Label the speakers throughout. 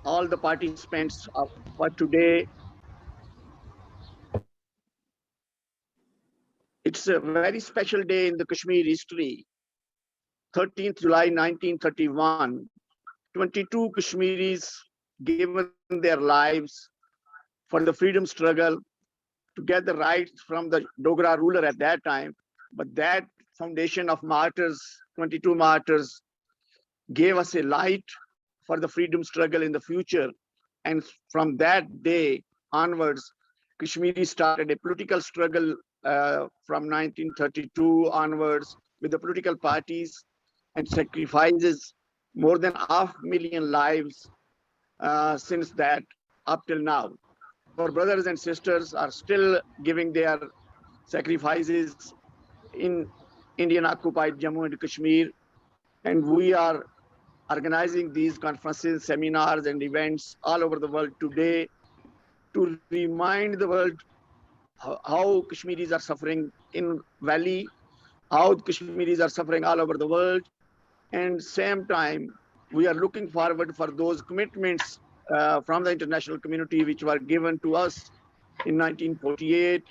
Speaker 1: all the participants for today. It's a very special day in the Kashmir history. 13th July 1931, 22 Kashmiris given their lives for the freedom struggle to get the rights from the Dogra ruler at that time. But that foundation of martyrs, 22 martyrs, gave us a light for the freedom struggle in the future. And from that day onwards, Kashmiri started a political struggle from 1932 onwards with the political parties and sacrifices more than 500,000 lives since that up till now. Our brothers and sisters are still giving their sacrifices in Indian occupied Jammu and Kashmir, and we are organizing these conferences, seminars, and events all over the world today to remind the world how Kashmiris are suffering in Valley, how Kashmiris are suffering all over the world, and same time we are looking forward for those commitments from the international community which were given to us in 1948,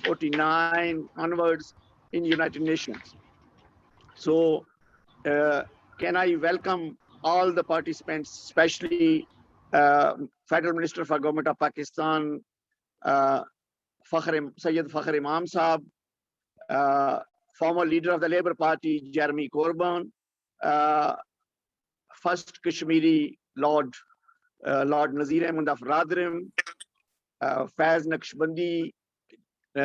Speaker 1: 49 onwards in United Nations. So can I welcome all the participants, especially Federal Minister for Government of Pakistan, Sayyid Fakhr Imam Saab, former leader of the Labour Party, Jeremy Corbyn, uh, first Kashmiri Lord Nazir Ahmad of Radrim, Faiz Naqshbandi,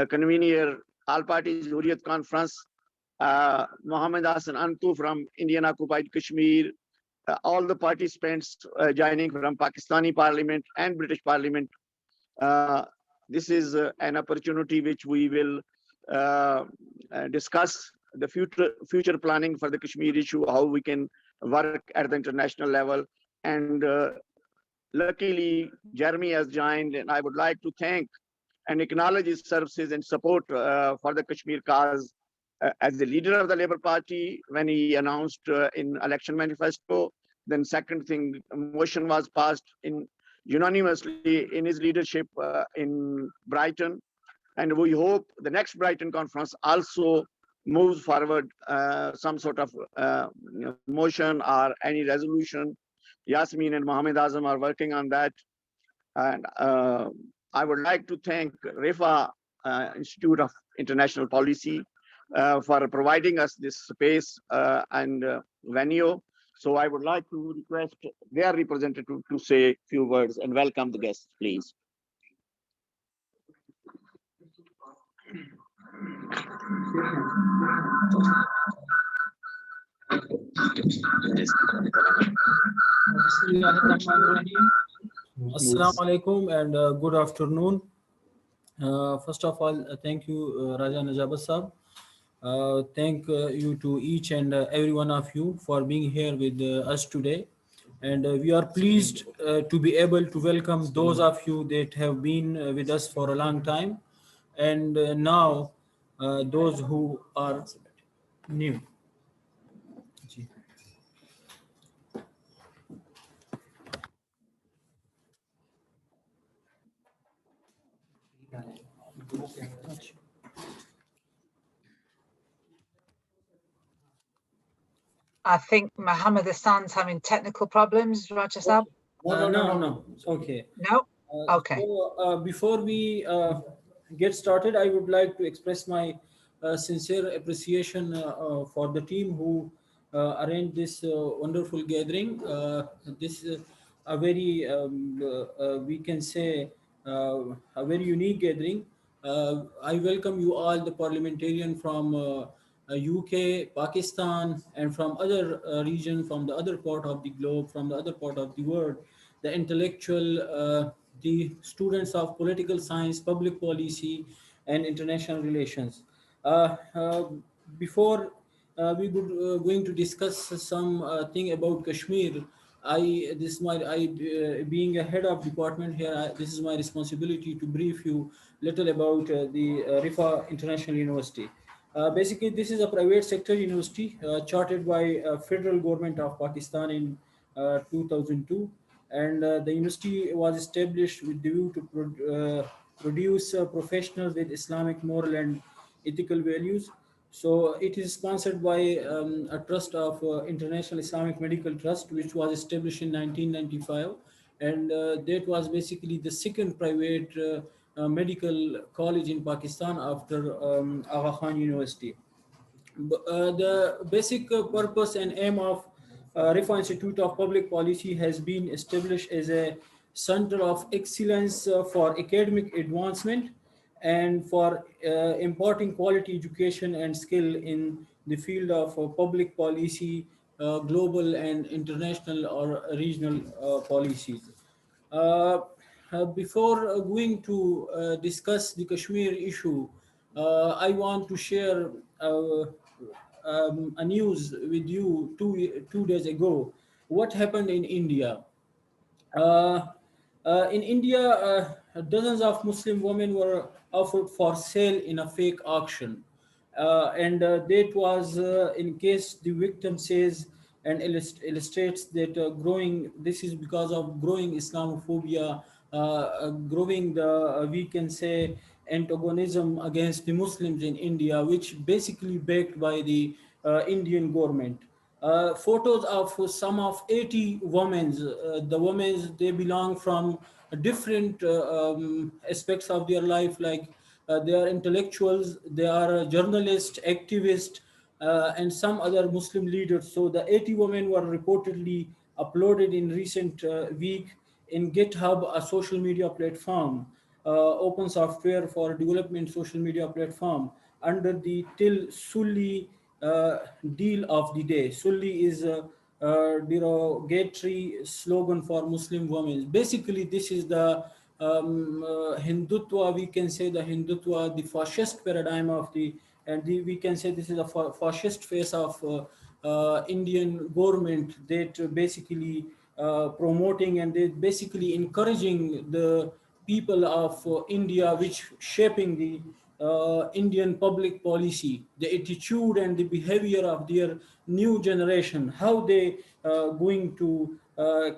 Speaker 1: convener All Parties Hurriyat Conference, Mohammed Hassan Antu from Indian occupied Kashmir, all the participants joining from Pakistani Parliament and British Parliament. This is an opportunity which we will discuss the future planning for the Kashmir issue, how we can work at the international level. And luckily, Jeremy has joined, and I would like to thank and acknowledge his services and support for the Kashmir cause as the leader of the Labour Party when he announced in election manifesto. Then second thing, a motion was passed in unanimously in his leadership in Brighton. And we hope the next Brighton conference also moves forward some sort of motion or any resolution. Yasmin and Mohammed Azam are working on that. And I would like to thank RIFA, Institute of International Policy, for providing us this space and venue. So I would like to request their representative to say a few words and welcome the guests, please.
Speaker 2: Assalamu alaikum and good afternoon. First of all, thank you, Raja Najabat Sahab. Thank you to each and every one of you for being here with us today. And we are pleased to be able to welcome those of you that have been with us for a long time. And now those who are new.
Speaker 3: I think Mohammed Hassan's having technical problems, Raja Sahab.
Speaker 2: No. It's okay.
Speaker 3: No? Okay.
Speaker 2: So, before we get started, I would like to express my sincere appreciation for the team who arranged this wonderful gathering. This is a very, we can say, a very unique gathering. I welcome you all, the parliamentarian from UK, Pakistan, and from other region, from the other part of the globe, from the other part of the world, the intellectual, the students of political science, public policy, and international relations. Before we would going to discuss some thing about Kashmir. Being a head of department here, this is my responsibility to brief you little about the RIFA International University. Basically, this is a private sector university chartered by federal government of Pakistan in 2002. and the university was established with the view to produce professionals with Islamic moral and ethical values. So it is sponsored by a trust of International Islamic Medical Trust, which was established in 1995, and that was basically the second private medical college in Pakistan after Aga Khan University. The basic purpose and aim of Rifa Institute of Public Policy has been established as a center of excellence for academic advancement and for imparting quality education and skill in the field of public policy, global and international or regional policies. Uh, Before going to discuss the Kashmir issue, I want to share a news with you 2 days ago. What happened in India? Uh, in India, dozens of Muslim women were offered for sale in a fake auction. And that was in case the victim says and illustrates that this is because of growing Islamophobia, growing the, we can say, antagonism against the Muslims in India, which basically backed by the Indian government. Photos of some of 80 women. The women, they belong from different aspects of their life, like they are intellectuals, they are journalists, activists, and some other Muslim leaders. So the 80 women were reportedly uploaded in recent week in GitHub, a social media platform, open software for development social media platform, under the Till Sulli deal of the day. Sulli is a derogatory slogan for Muslim women. Basically, this is the Hindutva, we can say the Hindutva, the fascist paradigm of the, and we can say this is a fascist face of Indian government that basically promoting and they basically encouraging the people of India, which shaping the Indian public policy, the attitude and the behavior of their new generation, how they going to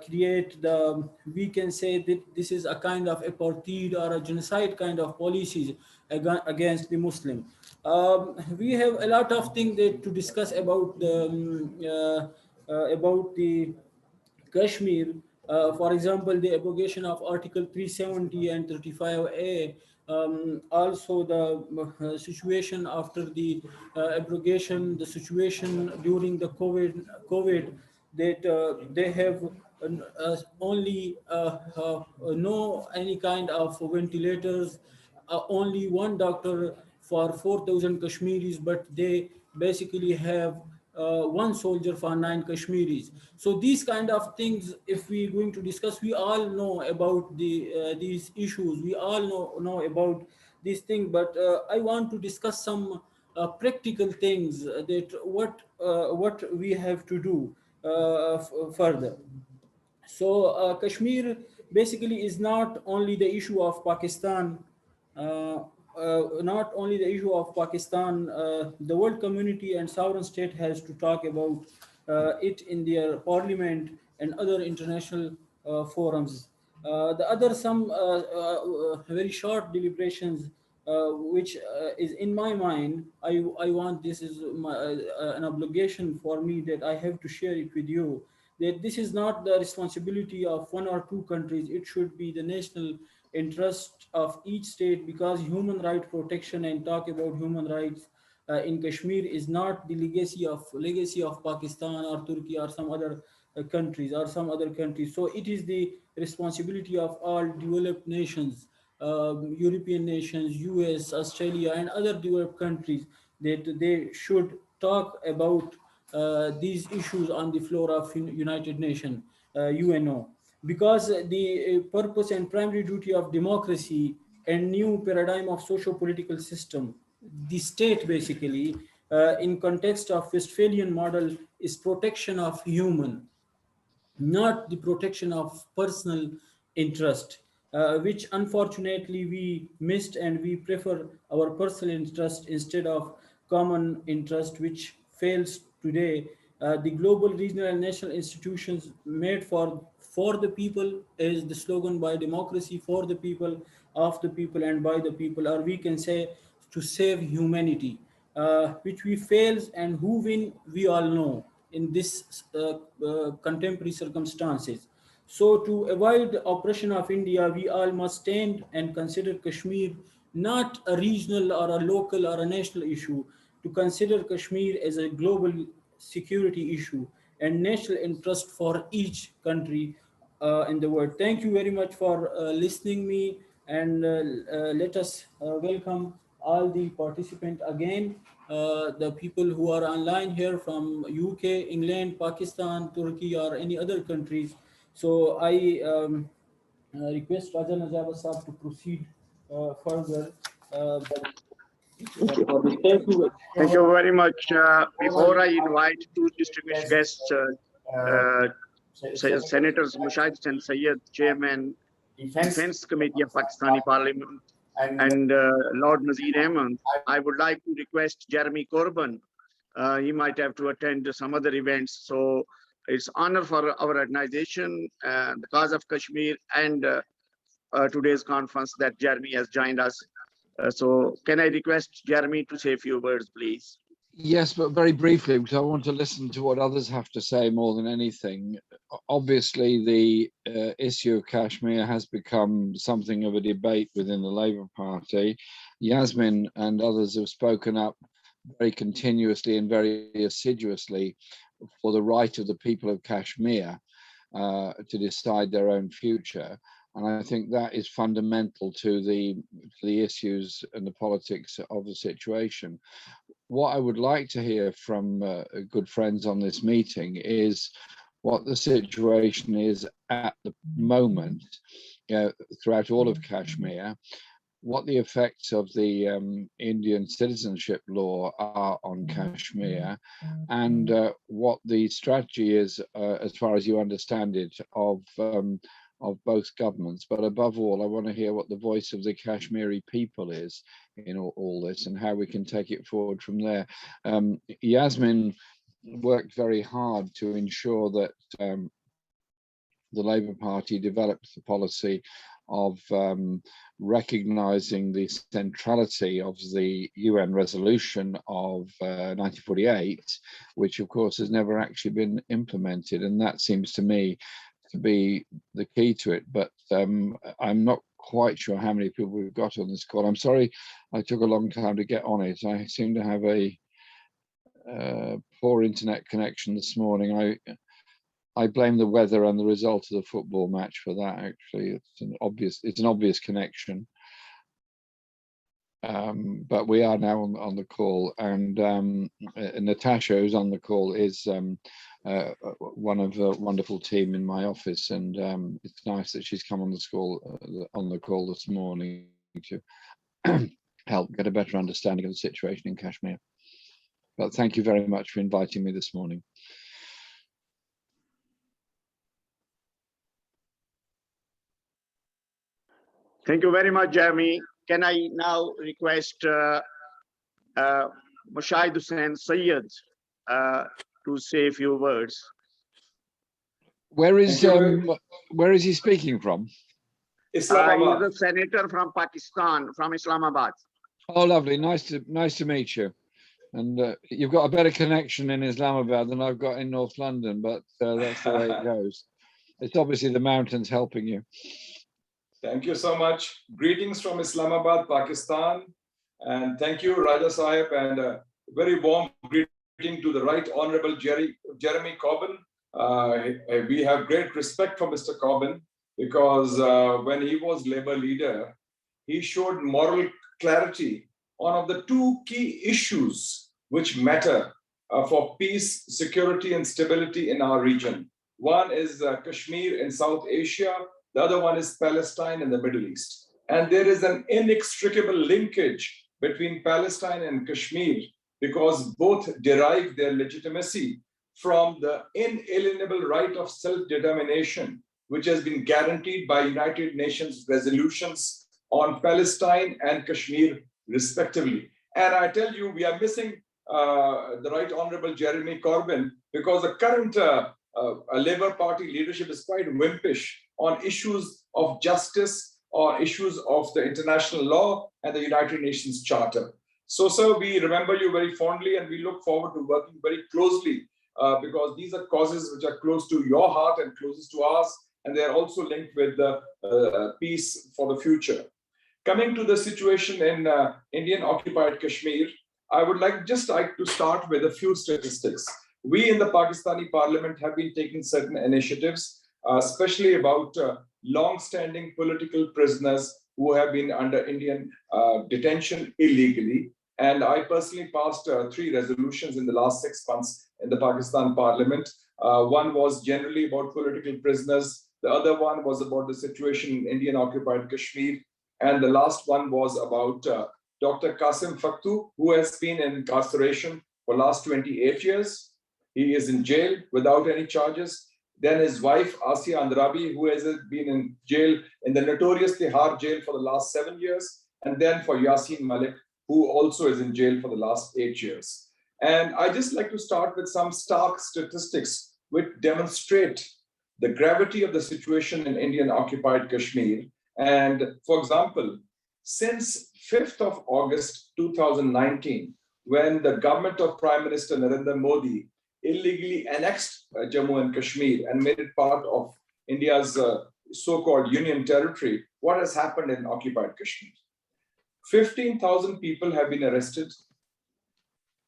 Speaker 2: create the, we can say that this is a kind of apartheid or a genocide kind of policies against the Muslim. We have a lot of things that to discuss about the about the Kashmir, for example, the abrogation of Article 370 and 35A, also the situation after the abrogation, the situation during the COVID that they have only no any kind of ventilators, only one doctor for 4,000 Kashmiris, but they basically have one soldier for 9 Kashmiris. So these kind of things, if we're going to discuss, we all know about these issues. We all know about these things, but I want to discuss some practical things that what we have to do further. So Kashmir basically is not only the issue of Pakistan, not only the issue of Pakistan. The world community and sovereign state has to talk about it in their parliament and other international forums. The other some very short deliberations which is in my mind. I want, this is an obligation for me that I have to share it with you, that this is not the responsibility of one or two countries. It should be the national interest of each state, because human right protection and talk about human rights in Kashmir is not the legacy of Pakistan or Turkey or some other countries or some other countries. So it is the responsibility of all developed nations, European nations, US, Australia, and other developed countries, that they should talk about these issues on the floor of United Nations, UNO, because the purpose and primary duty of democracy and new paradigm of socio-political system, the state basically, in context of Westphalian model, is protection of human, not the protection of personal interest, which unfortunately we missed, and we prefer our personal interest instead of common interest, which fails today. The global, regional, and national institutions made for for the people is the slogan by democracy, for the people, of the people, and by the people, or we can say to save humanity, which we fails, and who win we all know in this contemporary circumstances. So to avoid the oppression of India, we all must stand and consider Kashmir not a regional or a local or a national issue, to consider Kashmir as a global security issue and national interest for each country in the world. Thank you very much for listening me, and let us welcome all the participants again, the people who are online here from UK, England, Pakistan, Turkey, or any other countries. So I request Raja Najaba Saab to proceed further. For the thank you.
Speaker 1: Thank you very much. Before I invite two distinguished guests, Senators Mushahid Hussain Sayyed, Chairman, Defense Committee of Pakistani Parliament, and Lord Nazir Ahmad, I would like to request Jeremy Corbyn. He might have to attend some other events. So it's honor for our organization, the cause of Kashmir, and today's conference that Jeremy has joined us. So can I request Jeremy to say a few words, please?
Speaker 4: Yes, but very briefly, because I want to listen to what others have to say more than anything. Obviously, the issue of Kashmir has become something of a debate within the Labour Party. Yasmin and others have spoken up very continuously and very assiduously for the right of the people of Kashmir to decide their own future. And I think that is fundamental to the issues and the politics of the situation. What I would like to hear from good friends on this meeting is what the situation is at the moment throughout all of Kashmir, what the effects of the Indian citizenship law are on Kashmir, and what the strategy is, as far as you understand it, of both governments. But above all, I want to hear what the voice of the Kashmiri people is in all this, and how we can take it forward from there. Yasmin worked very hard to ensure that the Labour Party developed the policy of recognizing the centrality of the UN resolution of 1948, which of course has never actually been implemented. And that seems to me to be the key to it. But I'm not quite sure how many people we've got on this call. I'm sorry I took a long time to get on it. I seem to have a poor internet connection this morning. I blame the weather and the result of the football match for that. Actually, it's an obvious connection. But we are now on the call, and Natasha, who's on the call, is one of the wonderful team in my office, and it's nice that she's come on the call this morning to help get a better understanding of the situation in Kashmir. But thank you very much for inviting me this morning.
Speaker 1: Thank you very much, Jeremy. Can I now request Mushahid Hussain Sayyed to say a few words?
Speaker 4: Where is he speaking from?
Speaker 1: Islamabad. He's a senator from Pakistan, from Islamabad.
Speaker 4: Oh, lovely. Nice to meet you. And you've got a better connection in Islamabad than I've got in North London, but that's the way it goes. It's obviously the mountains helping you.
Speaker 5: Thank you so much. Greetings from Islamabad, Pakistan. And thank you, Raja Sahib, and a very warm greeting to the Right Honorable Jeremy Corbyn. We have great respect for Mr. Corbyn because when he was Labour leader, he showed moral clarity on one of the two key issues which matter for peace, security, and stability in our region. One is Kashmir in South Asia. The other one is Palestine in the Middle East. And there is an inextricable linkage between Palestine and Kashmir because both derive their legitimacy from the inalienable right of self-determination, which has been guaranteed by United Nations resolutions on Palestine and Kashmir, respectively. And I tell you, we are missing the Right Honorable Jeremy Corbyn because the current a Labour Party leadership is quite wimpish on issues of justice or issues of the international law and the United Nations Charter. So, sir, we remember you very fondly and we look forward to working very closely because these are causes which are close to your heart and closest to ours, and they are also linked with the peace for the future. Coming to the situation in Indian occupied Kashmir, I would just like to start with a few statistics. We in the Pakistani Parliament have been taking certain initiatives, especially about long-standing political prisoners who have been under Indian detention illegally. And I personally passed 3 resolutions in the last 6 months in the Pakistan Parliament. One was generally about political prisoners. The other one was about the situation in Indian occupied Kashmir. And the last one was about Dr. Qasim Faktu, who has been in incarceration for the last 28 years. He is in jail without any charges. Then his wife, Asia Andrabi, who has been in jail in the notorious Tihar jail for the last 7 years. And then for Yasin Malik, who also is in jail for the last 8 years. And I just like to start with some stark statistics which demonstrate the gravity of the situation in Indian occupied Kashmir. And for example, since 5th of August 2019, when the government of Prime Minister Narendra Modi illegally annexed Jammu and Kashmir and made it part of India's so-called union territory, what has happened in occupied Kashmir? 15,000 people have been arrested.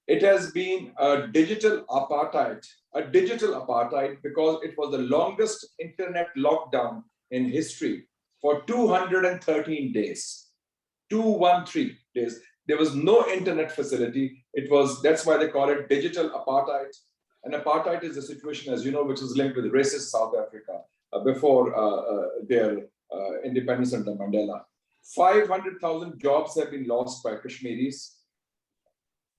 Speaker 5: It has been a digital apartheid because it was the longest internet lockdown in history for 213 days. 213 days. There was no internet facility. That's why they call it digital apartheid. And apartheid is a situation, as you know, which is linked with racist South Africa before their independence under Mandela. 500,000 jobs have been lost by Kashmiris.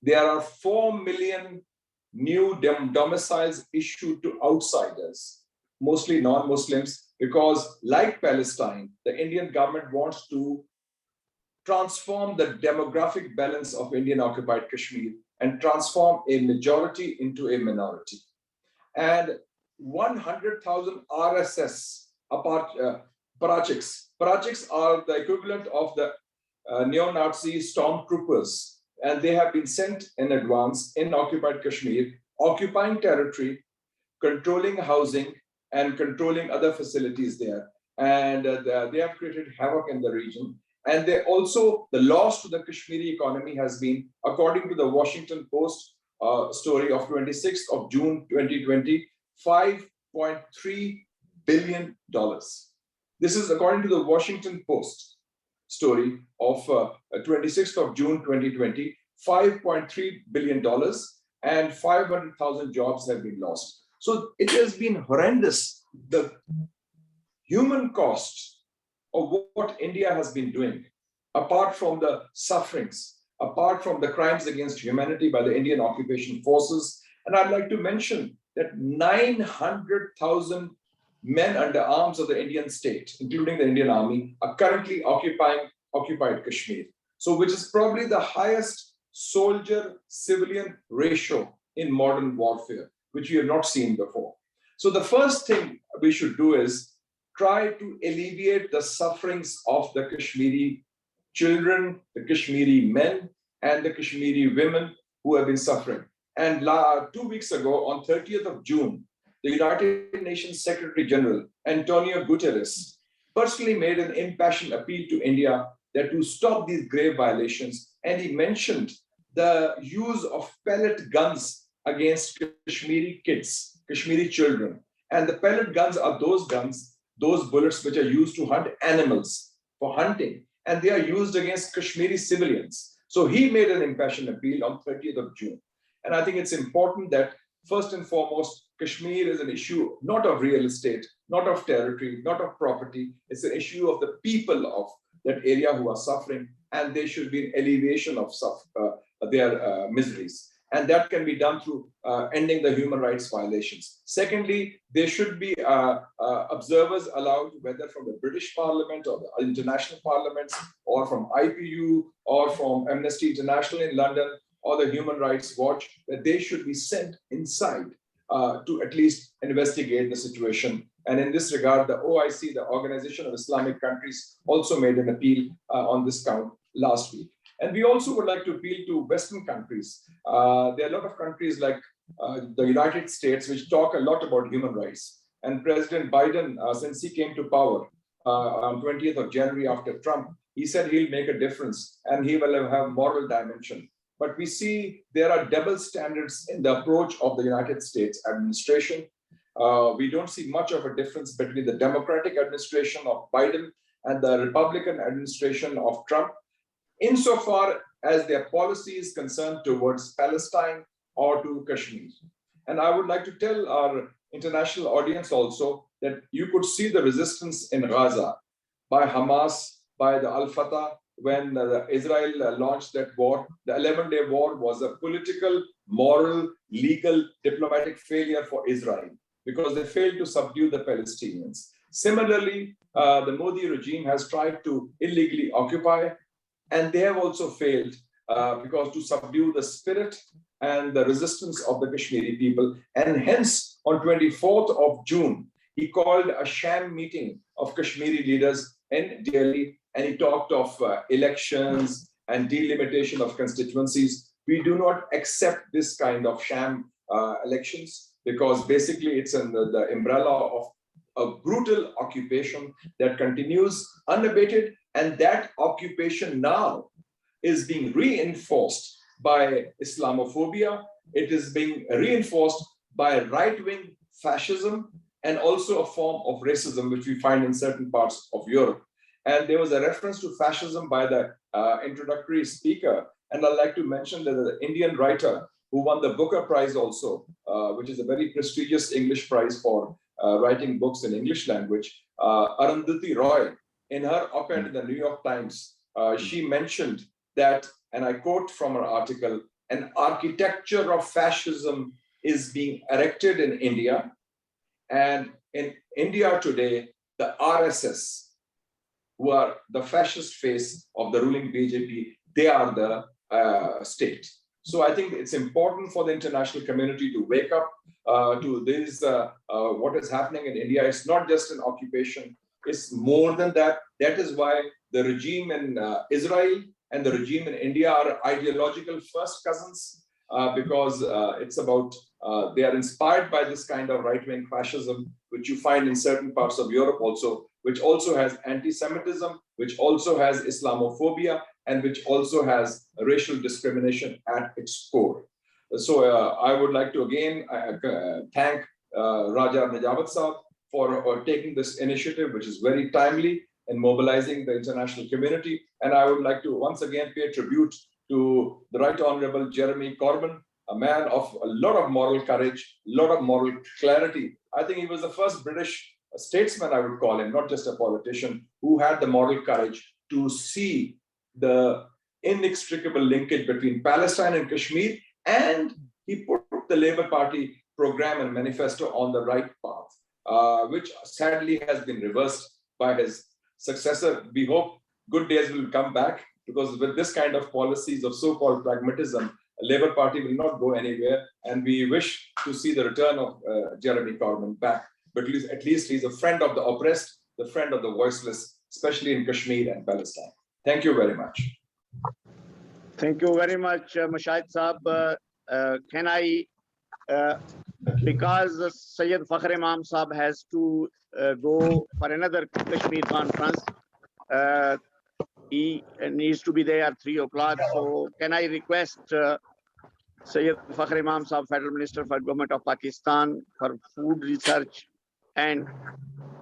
Speaker 5: There are 4 million new domiciles issued to outsiders, mostly non-Muslims, because like Palestine, the Indian government wants to transform the demographic balance of Indian occupied Kashmir and transform a majority into a minority. And 100,000 RSS Parachiks are the equivalent of the neo-Nazi stormtroopers, and they have been sent in advance in occupied Kashmir, occupying territory, controlling housing, and controlling other facilities there. And they have created havoc in the region. And they also, the loss to the Kashmiri economy has been, according to the Washington Post story of 26th of June 2020, $5.3 billion. This is according to the Washington Post story of 26th of June 2020, $5.3 billion and 500,000 jobs have been lost. So it has been horrendous. The human cost of what India has been doing, apart from the sufferings, apart from the crimes against humanity by the Indian occupation forces. And I'd like to mention that 900,000 men under arms of the Indian state, including the Indian army, are currently occupied Kashmir. So which is probably the highest soldier-civilian ratio in modern warfare, which we have not seen before. So the first thing we should do is try to alleviate the sufferings of the Kashmiri children, the Kashmiri men, and the Kashmiri women who have been suffering. And 2 weeks ago, on 30th of June, the United Nations Secretary General, Antonio Guterres, personally made an impassioned appeal to India that to stop these grave violations. And he mentioned the use of pellet guns against Kashmiri kids, Kashmiri children. And the pellet guns are those guns, those bullets which are used to hunt animals for hunting. And they are used against Kashmiri civilians. So he made an impassioned appeal on 30th of June. And I think it's important that first and foremost, Kashmir is an issue not of real estate, not of territory, not of property. It's an issue of the people of that area who are suffering, and there should be an alleviation of their miseries. And that can be done through ending the human rights violations. Secondly, there should be observers allowed, whether from the British Parliament or the international parliaments, or from IPU, or from Amnesty International in London, or the Human Rights Watch, that they should be sent inside to at least investigate the situation. And in this regard, the OIC, the Organization of Islamic Countries, also made an appeal on this count last week. And we also would like to appeal to Western countries. There are a lot of countries like the United States, which talk a lot about human rights. And President Biden, since he came to power on 20th of January after Trump, he said he'll make a difference and he will have moral dimension. But we see there are double standards in the approach of the United States administration. We don't see much of a difference between the Democratic administration of Biden and the Republican administration of Trump, insofar as their policy is concerned towards Palestine or to Kashmir. And I would like to tell our international audience also that you could see the resistance in Gaza by Hamas, by the Al-Fatah, when Israel launched that war. The 11-day war was a political, moral, legal, diplomatic failure for Israel because they failed to subdue the Palestinians. Similarly, the Modi regime has tried to illegally occupy, and they have also failed because to subdue the spirit and the resistance of the Kashmiri people. And hence, on 24th of June, he called a sham meeting of Kashmiri leaders in Delhi, and he talked of elections and delimitation of constituencies. We do not accept this kind of sham elections because basically it's under the umbrella of a brutal occupation that continues unabated, and that occupation now is being reinforced by Islamophobia. It is being reinforced by right-wing fascism and also a form of racism, which we find in certain parts of Europe. And there was a reference to fascism by the introductory speaker. And I'd like to mention that the Indian writer who won the Booker Prize also, which is a very prestigious English prize for writing books in English language, Arundhati Roy, in her op-ed in the New York Times, she mentioned that, and I quote from her article, an architecture of fascism is being erected in India. And in India today, the RSS, who are the fascist face of the ruling BJP, they are the state. So I think it's important for the international community to wake up to this, what is happening in India. It's not just an occupation, it's more than that. That is why the regime in Israel and the regime in India are ideological first cousins, because it's about, they are inspired by this kind of right-wing fascism, which you find in certain parts of Europe also, which also has anti-Semitism, which also has Islamophobia, and which also has racial discrimination at its core. So I would like to again thank Raja Najawat Saab for taking this initiative, which is very timely in mobilizing the international community. And I would like to once again pay tribute to the Right Honorable Jeremy Corbyn, a man of a lot of moral courage, a lot of moral clarity. I think he was the first British statesman, I would call him, not just a politician, who had the moral courage to see the inextricable linkage between Palestine and Kashmir, and he put the Labour Party program and manifesto on the right path, which sadly has been reversed by his successor. We hope good days will come back, because with this kind of policies of so-called pragmatism, Labour Party will not go anywhere, and we wish to see the return of Jeremy Corbyn back. But at least he's a friend of the oppressed, the friend of the voiceless, especially in Kashmir and Palestine. Thank you very much.
Speaker 1: Thank you very much, Mashahid Saab. Can I, because Syed Fakhr Imam Saab has to go for another Kashmir conference, he needs to be there at 3 o'clock. So can I request Syed Fakhr Imam Saab, Federal Minister for Government of Pakistan for Food Research and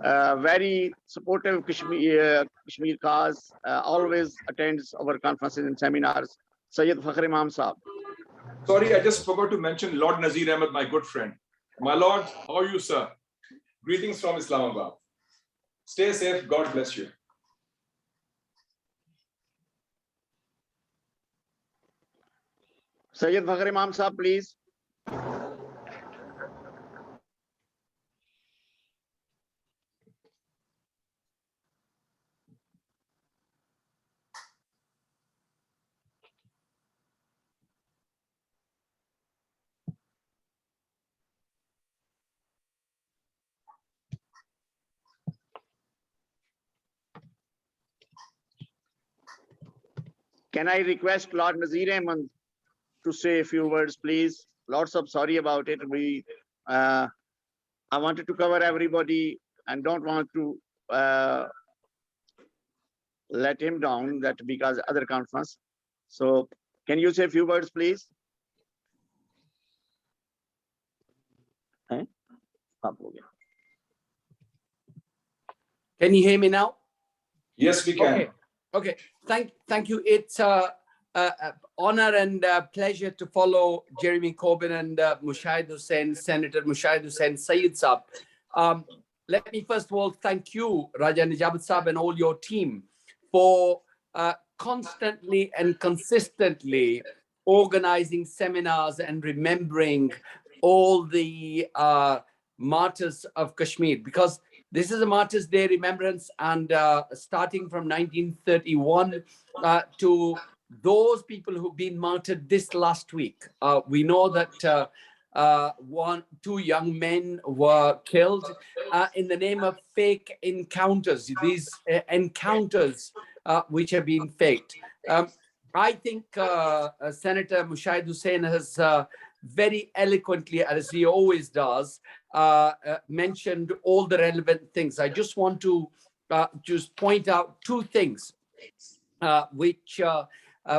Speaker 1: very supportive Kashmir cause, always attends our conferences and seminars. Syed Fakhr Imam Saab.
Speaker 5: Sorry, I just forgot to mention Lord Nazir Ahmed, my good friend. My Lord, how are you, sir? Greetings from Islamabad. Stay safe. God bless you.
Speaker 1: Syed Fakhr Imam Saab, please. Can I request Lord Nazir Ahmad to say a few words, please? Lots of sorry about it. I wanted to cover everybody and don't want to let him down that because other conference. So can you say a few words, please?
Speaker 6: Can you hear me now?
Speaker 5: Yes, we can.
Speaker 6: Okay. Thank you. It's honor and pleasure to follow Jeremy Corbyn and Mushahid Hussain, Senator Mushahid Hussain Sayyid Saab. Let me first of all thank you, Raja Nijabat Saab, and all your team for constantly and consistently organizing seminars and remembering all the martyrs of Kashmir, because this is a Martyrs' Day remembrance, and starting from 1931 to those people who've been martyred this last week. We know that two young men were killed in the name of fake encounters, these encounters which have been faked. I think Senator Mushahid Hussain has very eloquently, as he always does, mentioned all the relevant things. I just want to just point out two things which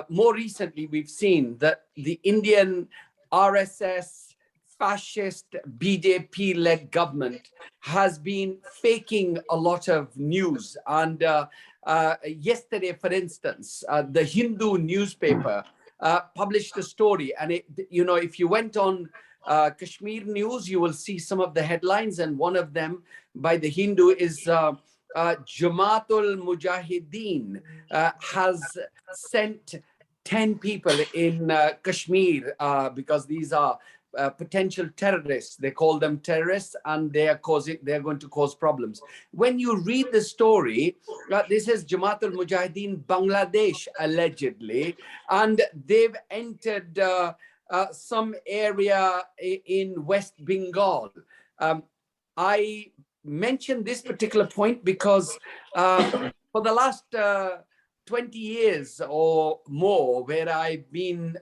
Speaker 6: more recently we've seen that the Indian RSS fascist BJP-led government has been faking a lot of news. And yesterday, for instance, the Hindu newspaper published a story, and if you went on Kashmir News, you will see some of the headlines, and one of them by the Hindu is Jamaatul Mujahideen has sent 10 people in Kashmir because these are potential terrorists. They call them terrorists, and they're going to cause problems. When you read the story, this is Jamaatul Mujahideen Bangladesh allegedly, and they've entered some area in West Bengal. I mention this particular point because for the last 20 years or more, where I've been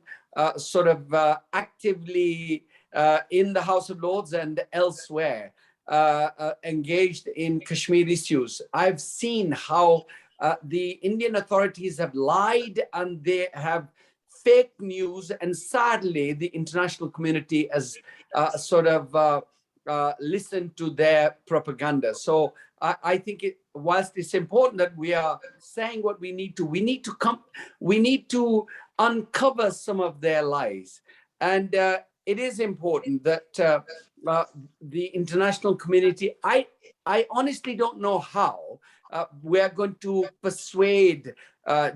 Speaker 6: actively in the House of Lords and elsewhere, engaged in Kashmir issues, I've seen how the Indian authorities have lied and they have fake news, and sadly the international community has listened to their propaganda. So I think whilst it's important that we are saying what we need to uncover some of their lies, and it is important that the international community, I honestly don't know how we're going to persuade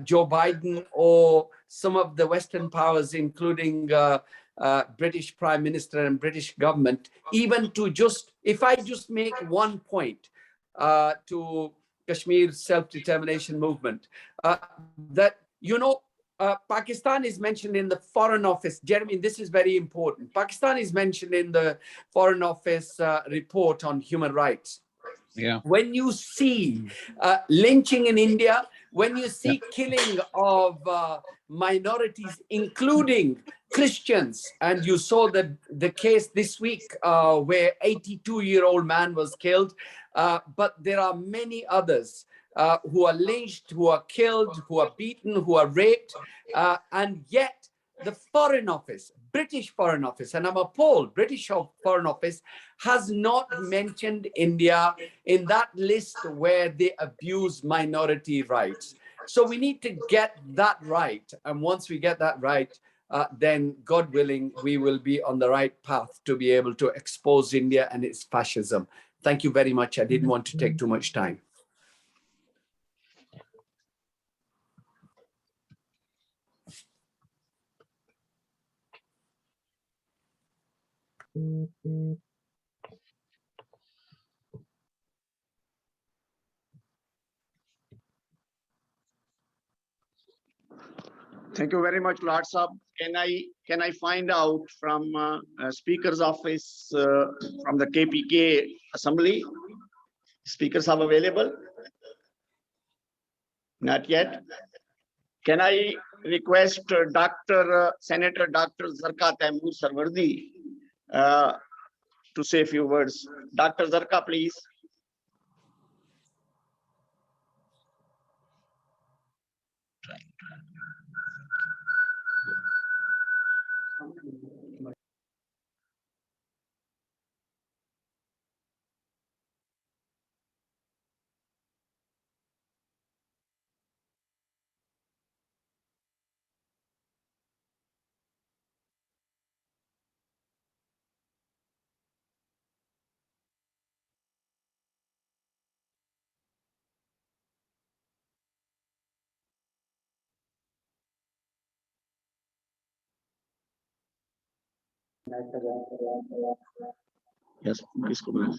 Speaker 6: Joe Biden or some of the Western powers, including British Prime Minister and British government, even to if I just make one point to Kashmir self-determination movement, that, Pakistan is mentioned in the Foreign Office. Jeremy, this is very important. Pakistan is mentioned in the Foreign Office report on human rights.
Speaker 4: Yeah.
Speaker 6: When you see lynching in India, when you see killing of minorities, including Christians, and you saw the case this week where 82-year-old man was killed, but there are many others who are lynched, who are killed, who are beaten, who are raped, and yet the Foreign Office, British Foreign Office, and I'm appalled, British Foreign Office has not mentioned India in that list where they abuse minority rights. So we need to get that right. And once we get that right, then God willing, we will be on the right path to be able to expose India and its fascism. Thank you very much. I didn't want to take too much time.
Speaker 1: Thank you very much, Lord Saab. Can I find out from Speaker's office from the KPK Assembly? Speakers are available? Not yet. Can I request Senator Dr. Zarqa Taimur Sarwardi to say a few words? Dr. Zarqa, please. Yes, please go ahead.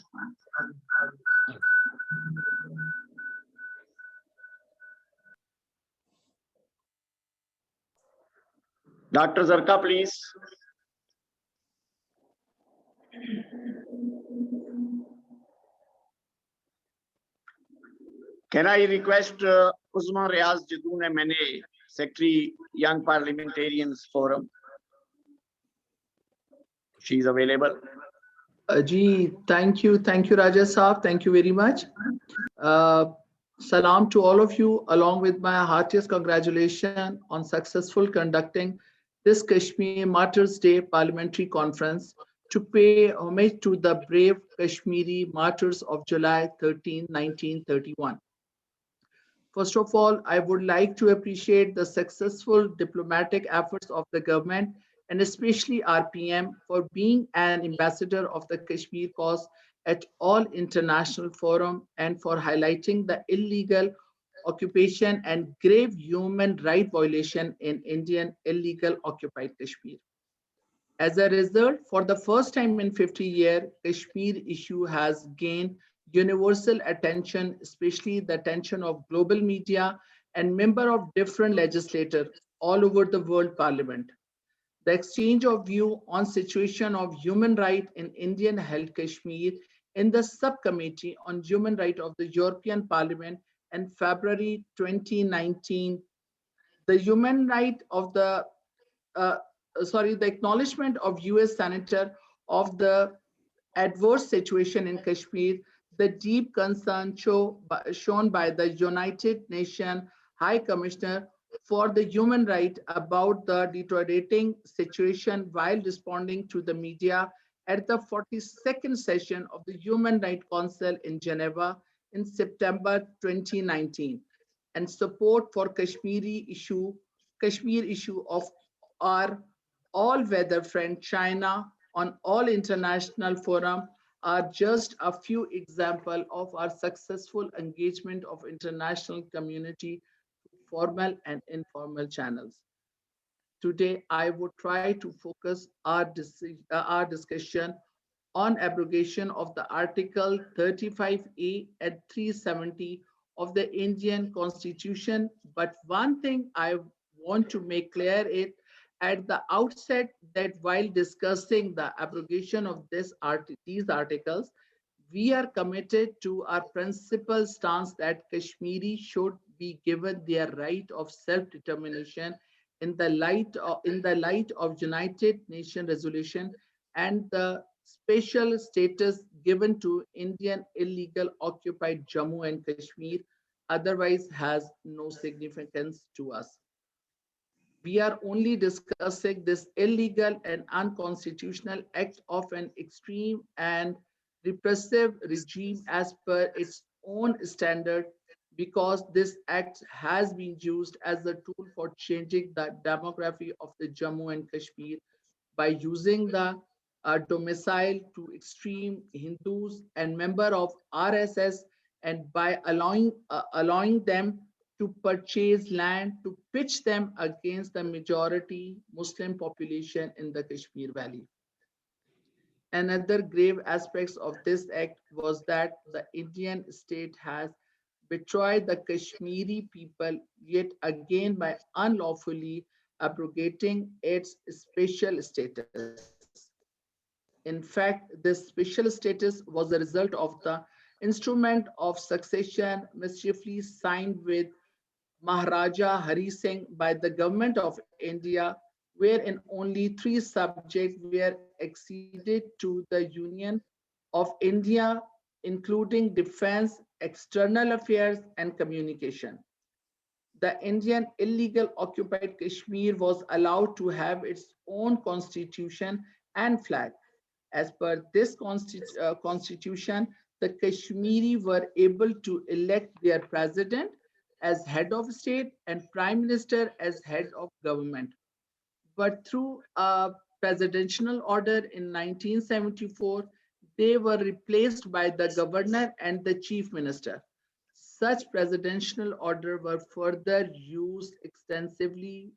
Speaker 1: Dr. Zarqa, please. Can I request Uzma Riaz Jadoon Mene, Secretary, Young Parliamentarians Forum? She's available.
Speaker 7: Thank you, Raja Saab. Thank you very much. Salam to all of you, along with my heartiest congratulations on successful conducting this Kashmir Martyrs Day Parliamentary Conference to pay homage to the brave Kashmiri martyrs of July 13, 1931. First of all, I would like to appreciate the successful diplomatic efforts of the government and especially RPM for being an ambassador of the Kashmir cause at all international forum and for highlighting the illegal occupation and grave human right violation in Indian illegal occupied Kashmir. As a result, for the first time in 50 years, Kashmir issue has gained universal attention, especially the attention of global media and member of different legislators all over the world parliament. The exchange of view on situation of human right in Indian held Kashmir in the subcommittee on human right of the European Parliament in February 2019. The human right of uh, the acknowledgement of US Senator of the adverse situation in Kashmir, the deep concern shown by the United Nations High Commissioner for the Human Rights about the deteriorating situation while responding to the media at the 42nd session of the Human Rights Council in Geneva in September 2019, and support for Kashmir issue of our all-weather friend China on all international forum are just a few examples of our successful engagement of international community, formal and informal channels. Today, I would try to focus our discussion on abrogation of the Article 35A and 370 of the Indian Constitution. But one thing I want to make clear is at the outset that while discussing the abrogation of these articles, we are committed to our principal stance that Kashmiri should be given their right of self-determination in the light of United Nations resolution and the special status given to Indian illegal occupied Jammu and Kashmir, otherwise has no significance to us. We are only discussing this illegal and unconstitutional act of an extreme and repressive regime as per its own standard, because this act has been used as a tool for changing the demography of the Jammu and Kashmir by using the domicile to extreme Hindus and member of RSS, and by allowing them to purchase land to pitch them against the majority Muslim population in the Kashmir Valley. Another grave aspects of this act was that the Indian state has betrayed the Kashmiri people yet again by unlawfully abrogating its special status. In fact, this special status was a result of the instrument of succession mischiefly signed with Maharaja Hari Singh by the government of India, wherein only 3 subjects were acceded to the Union of India, including defense, external affairs, and communication. The Indian illegal occupied Kashmir was allowed to have its own constitution and flag. As per this constitution, the Kashmiri were able to elect their president as head of state and prime minister as head of government. But through a presidential order in 1974, they were replaced by the governor and the chief minister. Such presidential orders were further used extensively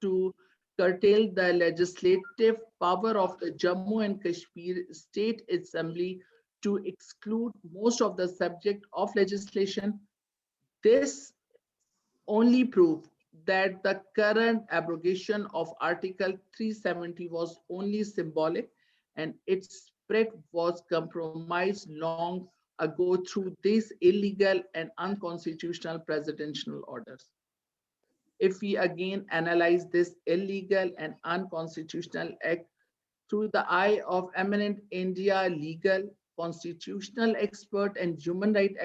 Speaker 7: to curtail the legislative power of the Jammu and Kashmir State Assembly to exclude most of the subject of legislation. This only prove that the current abrogation of Article 370 was only symbolic and its spread was compromised long ago through these illegal and unconstitutional presidential orders. If we again analyze this illegal and unconstitutional act through the eye of eminent India legal, constitutional expert and human rights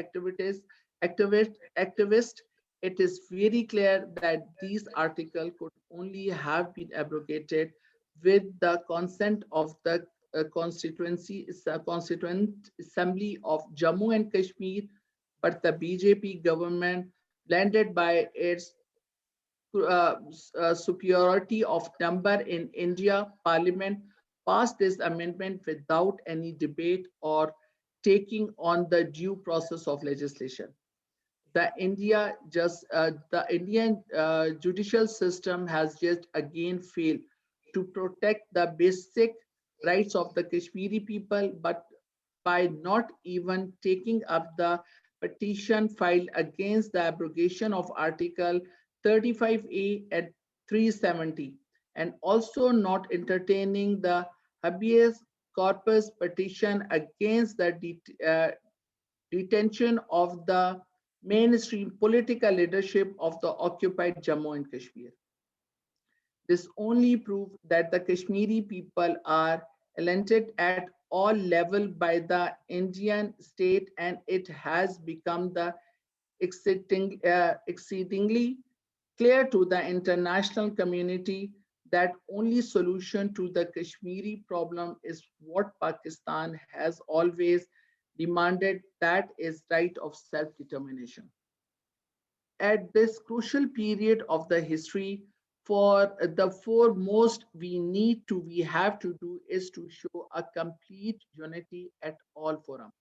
Speaker 7: activist, it is very clear that these articles could only have been abrogated with the consent of the Constituent Assembly of Jammu and Kashmir, but the BJP government, blinded by its superiority of number in India Parliament, passed this amendment without any debate or taking on the due process of legislation. The Indian judicial system has just again failed to protect the basic rights of the Kashmiri people, but by not even taking up the petition filed against the abrogation of Article 35A and 370, and also not entertaining the habeas corpus petition against the detention of the mainstream political leadership of the occupied Jammu and Kashmir. This only proves that the Kashmiri people are elected at all levels by the Indian state, and it has become the exceedingly clear to the international community that only solution to the Kashmiri problem is what Pakistan has always demanded, that is right of self-determination. At this crucial period of the history, for the foremost we have to do is to show a complete unity at all forums.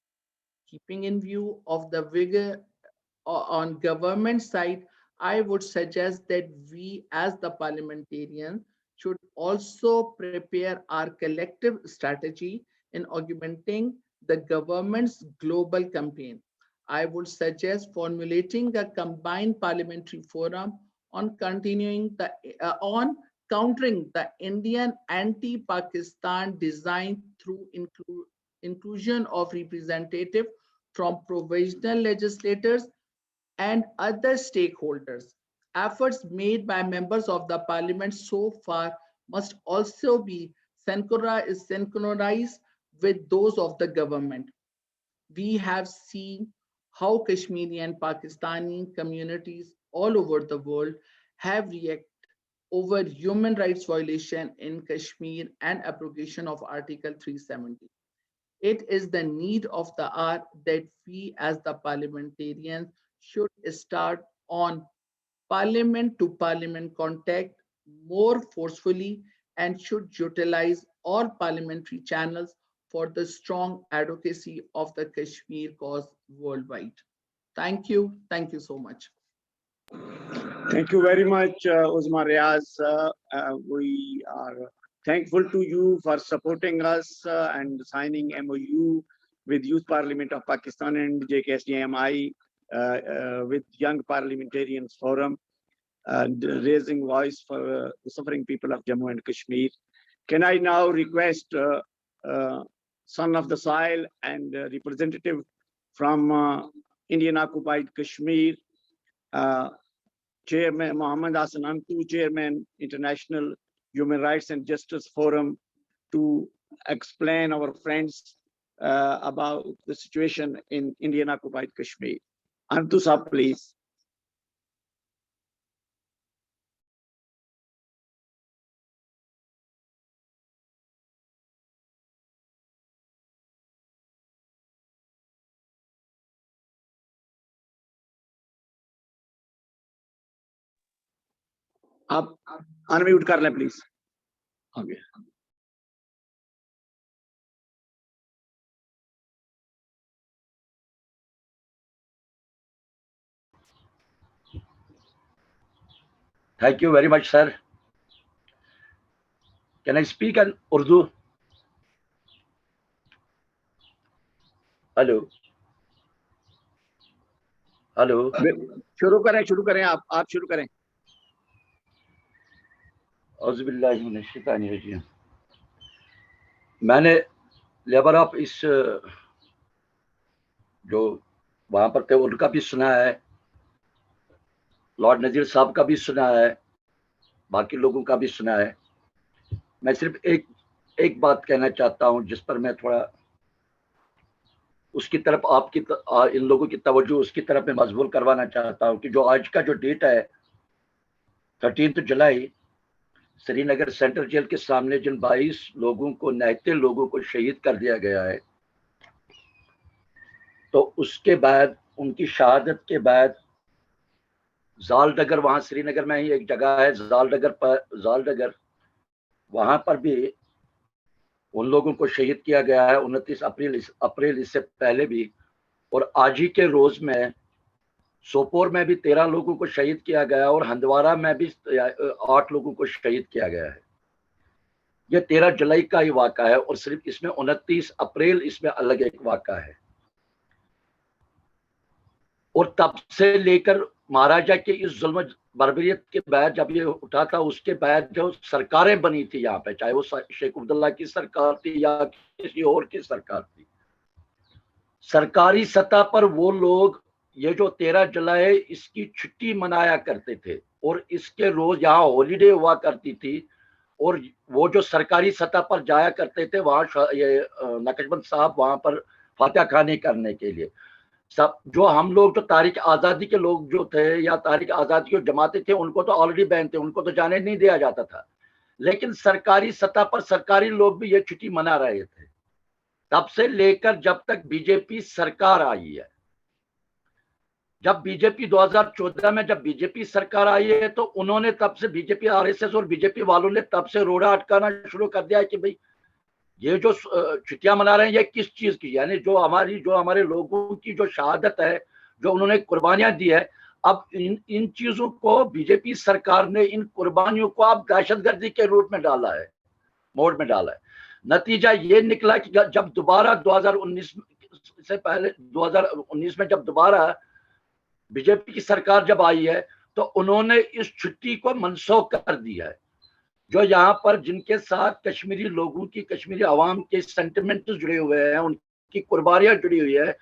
Speaker 7: Keeping in view of the vigor on government side, I would suggest that we as the parliamentarians should also prepare our collective strategy in augmenting the government's global campaign. I would suggest formulating a combined parliamentary forum on countering the Indian anti-Pakistan design through inclusion of representative from provisional legislators and other stakeholders. Efforts made by members of the parliament so far must also be synchronized with those of the government. We have seen how Kashmiri and Pakistani communities all over the world have reacted over human rights violation in Kashmir and abrogation of Article 370. It is the need of the hour that we as the parliamentarians should start on parliament to parliament contact more forcefully and should utilize all parliamentary channels for the strong advocacy of the Kashmir cause worldwide. Thank you. Thank you so much.
Speaker 1: Thank you very much, Uzma Riaz. We are thankful to you for supporting us and signing MOU with Youth Parliament of Pakistan and JKSDMI with Young Parliamentarians Forum and raising voice for the suffering people of Jammu and Kashmir. Can I now request son of the soil and representative from Indian occupied Kashmir Chairman Mohammed Hassan Antu, Chairman, International Human Rights and Justice Forum, to explain our friends about the situation in Indian occupied Kashmir. Antu Sahab, please. आप unmute कर लें please. Okay.
Speaker 8: Thank you very much, sir. Can I speak in Urdu? Hello. Hello.
Speaker 1: शुरू करें आप शुरू करें.
Speaker 8: औज़ुबिल्लाहिमिनश्शैतानिर्रजीम. मैंने labour of इस जो वहां पर थे उनका भी सुना है, लॉर्ड नजीर साहब का भी सुना है, बाकी लोगों का भी सुना है. मैं सिर्फ एक बात कहना चाहता हूं जिस पर मैं थोड़ा उसकी तरफ आपकी इन लोगों की तवज्जो उसकी तरफ मैं मजबूर करवाना चाहता हूं कि जो आज का जो डेट है 13 जुलाई, श्रीनगर सेंट्रल जेल के सामने जिन 22 लोगों को, नहते लोगों को शहीद कर दिया गया है, तो उसके बाद उनकी शहादत के बाद जालडगर, वहां श्रीनगर में ही एक जगह है जालडगर, वहां पर भी उन लोगों को शहीद किया गया है 29 अप्रैल इससे पहले भी. और आज ही के रोज में सोपोर में भी 13 लोगों को शहीद किया गया और हंदवारा में भी 8 लोगों को शहीद किया गया है. ये 13 जुलाई का ही वाक़ा है और सिर्फ इसमें 29 अप्रैल इसमें अलग एक वाक़ा है. और तब से लेकर महाराजा के इस जुल्म बर्बरियत के बाद जब ये उठा था, उसके बाद जो सरकारें बनी थी यहाँ पे, चाहे वो शेख अब्दुल्ला की सरकार थी या किसी और की सरकार थी, सरकारी सतह पर वो लोग ये जो 13 जुलाई इसकी छुट्टी मनाया करते थे और इसके रोज यहाँ हॉलीडे हुआ करती थी. और वो जो सरकारी सतह पर जाया करते थे वहाँ ये नक्शबंद साहब वहाँ पर फातह खानी करने के लिए, सब जो हम लोग जो तारीख आज़ादी के लोग जो थे या तारीख आज़ादी के जमाते थे उनको तो ऑलरेडी बैन थे, उनको तो जाने नहीं दिया जाता था. लेकिन सरकारी सतह पर सरकारी लोग भी ये छुट्टी मना रहे थे. तब से लेकर जब तक बीजेपी सरकार आई है, जब बीजेपी 2014 में जब बीजेपी सरकार आई है तो उन्होंने तब से बीजेपी, आरएसएस और बीजेपी वालों ने तब से रोड़ा अटकाना शुरू कर दिया कि भाई ये जो छुट्टियां मना रहे हैं ये किस चीज की, यानी जो हमारे लोगों की जो शहादत है, जो उन्होंने कुर्बानियां दी है, अब इन चीजों को बीजेपी सरकार ने इन कुर्बानियों को अब दहशतगर्दी के रूप में डाला है, मोड में डाला है. नतीजा ये निकला कि जब दोबारा 2019 से पहले 2019 में जब दोबारा बीजेपी की सरकार जब आई है तो उन्होंने इस छुट्टी को मनसूख कर दिया है. जो यहाँ पर जिनके साथ कश्मीरी लोगों की, कश्मीरी आवाम के सेंटिमेंट्स जुड़े हुए हैं, उनकी कुर्बानियां जुड़ी हुई है,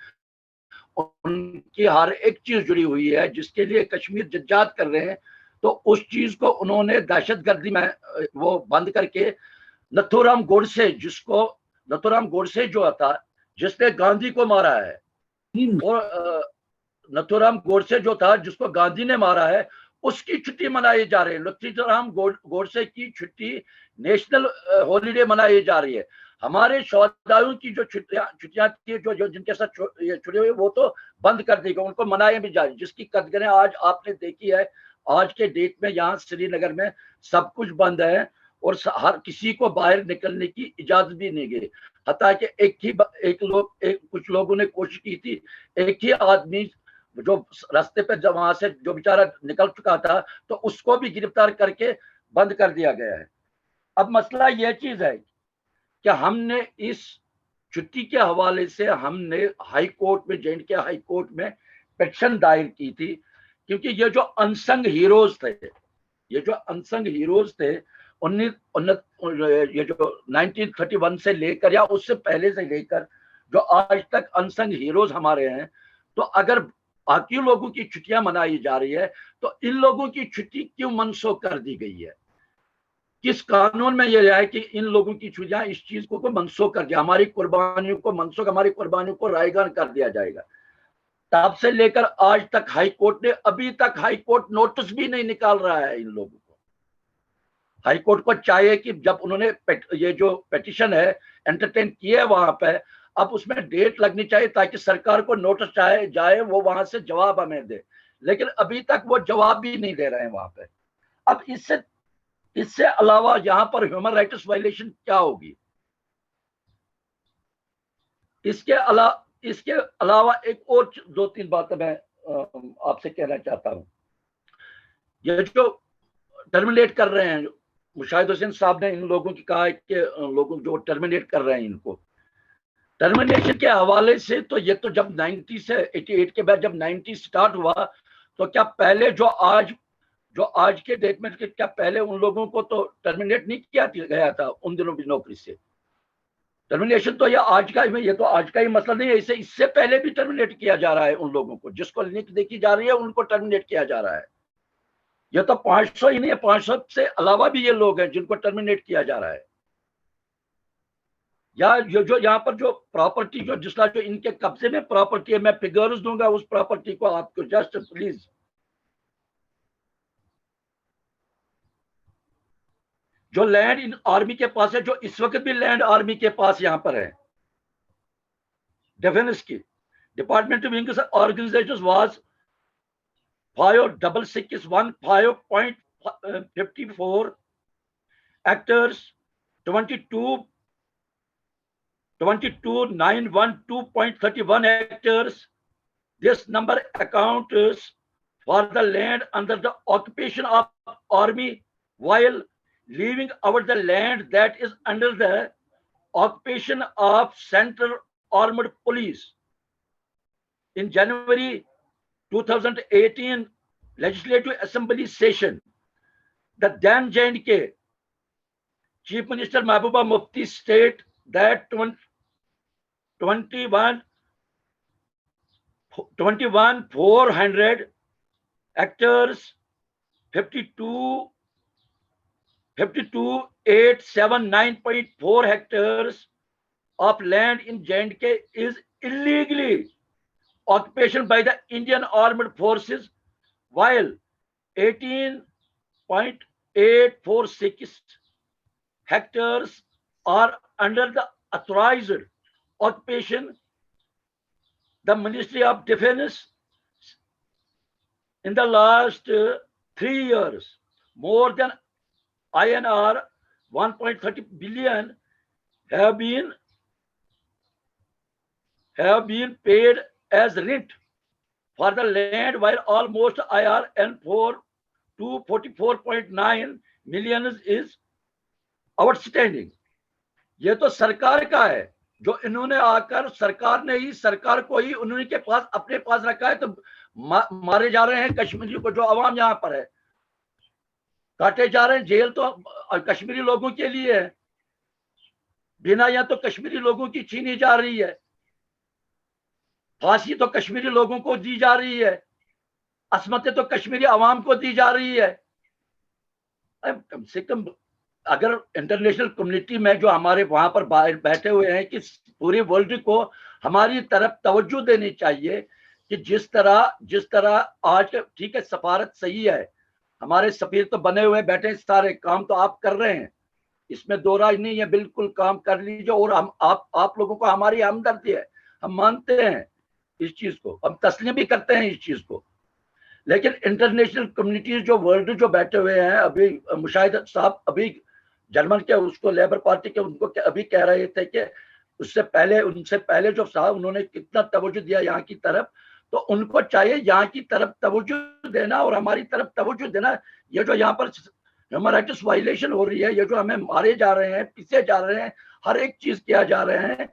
Speaker 8: उनकी हर एक चीज जुड़ी हुई है जिसके लिए कश्मीर जद्दोजहद कर रहे हैं, तो उस चीज को उन्होंने दहशतगर्दी में वो बंद करके नथुराम गोडसे जो था जिसने गांधी को मारा है, और नथुराम गोडसे जो था जिसको गांधी ने मारा है, उसकी छुट्टी मनाई जा रही है. नथुराम गोडसे की छुट्टी नेशनल हॉलीडे मनाई जा रही है. हमारे शहीदों की जो छुट्टियां थी जो जिनके साथ छुट्टी हुई वो तो बंद कर दी गई, उनको मनाई भी जा रही, जिसकी कदरें आज आपने देखी है. आज के डेट में यहाँ श्रीनगर में सब कुछ बंद है और हर किसी को बाहर निकलने की इजाजत भी नहीं गई. हत्ता कि कुछ लोगों ने कोशिश की थी, एक ही आदमी जो रास्ते पे जब वहां से जो बेचारा निकल चुका था तो उसको भी गिरफ्तार करके बंद कर दिया गया है. अब मसला यह चीज है कि हमने इस छुट्टी के हवाले से हमने हाई कोर्ट में, J&K हाई कोर्ट में पिटीशन दायर की थी, क्योंकि ये जो अनसंग हीरोज थे, ये जो 1931 से लेकर या उससे पहले से लेकर जो आज तक अनसंग हीरोज हमारे हैं, तो अगर बाकी लोगों की छुट्टियां मनाई जा रही है, तो इन लोगों की छुट्टी क्यों मनसूख कर दी गई है? किस कानून में यह है कि इन लोगों की छुट्टियां इस चीज को मनसूख कर दिया, हमारी कुर्बानियों को मनसूख, हमारी कुर्बानियों को रायगान कर दिया जाएगा? तब से लेकर आज तक हाई कोर्ट ने, अभी तक हाई कोर्ट नोटिस भी नहीं निकाल रहा है इन लोगों को। हाई कोर्ट को चाहिए कि जब उन्होंने ये जो पिटीशन है एंटरटेन किया है वहां पे, अब उसमें डेट लगनी चाहिए ताकि सरकार को नोटिस जाए, वो वहां से जवाब हमें दे, लेकिन अभी तक वो जवाब भी नहीं दे रहे हैं वहां पे। अब इससे अलावा यहाँ पर ह्यूमन राइट्स वायलेशन क्या होगी? इसके अलावा एक और 2-3 बातें मैं आपसे कहना चाहता हूं। ये जो टर्मिनेट कर रहे हैं, मुशाहिद हुसैन साहब ने इन लोगों की कहा है कि लोगों जो टर्मिनेट कर रहे हैं इनको, टर्मिनेशन के हवाले से तो ये तो जब 90 से 88 के बाद जब 90 स्टार्ट हुआ, तो क्या पहले जो आज के डेट में, क्या पहले उन लोगों को तो टर्मिनेट नहीं किया गया था उन दिनों की नौकरी से? टर्मिनेशन तो ये तो आज का ही मसला नहीं है, इससे पहले भी टर्मिनेट किया जा रहा है उन लोगों को, जिसको लिंक देखी जा रही है उनको टर्मिनेट किया जा रहा है। ये तो 500 ही नहीं है, 500 से अलावा भी ये लोग हैं जिनको टर्मिनेट किया जा रहा है। या जो यहाँ पर जो प्रॉपर्टी जो इनके कब्जे में प्रॉपर्टी है, मैं फिगर्स दूंगा उस प्रॉपर्टी को आपको, जस्ट प्लीज। जो लैंड इन आर्मी के पास है, जो इस वक्त भी लैंड आर्मी के पास यहाँ पर है, डिफेंस की department of English organisation was 5615.54 hectares, 22,912.31 hectares. This number accounts for the land under the occupation of army, while leaving out the land that is under the occupation of Central Armed Police. In January 2018 Legislative Assembly session, the then J&K Chief Minister Mahbooba Mufti state that 21,400 hectares, 52,879.4 hectares of land in J&K is illegally occupation by the Indian Armed Forces, while 18.846 hectares are under the authorized occupation. The Ministry of Defense in the last 3 years, more than INR 1.30 billion have been paid as rent for the land, while almost INR 244.9 million is outstanding. ये तो सरकार का है, जो इन्होंने आकर सरकार को ही उन्होंने के पास अपने पास रखा है, तो मारे जा रहे हैं कश्मीरी को, जो आवाम यहाँ पर है, काटे जा रहे हैं। जेल तो कश्मीरी लोगों के लिए है, बिना यहाँ तो कश्मीरी लोगों की छीनी जा रही है, फांसी तो कश्मीरी लोगों को दी जा रही है, असमतें तो कश्मीरी आवाम को दी जा रही है। कम से कम अगर इंटरनेशनल कम्युनिटी में जो हमारे वहां पर बैठे हुए हैं कि पूरे वर्ल्ड को हमारी तरफ तवज्जो देनी चाहिए कि जिस तरह आज, ठीक है सफारत सही है, हमारे सफीर तो बने हुए बैठे, सारे काम तो आप कर रहे हैं, इसमें दो राय नहीं है, बिल्कुल काम कर लीजिए। और हम आप लोगों को हमारी हमदर्दी है, हम मानते हैं इस चीज को, हम तस्लीम भी करते हैं इस चीज को, लेकिन इंटरनेशनल कम्युनिटीज जो वर्ल्ड जो बैठे हुए हैं, अभी मुशाहिद साहब अभी जर्मन के उसको लेबर पार्टी के उनको अभी कह रहे थे कि उनसे पहले जो साहब उन्होंने कितना तवज्जो दिया यहाँ की तरफ, तो उनको चाहिए यहाँ की तरफ तवज्जो देना और हमारी तरफ तवज्जो देना। ये जो यहाँ पर ह्यूमन राइट्स वायलेशन हो रही है, ये जो हमें मारे जा रहे हैं, पीछे जा रहे हैं, हर एक चीज किया जा रहे हैं,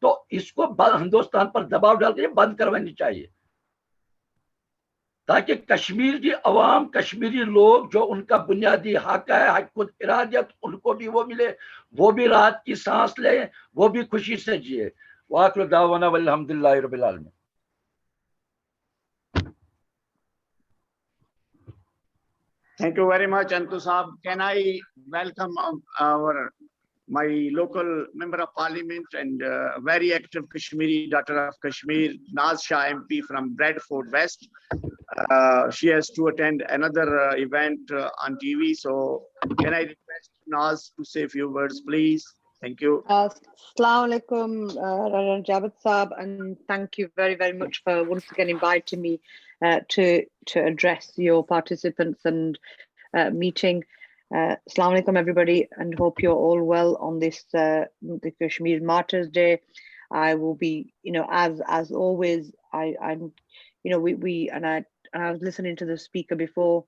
Speaker 8: तो इसको हिंदुस्तान पर दबाव डाल के बंद करवानी चाहिए, ताकि कश्मीर की अवाम, कश्मीरी लोग जो उनका बुनियादी हक है, हक इरादियत, उनको भी वो मिले, वो भी राहत की सांस ले, वो भी खुशी से जिए। वाक़िअ दावाना वल्हम्दुलिल्लाहि रब्बिल आलमीन।
Speaker 1: Thank you very much, Antu Saab. Can I welcome my local member of parliament and very active Kashmiri daughter of Kashmir, Naz Shah MP from Bradford West. She has to attend another event on TV. So can I request Naz to say a few words, please? Thank you.
Speaker 9: Assalamu alaikum, Javed Saab, and thank you very, very much for once again inviting me to address your participants and meeting. Assalamu alaikum, everybody, and hope you're all well on this the Kashmir Martyrs Day. I will be, as always, I'm, I was listening to the speaker before,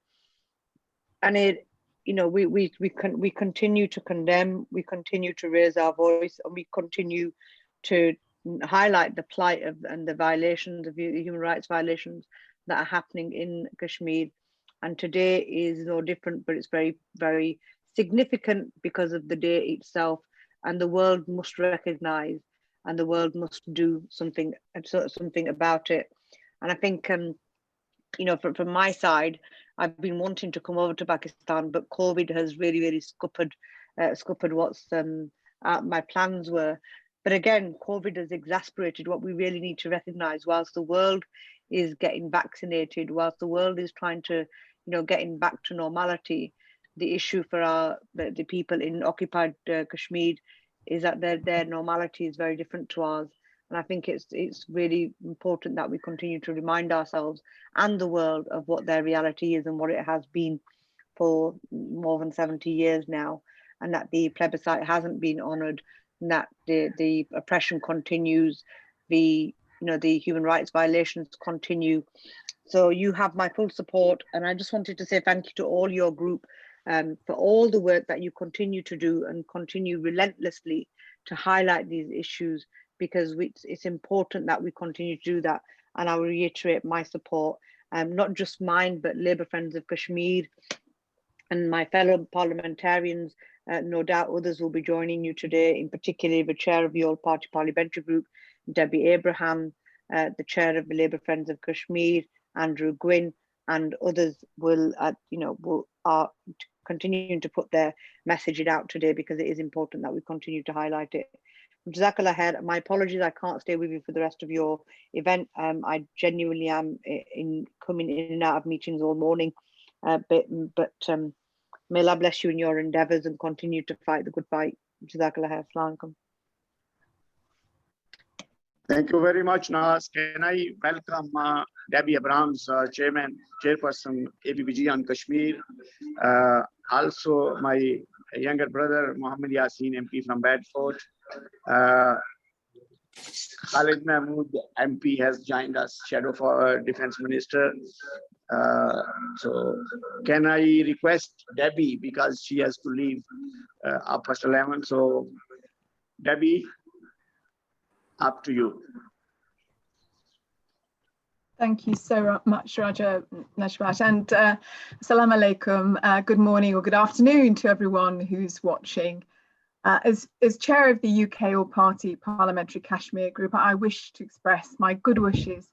Speaker 9: and we continue to condemn, we continue to raise our voice, and we continue to highlight the plight and the violations of human rights violations that are happening in Kashmir. And today is no different, but it's very, very significant because of the day itself. And the world must recognize, and the world must do something about it. And I think, from my side, I've been wanting to come over to Pakistan, but COVID has really, really scuppered what's my plans were. But again, COVID has exasperated what we really need to recognize. Whilst the world is getting vaccinated, whilst the world is trying to, getting back to normality, the issue for the people in occupied Kashmir is that their normality is very different to ours. And I think it's really important that we continue to remind ourselves and the world of what their reality is and what it has been for more than 70 years now, and that the plebiscite hasn't been honoured, and that the oppression continues, the human rights violations continue. So you have my full support, and I just wanted to say thank you to all your group for all the work that you continue to do and continue relentlessly to highlight these issues, because it's important that we continue to do that. And I will reiterate my support, not just mine, but Labour Friends of Kashmir and my fellow parliamentarians. No doubt others will be joining you today, in particular the chair of the All Party Parliamentary Group, Debbie Abraham, the chair of the Labour Friends of Kashmir, Andrew Gwynn, and others are continuing to put their message out today, because it is important that we continue to highlight it. Jazakallah khair. My apologies, I can't stay with you for the rest of your event. I genuinely am coming in and out of meetings all morning, but may Allah bless you in your endeavours and continue to fight the good fight. Jazakallah khair. Assalamu alaikum.
Speaker 1: Thank you very much, Naz. Can I welcome Debbie Abrams, chairperson APPG on Kashmir. Also my younger brother, Mohammed Yassin, MP from Bedford. Khalid Mahmood, MP, has joined us, Shadow for Defense Minister. So can I request Debbie, because she has to leave past 11. So Debbie, up to you.
Speaker 10: Thank you so much, Raja Najmat, and Assalamu alaikum. Good morning or good afternoon to everyone who's watching. As chair of the UK All Party Parliamentary Kashmir Group, I wish to express my good wishes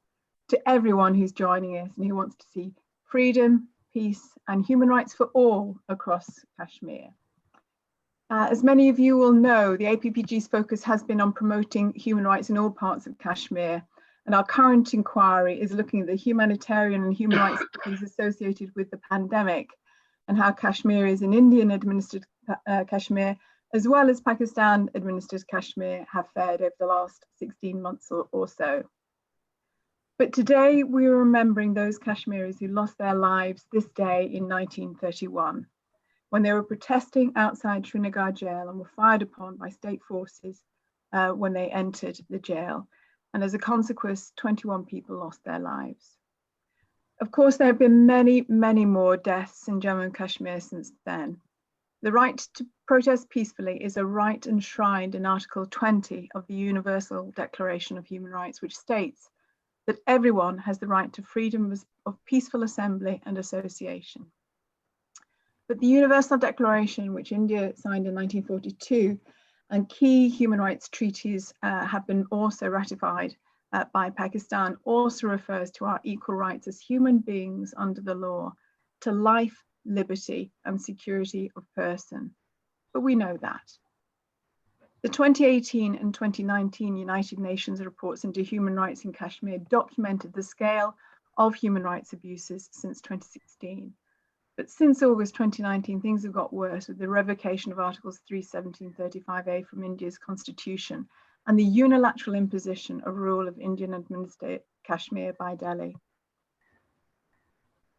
Speaker 10: to everyone who's joining us and who wants to see freedom, peace, and human rights for all across Kashmir. As many of you will know, the APPG's focus has been on promoting human rights in all parts of Kashmir, and our current inquiry is looking at the humanitarian and human rights issues associated with the pandemic, and how Kashmiris in Indian-administered Kashmir, as well as Pakistan-administered Kashmir, have fared over the last 16 months or so. But today we are remembering those Kashmiris who lost their lives this day in 1931, when they were protesting outside Srinagar jail and were fired upon by state forces when they entered the jail. And as a consequence, 21 people lost their lives. Of course, there have been many, many more deaths in Jammu and Kashmir since then. The right to protest peacefully is a right enshrined in Article 20 of the Universal Declaration of Human Rights, which states that everyone has the right to freedom of peaceful assembly and association. But the Universal Declaration, which India signed in 1942, and key human rights treaties have been also ratified by Pakistan, also refers to our equal rights as human beings under the law to life, liberty and security of person. But we know that. The 2018 and 2019 United Nations reports into human rights in Kashmir documented the scale of human rights abuses since 2016. But since August 2019, things have got worse with the revocation of Articles 317-35A from India's constitution and the unilateral imposition of rule of Indian administered Kashmir by Delhi.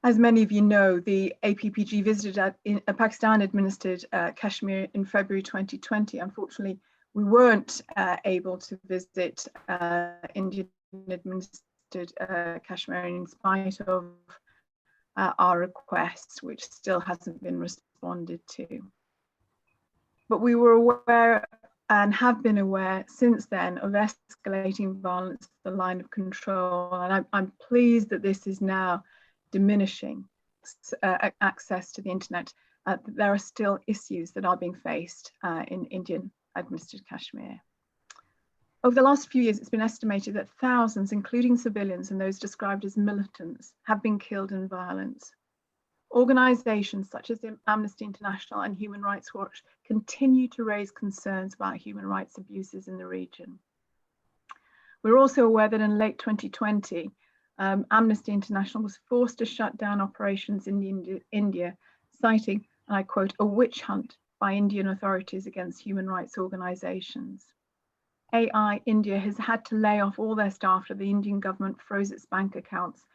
Speaker 10: As many of you know, the APPG visited Pakistan-administered Kashmir in February 2020. Unfortunately, we weren't able to visit Indian-administered Kashmir in spite of our request, which still hasn't been responded to. But we were aware and have been aware since then of escalating violence, the line of control, and I'm pleased that this is now diminishing access to the internet. There are still issues that are being faced in Indian administered Kashmir. Over the last few years, it's been estimated that thousands, including civilians and those described as militants, have been killed in violence. Organisations such as Amnesty International and Human Rights Watch continue to raise concerns about human rights abuses in the region. We're also aware that in late 2020, Amnesty International was forced to shut down operations in India, citing, and I quote, a witch hunt by Indian authorities against human rights organisations. AI India has had to lay off all their staff after the Indian government froze its bank accounts.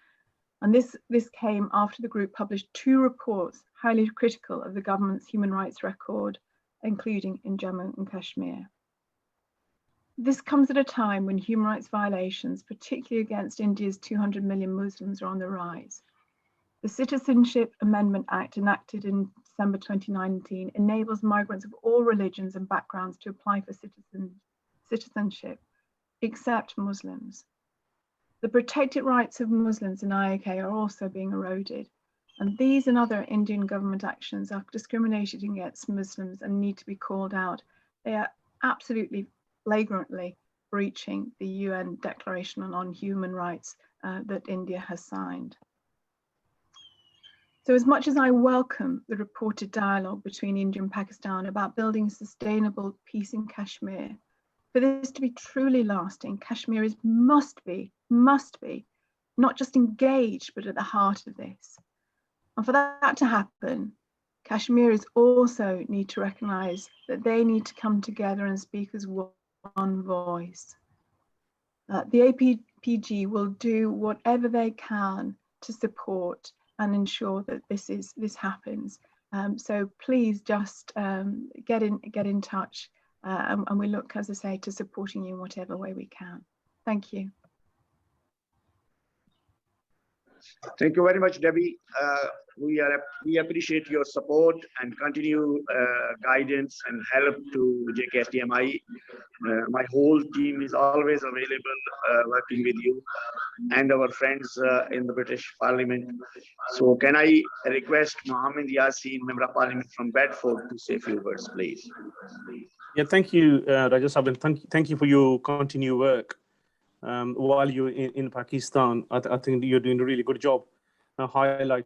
Speaker 10: And this came after the group published 2 reports highly critical of the government's human rights record, including in Jammu and Kashmir. This comes at a time when human rights violations, particularly against India's 200 million Muslims, are on the rise. The Citizenship Amendment Act, enacted in December 2019, enables migrants of all religions and backgrounds to apply for citizenship, except Muslims. The protected rights of Muslims in IAK are also being eroded, and these and other Indian government actions are discriminated against Muslims and need to be called out. They are absolutely flagrantly breaching the UN Declaration on Human Rights that India has signed. So as much as I welcome the reported dialogue between India and Pakistan about building sustainable peace in Kashmir, for this to be truly lasting, Kashmiris must be not just engaged, but at the heart of this. And for that to happen, Kashmiris also need to recognise that they need to come together and speak as one voice. The APPG will do whatever they can to support and ensure that this happens. So please just get in touch, and we look, as I say, to supporting you in whatever way we can. Thank you.
Speaker 1: Thank you very much, Debbie. We appreciate your support and continue guidance and help to JKSDMI. My whole team is always available, working with you and our friends in the British Parliament. So can I request Mohammed Yassin, Member of Parliament from Bedford, to say a few words, please?
Speaker 11: Yeah, thank you, Raja Sahib, and thank you for your continued work. While you're in Pakistan, I think you're doing a really good job highlighting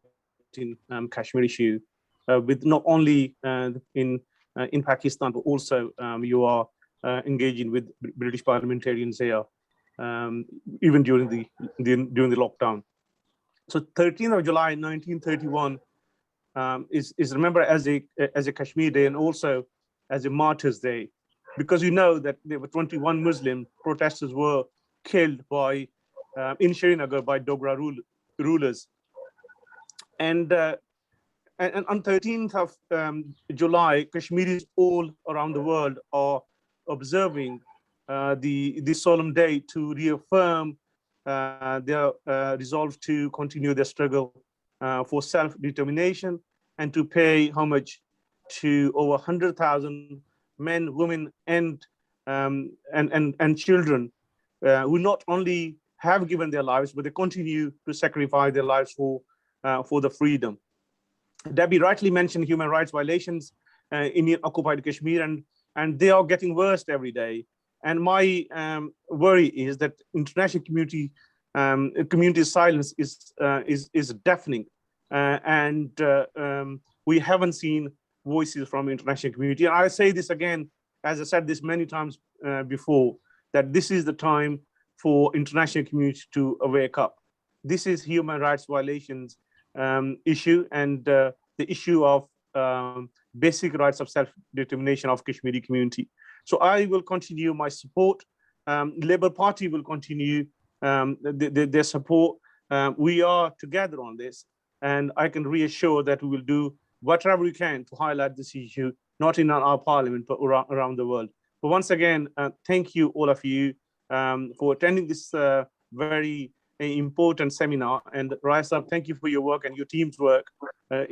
Speaker 11: Kashmir issue with not only in Pakistan, but also you are engaging with British parliamentarians here, even during the lockdown. So 13th of July 1931 is remembered as a Kashmir Day and also as a Martyrs Day, because you know that there were 21 Muslim protesters were killed in Srinagar by Dogra rulers. And on 13th of July, Kashmiris all around the world are observing the solemn day to reaffirm their resolve to continue their struggle for self-determination and to pay homage to over 100,000 men, women, and children who not only have given their lives, but they continue to sacrifice their lives for the freedom. Debbie rightly mentioned human rights violations in occupied Kashmir, and they are getting worse every day. And my worry is that international community silence is deafening. and we haven't seen voices from international community. And I say this again, as I said this many times before, that this is the time for international community to wake up. This is human rights violations issue, and the issue of basic rights of self-determination of Kashmiri community. So I will continue my support. Labour Party will continue their support. We are together on this, and I can reassure that we will do whatever we can to highlight this issue, not in our parliament, but around the world. But once again, thank you, all of you, for attending this very important seminar. And Raisa, thank you for your work and your team's work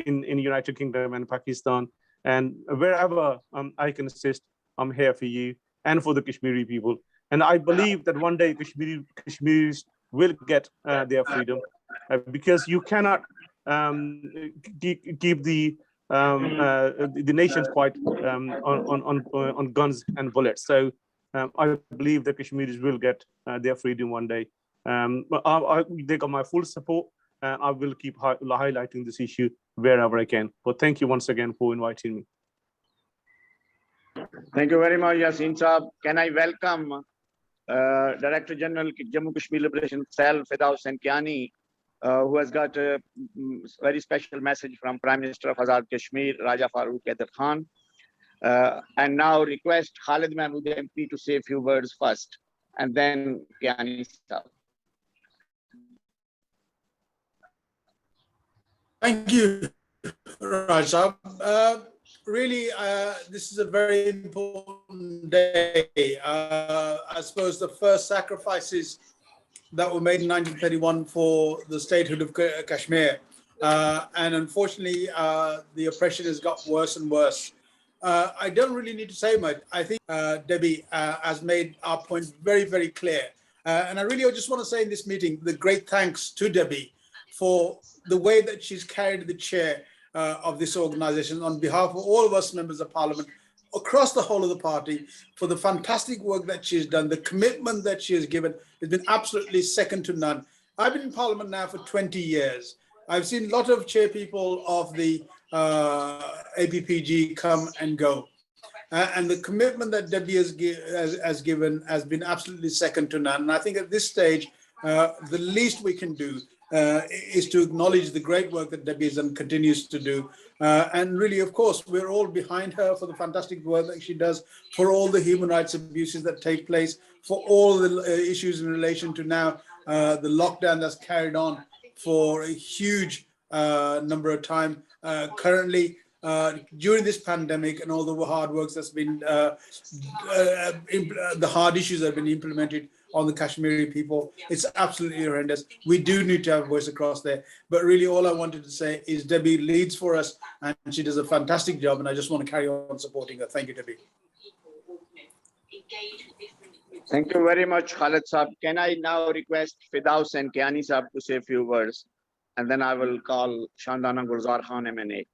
Speaker 11: in United Kingdom and Pakistan. And wherever I can assist, I'm here for you and for the Kashmiri people. And I believe that one day Kashmiris will get their freedom, because you cannot keep the nations quite on guns and bullets. So I believe the Kashmiris will get their freedom one day. They got my full support, and I will keep highlighting this issue wherever I can. But thank you once again for inviting me.
Speaker 1: Thank you very much, Yasin Saab. Can I welcome Director General Jammu Kashmir Liberation Cell, Firdaus Sankiani, who has got a very special message from Prime Minister of Azad Kashmir, Raja Farooq Haider Khan. And now request Khalid Mahmood MP to say a few words first, and then Kiani Saab.
Speaker 12: Thank you, Raja. Really, this is a very important day. I suppose the first sacrifices that were made in 1931 for the statehood of Kashmir. And unfortunately, the oppression has got worse and worse. I don't really need to say much. I think Debbie has made our point very, very clear. And I really just want to say in this meeting, the great thanks to Debbie for the way that she's carried the chair of this organization on behalf of all of us members of parliament across the whole of the party, for the fantastic work that she's done, the commitment that she has given has been absolutely second to none. I've been in parliament now for 20 years. I've seen a lot of chair people of the APPG come and go. And the commitment that Debbie has given has been absolutely second to none. And I think at this stage, the least we can do is to acknowledge the great work that Debbie has done, continues to do. And really, of course, we're all behind her for the fantastic work that she does, for all the human rights abuses that take place, for all the issues in relation to now the lockdown that's carried on for a huge number of time. Currently, during this pandemic and all the hard works that's been, the hard issues that have been implemented on the Kashmiri people, it's absolutely horrendous. We do need to have a voice across there. But really all I wanted to say is Debbie leads for us and she does a fantastic job, and I just want to carry on supporting her. Thank you, Debbie.
Speaker 1: Thank you very much, Khalid Saab. Can I now request Firdaus and Kiani Saab to say a few words, and then I will call Shandana Gulzar Khan MNA.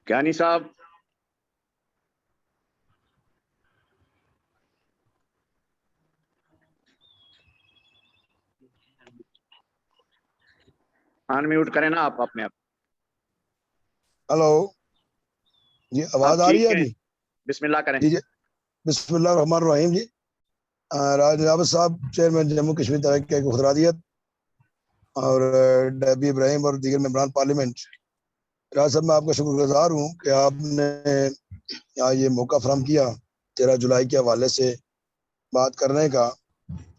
Speaker 1: Kiani Saab. Unmute करें ना आप अपने आप।
Speaker 13: Hello जी, आवाज आ रही है जी?
Speaker 1: बिस्मिल्लाह करें
Speaker 13: जी। बिस्मिल्लाह रहमान रहीम जी। राजा साहब, चेयरमैन जम्मू कश्मीर तहरीक को खुदरादियत और डेबी इब्राहिम और दीगर मेंबरान पार्लियामेंट, राजा साहब मैं आपका शुक्रगुजार हूँ कि आपने यहाँ ये मौका फराहम किया 13 जुलाई के हवाले से बात करने का।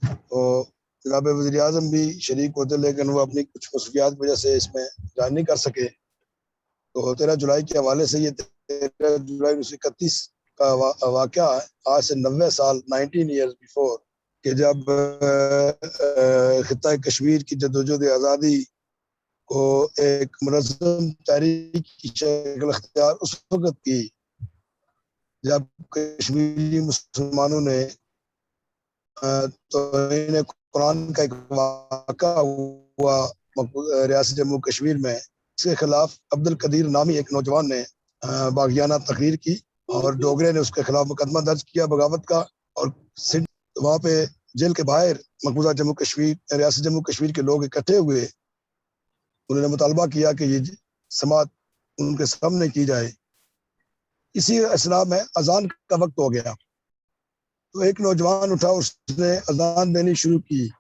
Speaker 13: तो जनाब वज़ीर आज़म भी शरीक होते, लेकिन वो अपनी कुछ मसरूफियात की वजह से इसमें ज्वाइन नहीं कर सके। तो 13 जुलाई के हवाले से ये 13 जुलाई 1931 का वाक़या है, आज से 90 साल 19 ईयर्स बिफोर, कि जब खित्ता कश्मीर की जदोजहद आज़ादी को एक मुनज़्ज़म तहरीक की शक्ल अख्तियार उस वक़्त की जब कश्मीरी मुसलमानों ने तो इन्हें कुरान का एक वाक़ा हुआ रियासत जम्मू कश्मीर में, इसके खिलाफ अब्दुल कदीर नामी एक नौजवान ने बागियाना तकरीर की और डोगरे ने उसके खिलाफ मुकदमा दर्ज किया बगावत का। और वहाँ पे जेल के बाहर मकबूजा जम्मू कश्मीर रियासत जम्मू कश्मीर के लोग इकट्ठे हुए। उन्होंने मुतालबा किया कि ये समात उनके सामने की जाए। इसी असना में अजान का वक्त हो गया तो एक नौजवान उठा, उसने अजान देनी शुरू की।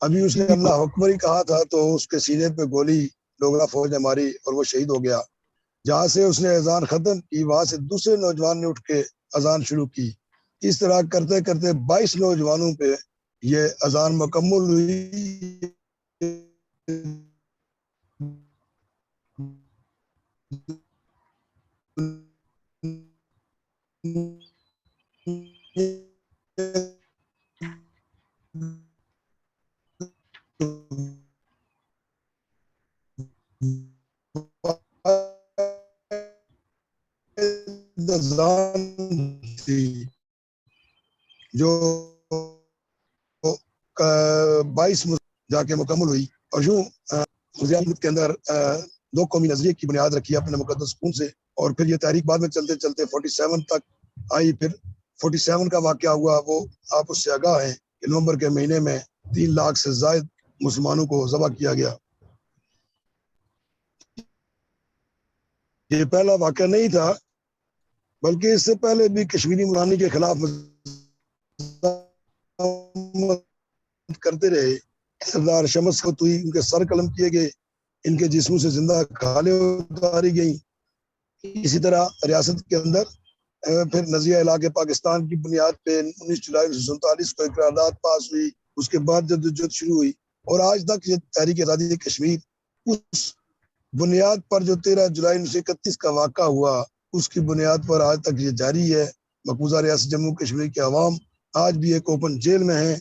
Speaker 13: अभी उसने अल्लाह अकबर ही कहा था तो उसके सीने पे गोली डोगरा फौज ने मारी और वो शहीद हो गया। जहाँ से उसने अजान खत्म की वहां से दूसरे नौजवान ने उठ के अजान शुरू की। इस तरह करते करते 22 नौजवानों पे ये अजान मुकम्मल हुई। थी जो 22 जाके मुकम्मल हुई और यूं के अंदर दो कौमी नजरिए की बुनियाद रखी अपने मुकद्दस खून से। और फिर ये तारीख बाद में चलते चलते 47 तक आई। फिर 47 का वाकया हुआ, वो आप उससे आगाह हैं कि नवंबर के महीने में 3 लाख से ज्यादा मुसलमानों को ज़बह किया गया। ये पहला वाकया नहीं था, बल्कि इससे पहले भी कश्मीरी मुलानी के खिलाफ करते रहे। सरदार शमस को तुई उनके सर कलम किए गए, इनके जिस्मों से जिंदा खाले उतारी गई। इसी तरह रियासत के अंदर फिर नजिया इलाके पाकिस्तान की बुनियाद पे 19 जुलाई 1947 को एक करारदाद पास हुई। उसके बाद जद्दोजहद शुरू हुई और आज तक ये तहरीक आज़ादी कश्मीर उस बुनियाद पर जो 13 जुलाई 1931 का वाक़ा हुआ उसकी बुनियाद पर आज तक ये जारी है। मकबूजा रियासत जम्मू कश्मीर के अवाम आज भी एक ओपन जेल में है।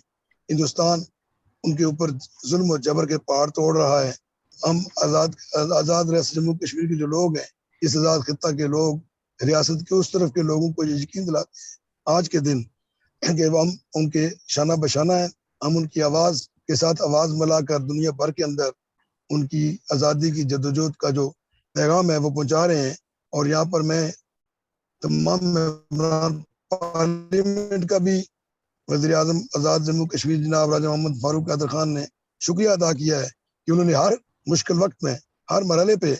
Speaker 13: हिंदुस्तान उनके ऊपर जुल्म और जबर के पहाड़ तोड़ रहा है। हम आज़ाद रियासत जम्मू कश्मीर के जो लोग हैं, इस आज़ाद खित्ता के लोग रियासत के उस तरफ के लोगों को ये यकीन दिलाते आज के दिन कि हम उनके शाना बशाना है। हम उनकी आवाज़ के साथ आवाज़ मिलाकर दुनिया भर के अंदर उनकी आज़ादी की जद्दोजहद का जो पैगाम है वो पहुंचा रहे हैं। और यहाँ पर मैं तमाम मेंबरान पार्लियामेंट का भी वज़ीर आज़म आज़ाद जम्मू कश्मीर जनाब राजा मोहम्मद फारूक कादर खान ने शुक्रिया अदा किया है कि उन्होंने हर मुश्किल वक्त में हर मरहले पे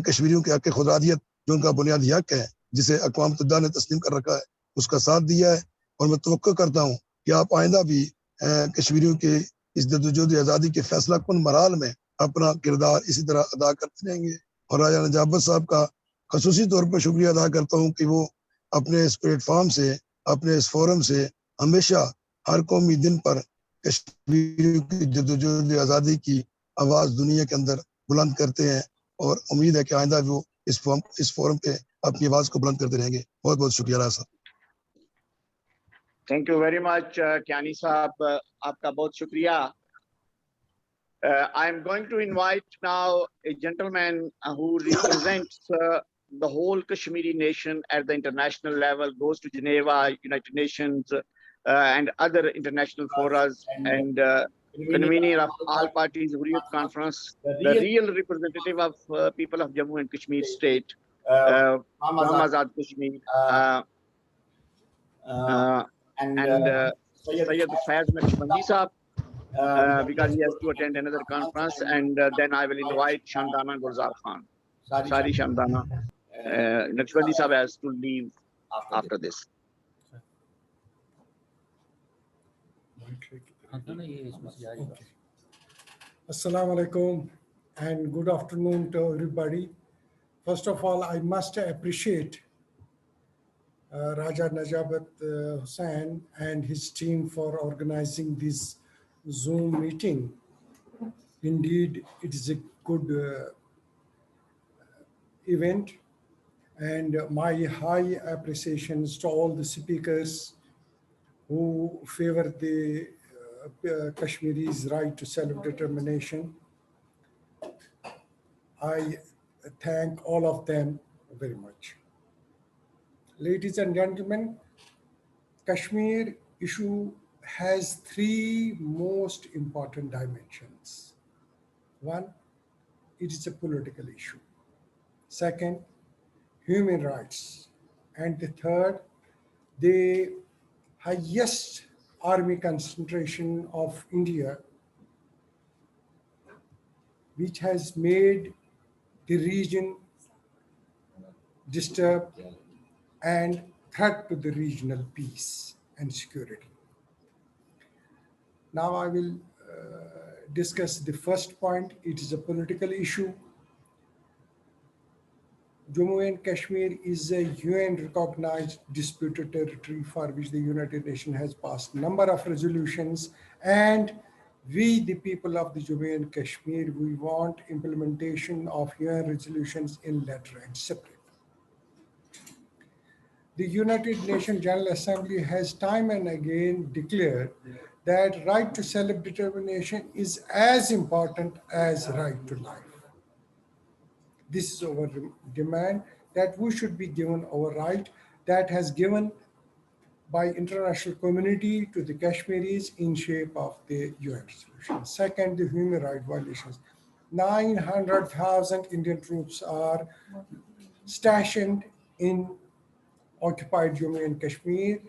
Speaker 13: कश्मीरियों के हक खुदरादियत जो उनका बुनियादी हक है, जिसे अक़वाम मुत्तहिदा ने तस्लीम कर रखा है, उसका साथ दिया है। और मैं तवक्को करता हूँ कि आप आइंदा भी कश्मीरियों के इस जद्दोजहद आज़ादी के फैसला कुन मराल में अपना किरदार इसी तरह अदा करते रहेंगे। और राजा नजाबत साहब का खसूसी तौर पर शुक्रिया अदा करता हूँ कि वो अपने इस प्लेटफॉर्म से, अपने इस फोरम से हमेशा हर कौमी दिन पर कश्मीरियों की जद्दोजहद आज़ादी की आवाज़ दुनिया के अंदर बुलंद करते हैं। और उम्मीद है कि आइंदा वो इस फोरम पे अपनी आवाज़ को बुलंद करते रहेंगे। बहुत बहुत शुक्रिया राजा साहब।
Speaker 1: Thank you very much Kayani साहब, आपका बहुत शुक्रिया। I am going to invite now a gentleman who represents the whole Kashmiri nation at the international level, goes to Geneva, United Nations, and other international forums, and convener of all parties Hurriyat Conference, the real representative of people of Jammu and Kashmir state, Muhammad Azad Kashmir, and Sayyid Faiz Naqshbandi Sahab, because he has to attend another conference, and then I will invite Shamdana Gulzar Khan. Sari Shamdana. Naqshbandi Sahab has to leave after this.
Speaker 14: Assalamu alaikum and good afternoon to everybody. First of all, I must appreciate Raja Najabat Hussain and his team for organizing this Zoom meeting. Indeed, it is a good event, and my high appreciations to all the speakers who favor the Kashmiri's right to self-determination. I thank all of them very much. Ladies and gentlemen, Kashmir issue has three most important dimensions. One, it is a political issue. Second, human rights. And the third, the highest army concentration of India, which has made the region disturbed and threat to the regional peace and security. Now I will discuss the first point. It is a political issue. Jammu and Kashmir is a UN-recognized disputed territory for which the United Nations has passed a number of resolutions, and we, the people of the Jammu and Kashmir, we want implementation of UN resolutions in letter and spirit. The United Nations General Assembly has time and again declared that right to self-determination is as important as right to life. This is our demand, that we should be given our right that has given by international community to the Kashmiris in shape of the UN resolution. Second, the human rights violations. 900,000 Indian troops are stationed in occupied Jammu and Kashmir,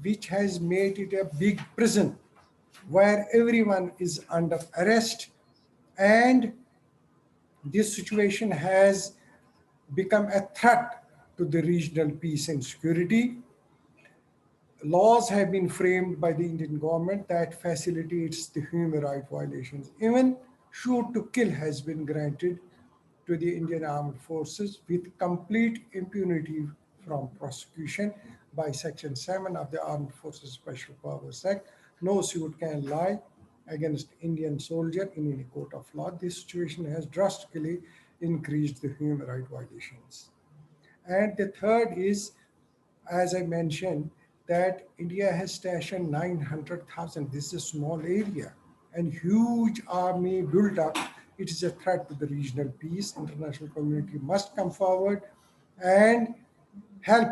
Speaker 14: which has made it a big prison where everyone is under arrest, and this situation has become a threat to the regional peace and security. Laws have been framed by the Indian government that facilitates the human rights violations. Even shoot to kill has been granted to the Indian armed forces with complete impunity from prosecution by Section 7 of the Armed Forces Special Powers Act. No suit can lie against Indian soldier in any court of law. This situation has drastically increased the human rights violations. And the third is, as I mentioned, that India has stationed 900,000. This is a small area and huge army built up. It is a threat to the regional peace. International community must come forward and help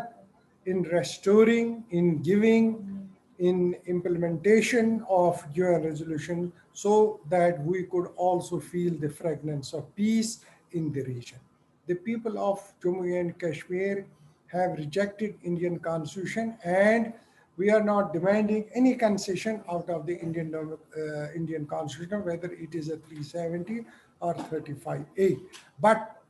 Speaker 14: in restoring, in giving, in implementation of UN resolution, so that we could also feel the fragrance of peace in the region. The people of Jammu and Kashmir have rejected Indian constitution, and we are not demanding any concession out of the Indian constitution, whether it is a 370 or 35A. But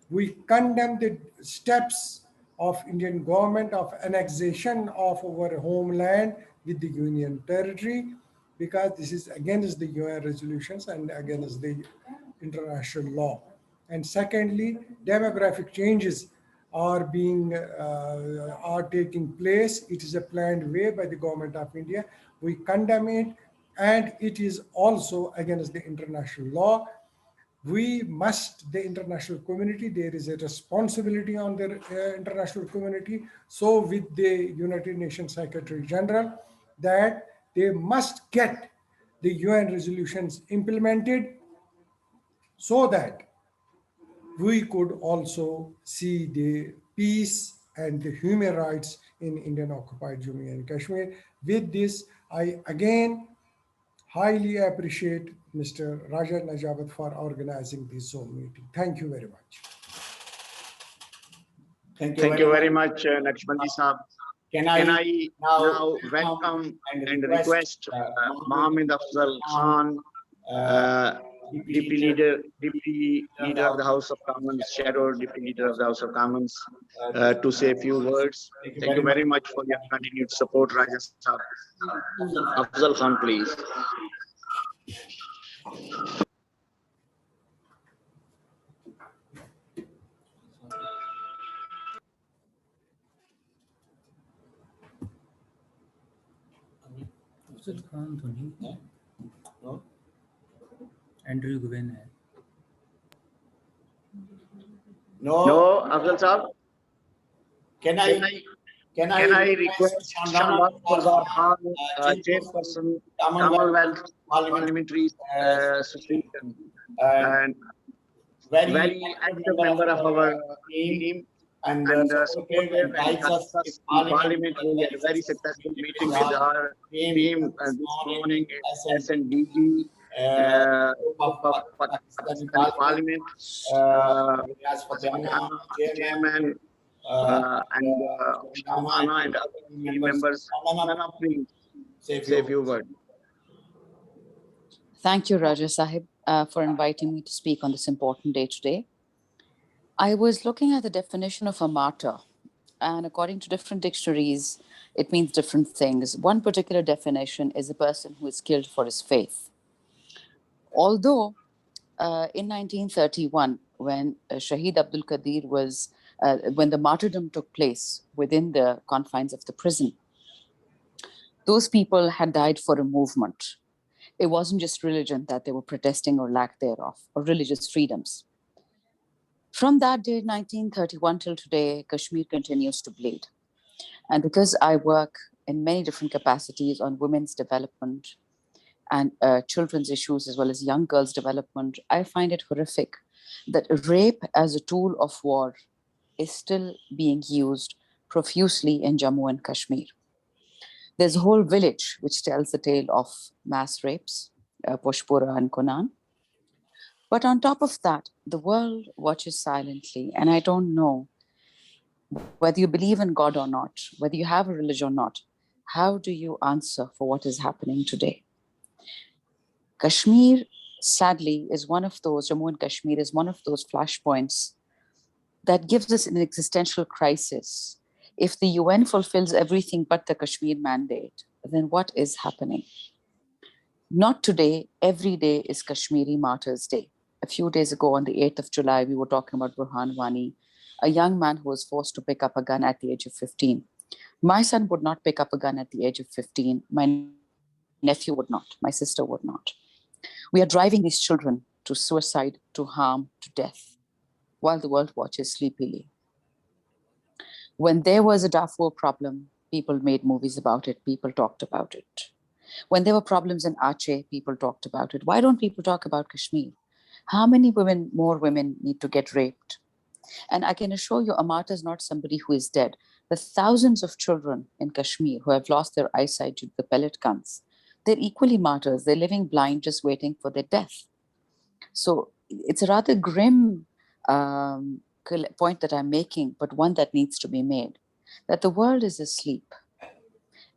Speaker 14: we condemn the steps of Indian government of annexation of our homeland with the Union territory, because this is against the UN resolutions and against the international law. And secondly, demographic changes are taking place. It is a planned way by the government of India. We condemn it, and it is also against the international law. We must, the international community, there is a responsibility on the international community. So with the United Nations Secretary General, that they must get the UN resolutions implemented so that we could also see the peace and the human rights in Indian occupied Jammu and Kashmir. With this, I again highly appreciate Mr. Raja Najabat for organizing this Zoom meeting. Thank you very much.
Speaker 1: Thank you very much, Lakshmanji Saab. Can I now welcome and request Mohammed Afzal Khan, Deputy Leader of the House of Commons, Shadow Deputy Leader of the House of Commons, to say a few words. Thank you very much for your continued support, Raja Saab. Afzal Khan, please.
Speaker 2: Afzal Khan तो नहीं है, Andrew गुवेन है.
Speaker 1: No, Afzal Saab. Can I request Shambat Sarwar Khan, Chairperson, Commonwealth Parliamentary Association, and very active member of our team, and supported and guides us in Parliament. We had a very successful meeting with our team this morning at SNDG of Parliament. Chairman Shamana and other committee members. Shamana, please say a few words.
Speaker 15: Thank you, Raja Sahib, for inviting me to speak on this important day today. I was looking at the definition of a martyr, and according to different dictionaries, it means different things. One particular definition is a person who is killed for his faith. Although in 1931, when Shahid Abdul Qadir was, when the martyrdom took place within the confines of the prison, those people had died for a movement. It wasn't just religion that they were protesting or lack thereof, or religious freedoms. From that day, 1931 till today, Kashmir continues to bleed. And because I work in many different capacities on women's development and children's issues, as well as young girls' development, I find it horrific that rape as a tool of war is still being used profusely in Jammu and Kashmir. There's a whole village which tells the tale of mass rapes, Poshpura and Konan. But on top of that, the world watches silently, and I don't know whether you believe in God or not, whether you have a religion or not, how do you answer for what is happening today? Kashmir, sadly, is one of those, Jammu and Kashmir is one of those flashpoints that gives us an existential crisis. If the UN fulfills everything but the Kashmir mandate, then what is happening? Not today, every day is Kashmiri Martyrs Day. A few days ago, on the 8th of July, we were talking about Burhan Wani, a young man who was forced to pick up a gun at the age of 15. My son would not pick up a gun at the age of 15. My nephew would not. My sister would not. We are driving these children to suicide, to harm, to death, while the world watches sleepily. When there was a Darfur problem, people made movies about it, people talked about it. When there were problems in Aceh, people talked about it. Why don't people talk about Kashmir? How many more women need to get raped? And I can assure you, a martyr is not somebody who is dead. The thousands of children in Kashmir who have lost their eyesight due to the pellet guns, they're equally martyrs. They're living blind, just waiting for their death. So it's a rather grim point that I'm making, but one that needs to be made, that the world is asleep.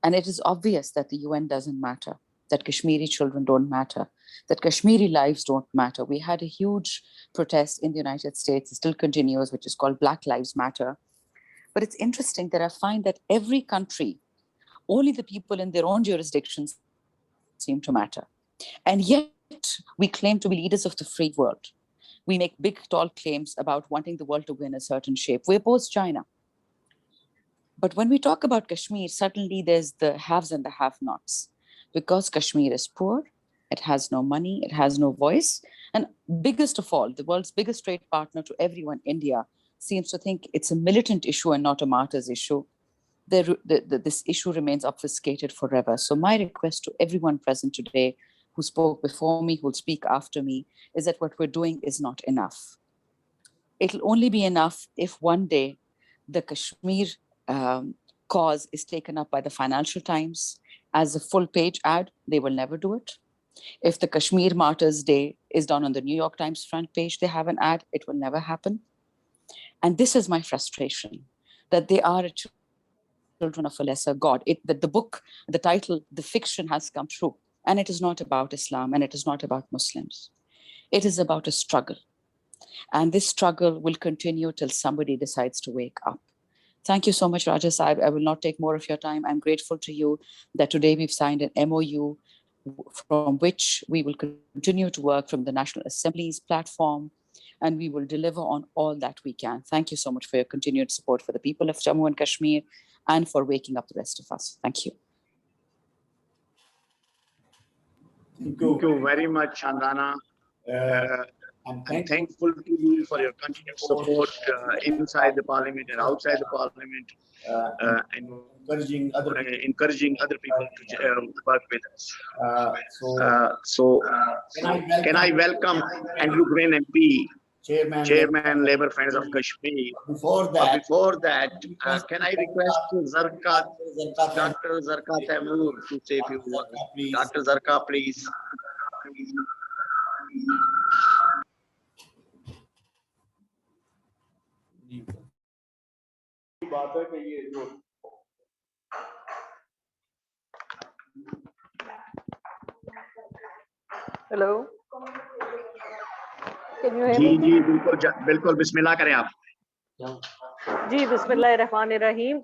Speaker 15: And it is obvious that the UN doesn't matter, that Kashmiri children don't matter, that Kashmiri lives don't matter. We had a huge protest in the United States, it still continues, which is called Black Lives Matter. But it's interesting that I find that every country, only the people in their own jurisdictions seem to matter. And yet we claim to be leaders of the free world. We make big, tall claims about wanting the world to go in a certain shape. We oppose China. But when we talk about Kashmir, suddenly there's the haves and the have-nots. Because Kashmir is poor, it has no money, it has no voice. And biggest of all, the world's biggest trade partner to everyone, India, seems to think it's a militant issue and not a martyr's issue. This issue remains obfuscated forever. So my request to everyone present today who spoke before me, who will speak after me, is that what we're doing is not enough. It'll only be enough if one day the Kashmir cause is taken up by the Financial Times as a full-page ad. They will never do it. If the Kashmir Martyrs Day is done on the New York Times front page, they have an ad, it will never happen. And this is my frustration, that they are children of a lesser God. That the book, the title, the fiction has come true. And it is not about Islam, and it is not about Muslims. It is about a struggle. And this struggle will continue till somebody decides to wake up. Thank you so much, Raja Sahib. I will not take more of your time. I'm grateful to you that today we've signed an MOU from which we will continue to work from the National Assembly's platform, and we will deliver on all that we can. Thank you so much for your continued support for the people of Jammu and Kashmir and for waking up the rest of us. Thank you.
Speaker 1: Thank you very much, Chandana. I'm thankful to you for your continued support inside the parliament and outside the parliament, and encouraging other people to work with us. So, can I welcome Andrew Green MP, Chairman Labour Friends of Kashmir. Before that, can I request Dr. Zarqa Taimur to say a few words? Dr. Zarqa, please.
Speaker 16: बात है कि ये जो
Speaker 17: Hello. Can you hear
Speaker 1: ji
Speaker 17: me?
Speaker 1: जी बिल्कुल बिल्कुल बिस्मिल्लाह करें आप।
Speaker 17: Ji, Bismillahirrahmanirrahim.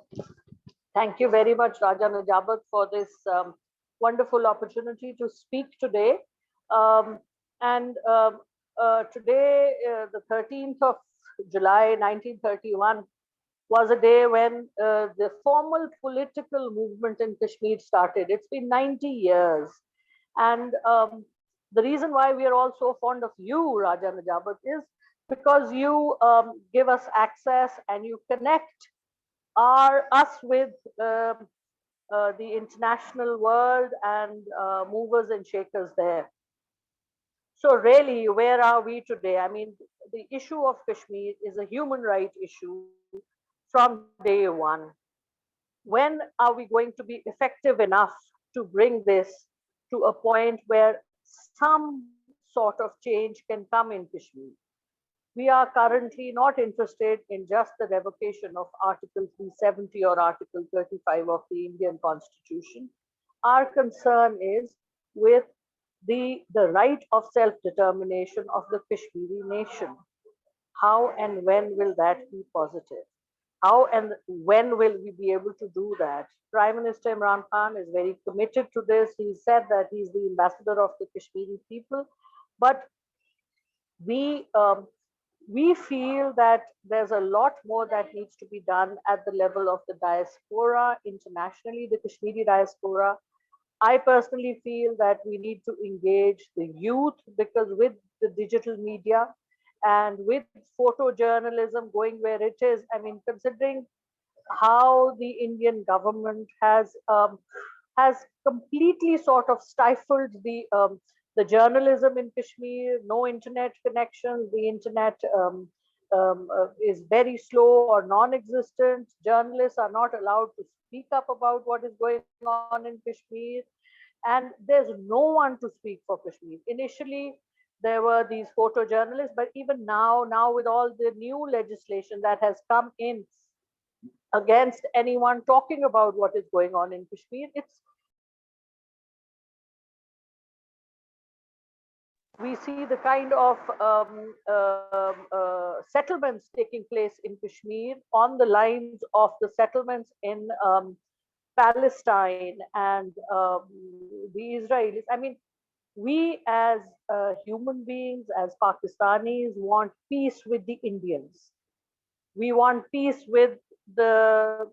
Speaker 17: Thank you very much, Raja Najabat, for this wonderful opportunity to speak today. Today, the 13th of July, 1931, was a day when the formal political movement in Kashmir started. It's been 90 years. And the reason why we are all so fond of you, Raja Najabat, is because you give us access and you connect us with the international world and movers and shakers there. So really, where are we today? I mean, the issue of Kashmir is a human rights issue from day one. When are we going to be effective enough to bring this to a point where some sort of change can come in Kashmir? We are currently not interested in just the revocation of Article 370 or Article 35 of the Indian Constitution. Our concern is with the right of self-determination of the Kashmiri nation. How and when will that be positive? How and when will we be able to do that? Prime Minister Imran Khan is very committed to this. He said that he's the ambassador of the Kashmiri people, but we feel that there's a lot more that needs to be done at the level of the diaspora, internationally, the Kashmiri diaspora. I personally feel that we need to engage the youth, because with the digital media and with photojournalism going where it is, I mean, considering how the Indian government has completely sort of stifled the journalism in Kashmir, no internet connections, the internet is very slow or non-existent. Journalists are not allowed to speak up about what is going on in Kashmir, and there's no one to speak for Kashmir. Initially, there were these photojournalists, but even now with all the new legislation that has come in against anyone talking about what is going on in Kashmir, we see the kind of settlements taking place in Kashmir on the lines of the settlements in Palestine and the Israelis. I mean, we as human beings, as Pakistanis, want peace with the Indians. We want peace with the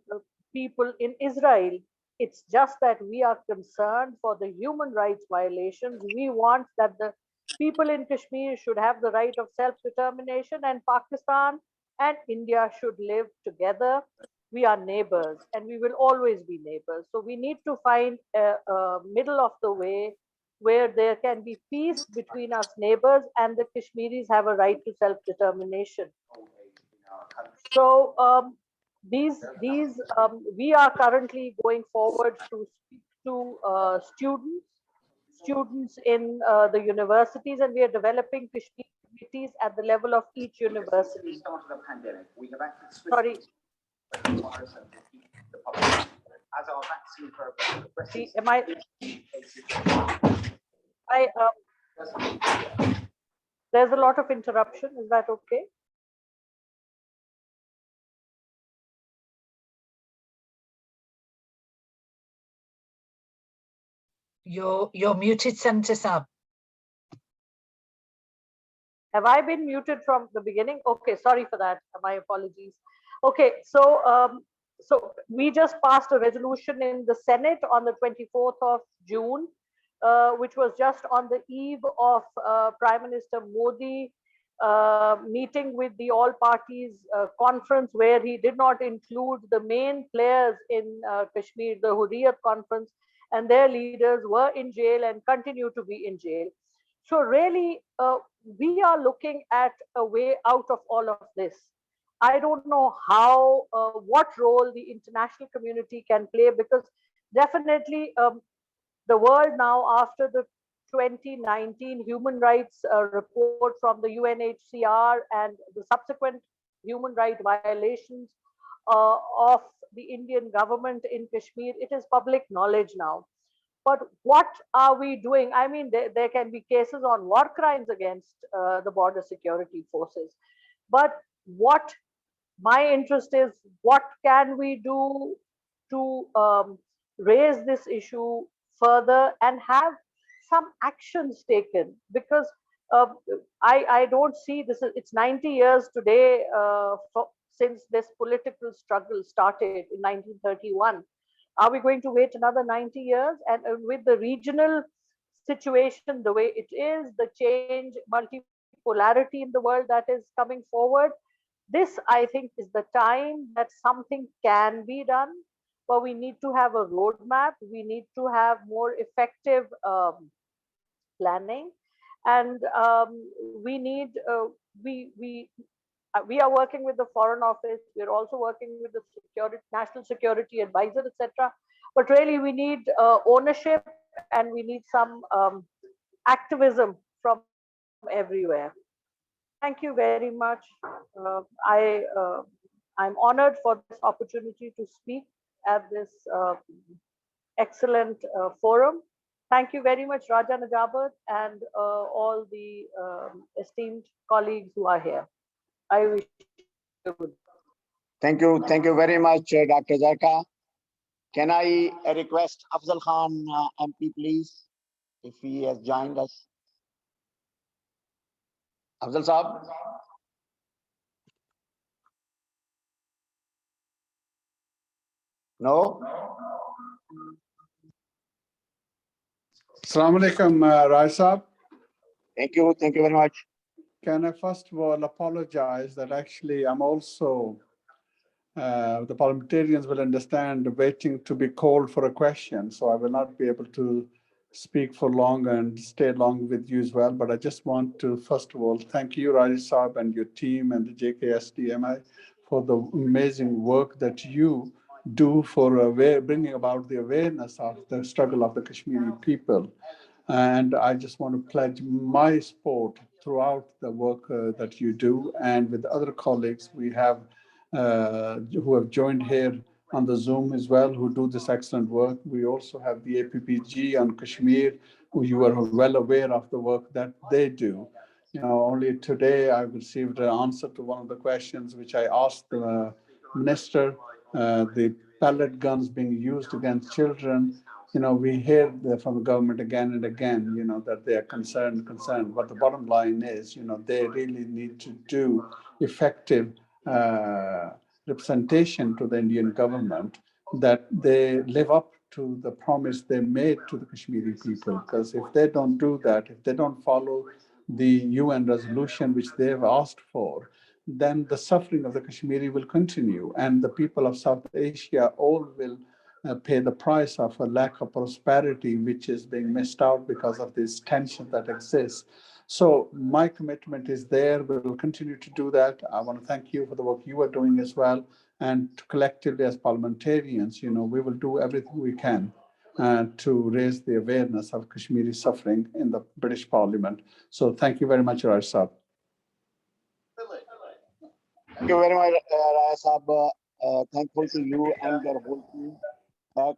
Speaker 17: people in Israel. It's just that we are concerned for the human rights violations. We want that the people in Kashmir should have the right of self-determination, and Pakistan and India should live together. We are neighbors and we will always be neighbors. So we need to find a middle of the way where there can be peace between us neighbors and the Kashmiris have a right to self-determination. So we are currently going forward to speak to students in the universities, and we are developing Kashmir committees at the level of each university. Sorry. As our vaccine program progresses, there's a lot of interruption. Is that okay?
Speaker 3: You're muted, Senator Saab.
Speaker 17: Have I been muted from the beginning? Okay, sorry for that. My apologies. Okay, so we just passed a resolution in the Senate on the 24th of June, which was just on the eve of Prime Minister Modi meeting with the all parties conference, where he did not include the main players in Kashmir, the Hurriyat conference, and their leaders were in jail and continue to be in jail. So really, we are looking at a way out of all of this. I don't know how, what role the international community can play, because definitely the world now, after the 2019 human rights report from the UNHCR and the subsequent human rights violations of the Indian government in Kashmir. It is public knowledge now. But what are we doing? I mean, there can be cases on war crimes against the border security forces. But what my interest is, what can we do to raise this issue further and have some actions taken? Because I don't see this. It's 90 years today since this political struggle started in 1931. Are we going to wait another 90 years? And with the regional situation the way it is, the change, multipolarity in the world that is coming forward, this, I think, is the time that something can be done. But we need to have a roadmap. We need to have more effective planning, and we need we are working with the Foreign Office. We're also working with the National Security Advisor, etc. But really, we need ownership, and we need some activism from everywhere. Thank you very much. I'm honored for this opportunity to speak at this excellent forum. Thank you very much, Raja Najabat, and all the esteemed colleagues who are here. I wish you good.
Speaker 1: Thank you very much, Dr. Zaika. Can I request Afzal Khan MP, please, if he has joined us? Afzal Saab. No?
Speaker 16: Assalamu alaikum, Rai Saab.
Speaker 1: Thank you very much.
Speaker 16: Can I first of all apologize that actually I'm also, the parliamentarians will understand, waiting to be called for a question. So I will not be able to speak for long and stay long with you as well. But I just want to, first of all, thank you, Rai Saab, and your team and the JKSDMI for the amazing work that you do for bringing about the awareness of the struggle of the Kashmiri people. And I just want to pledge my support throughout the work that you do. And with other colleagues we have who have joined here on the Zoom as well, who do this excellent work. We also have the APPG on Kashmir, who you are well aware of the work that they do. You know, only today I received an answer to one of the questions which I asked the minister, the pellet guns being used against children. You know, we hear from the government again and again, you know, that they are concerned. But the bottom line is, you know, they really need to do effective representation to the Indian government, that they live up to the promise they made to the Kashmiri people. Because if they don't do that, if they don't follow the UN resolution which they have asked for, then the suffering of the Kashmiri will continue, and the people of South Asia all will pay the price of a lack of prosperity, which is being missed out because of this tension that exists. So my commitment is there. We will continue to do that. I want to thank you for the work you are doing as well. And collectively as parliamentarians, you know, we will do everything we can to raise the awareness of Kashmiri suffering in the British Parliament. So thank you very much, Raj Saab.
Speaker 1: Thank you very much, Raya Saab. Thankful to you and your whole team.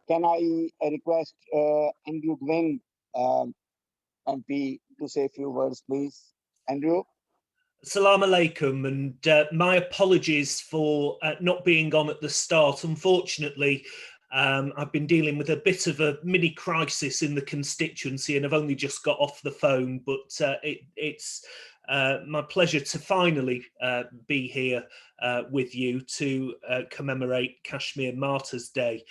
Speaker 1: Can I request Andrew Gwynn, MP, to say a few words, please? Andrew?
Speaker 18: Assalamu alaikum, and my apologies for not being on at the start. Unfortunately, I've been dealing with a bit of a mini crisis in the constituency and I've only just got off the phone, but it's my pleasure to finally be here with you to commemorate Kashmir Martyrs Day.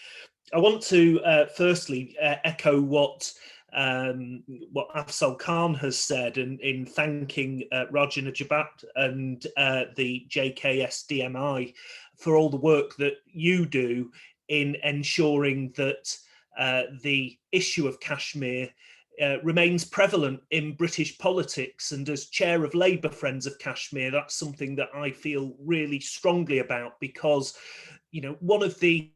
Speaker 18: I want to firstly echo what Afzal Khan has said in thanking Raja Najabat and the JKSDMI for all the work that you do in ensuring that the issue of Kashmir remains prevalent in British politics. And as chair of Labour Friends of Kashmir, that's something that I feel really strongly about, because, you know, one of the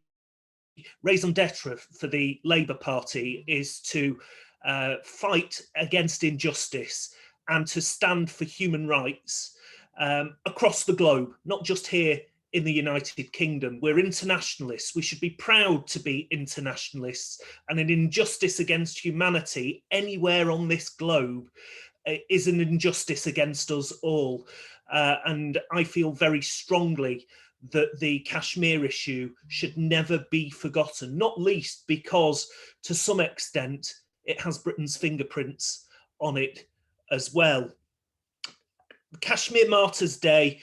Speaker 18: raison d'etre for the Labour Party is to fight against injustice and to stand for human rights across the globe, not just here in the United Kingdom. We're internationalists. We should be proud to be internationalists, and an injustice against humanity anywhere on this globe is an injustice against us all. And I feel very strongly that the Kashmir issue should never be forgotten, not least because to some extent it has Britain's fingerprints on it as well. Kashmir Martyrs Day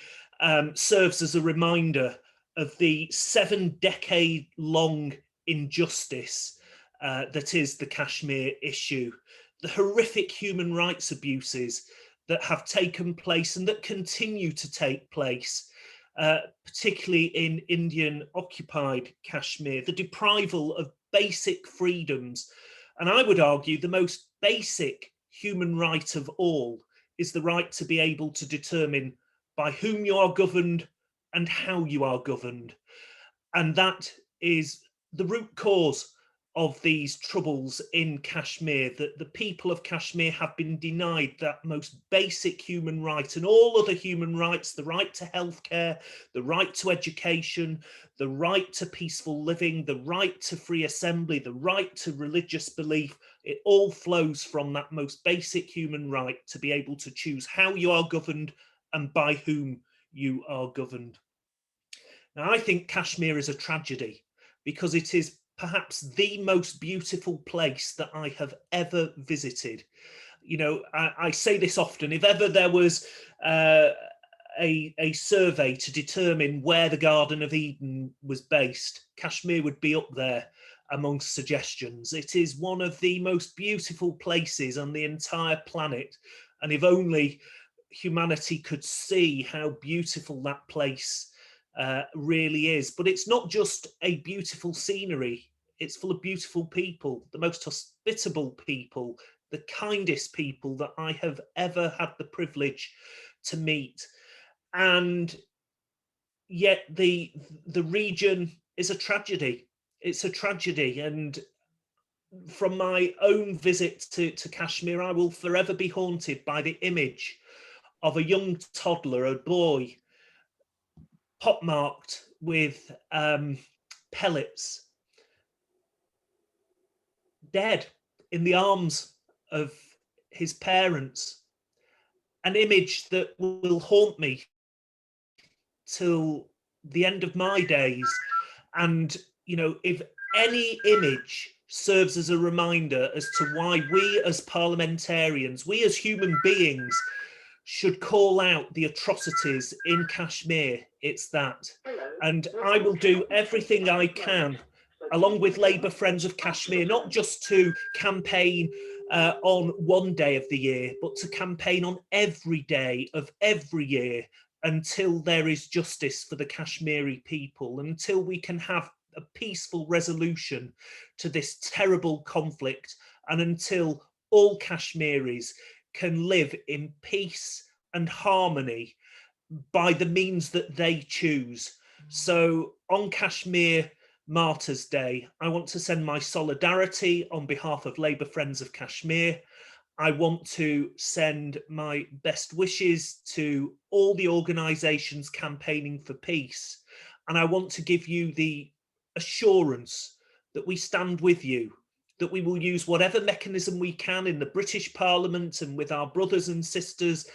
Speaker 18: serves as a reminder of the 7-decade-long injustice that is the Kashmir issue, the horrific human rights abuses that have taken place and that continue to take place, particularly in Indian-occupied Kashmir, the deprival of basic freedoms. And I would argue the most basic human right of all is the right to be able to determine by whom you are governed and how you are governed. And that is the root cause of these troubles in Kashmir, that the people of Kashmir have been denied that most basic human right, and all other human rights, the right to healthcare, the right to education, the right to peaceful living, the right to free assembly, the right to religious belief. It all flows from that most basic human right to be able to choose how you are governed and by whom you are governed. Now, I think Kashmir is a tragedy because it is perhaps the most beautiful place that I have ever visited. You know, I say this often, if ever there was a survey to determine where the Garden of Eden was based, Kashmir would be up there amongst suggestions. It is one of the most beautiful places on the entire planet. And if only humanity could see how beautiful that place really is. But it's not just a beautiful scenery, it's full of beautiful people, the most hospitable people, the kindest people that I have ever had the privilege to meet. And yet the region is a tragedy. It's a tragedy. And from my own visit to Kashmir, I will forever be haunted by the image of a young toddler, a boy, pockmarked with pellets, dead in the arms of his parents. An image that will haunt me till the end of my days. And, you know, if any image serves as a reminder as to why we as parliamentarians, we as human beings, should call out the atrocities in Kashmir, it's that. And I will do everything I can, along with Labour Friends of Kashmir, not just to campaign on one day of the year, but to campaign on every day of every year until there is justice for the Kashmiri people, until we can have a peaceful resolution to this terrible conflict, and until all Kashmiris can live in peace and harmony by the means that they choose. So on Kashmir Martyrs Day, I want to send my solidarity on behalf of Labour Friends of Kashmir. I want to send my best wishes to all the organisations campaigning for peace. And I want to give you the assurance that we stand with you, that we will use whatever mechanism we can in the British Parliament and with our brothers and sisters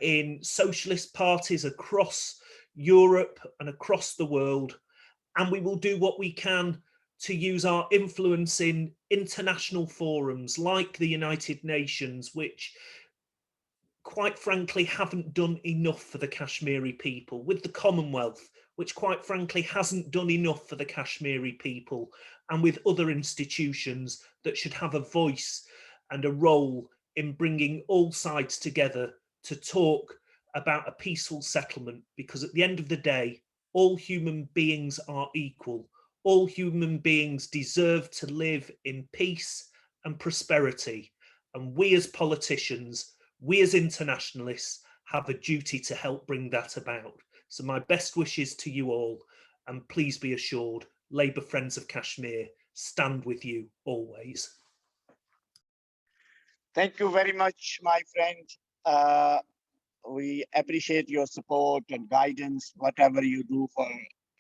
Speaker 18: in socialist parties across Europe and across the world. And we will do what we can to use our influence in international forums like the United Nations, which quite frankly haven't done enough for the Kashmiri people, with the Commonwealth, which quite frankly hasn't done enough for the Kashmiri people, and with other institutions that should have a voice and a role in bringing all sides together to talk about a peaceful settlement. Because at the end of the day, all human beings are equal. All human beings deserve to live in peace and prosperity. And we as politicians, we as internationalists have a duty to help bring that about. So my best wishes to you all, and please be assured, Labour Friends of Kashmir stand with you always.
Speaker 1: Thank you very much, my friend. we appreciate your support and guidance, whatever you do for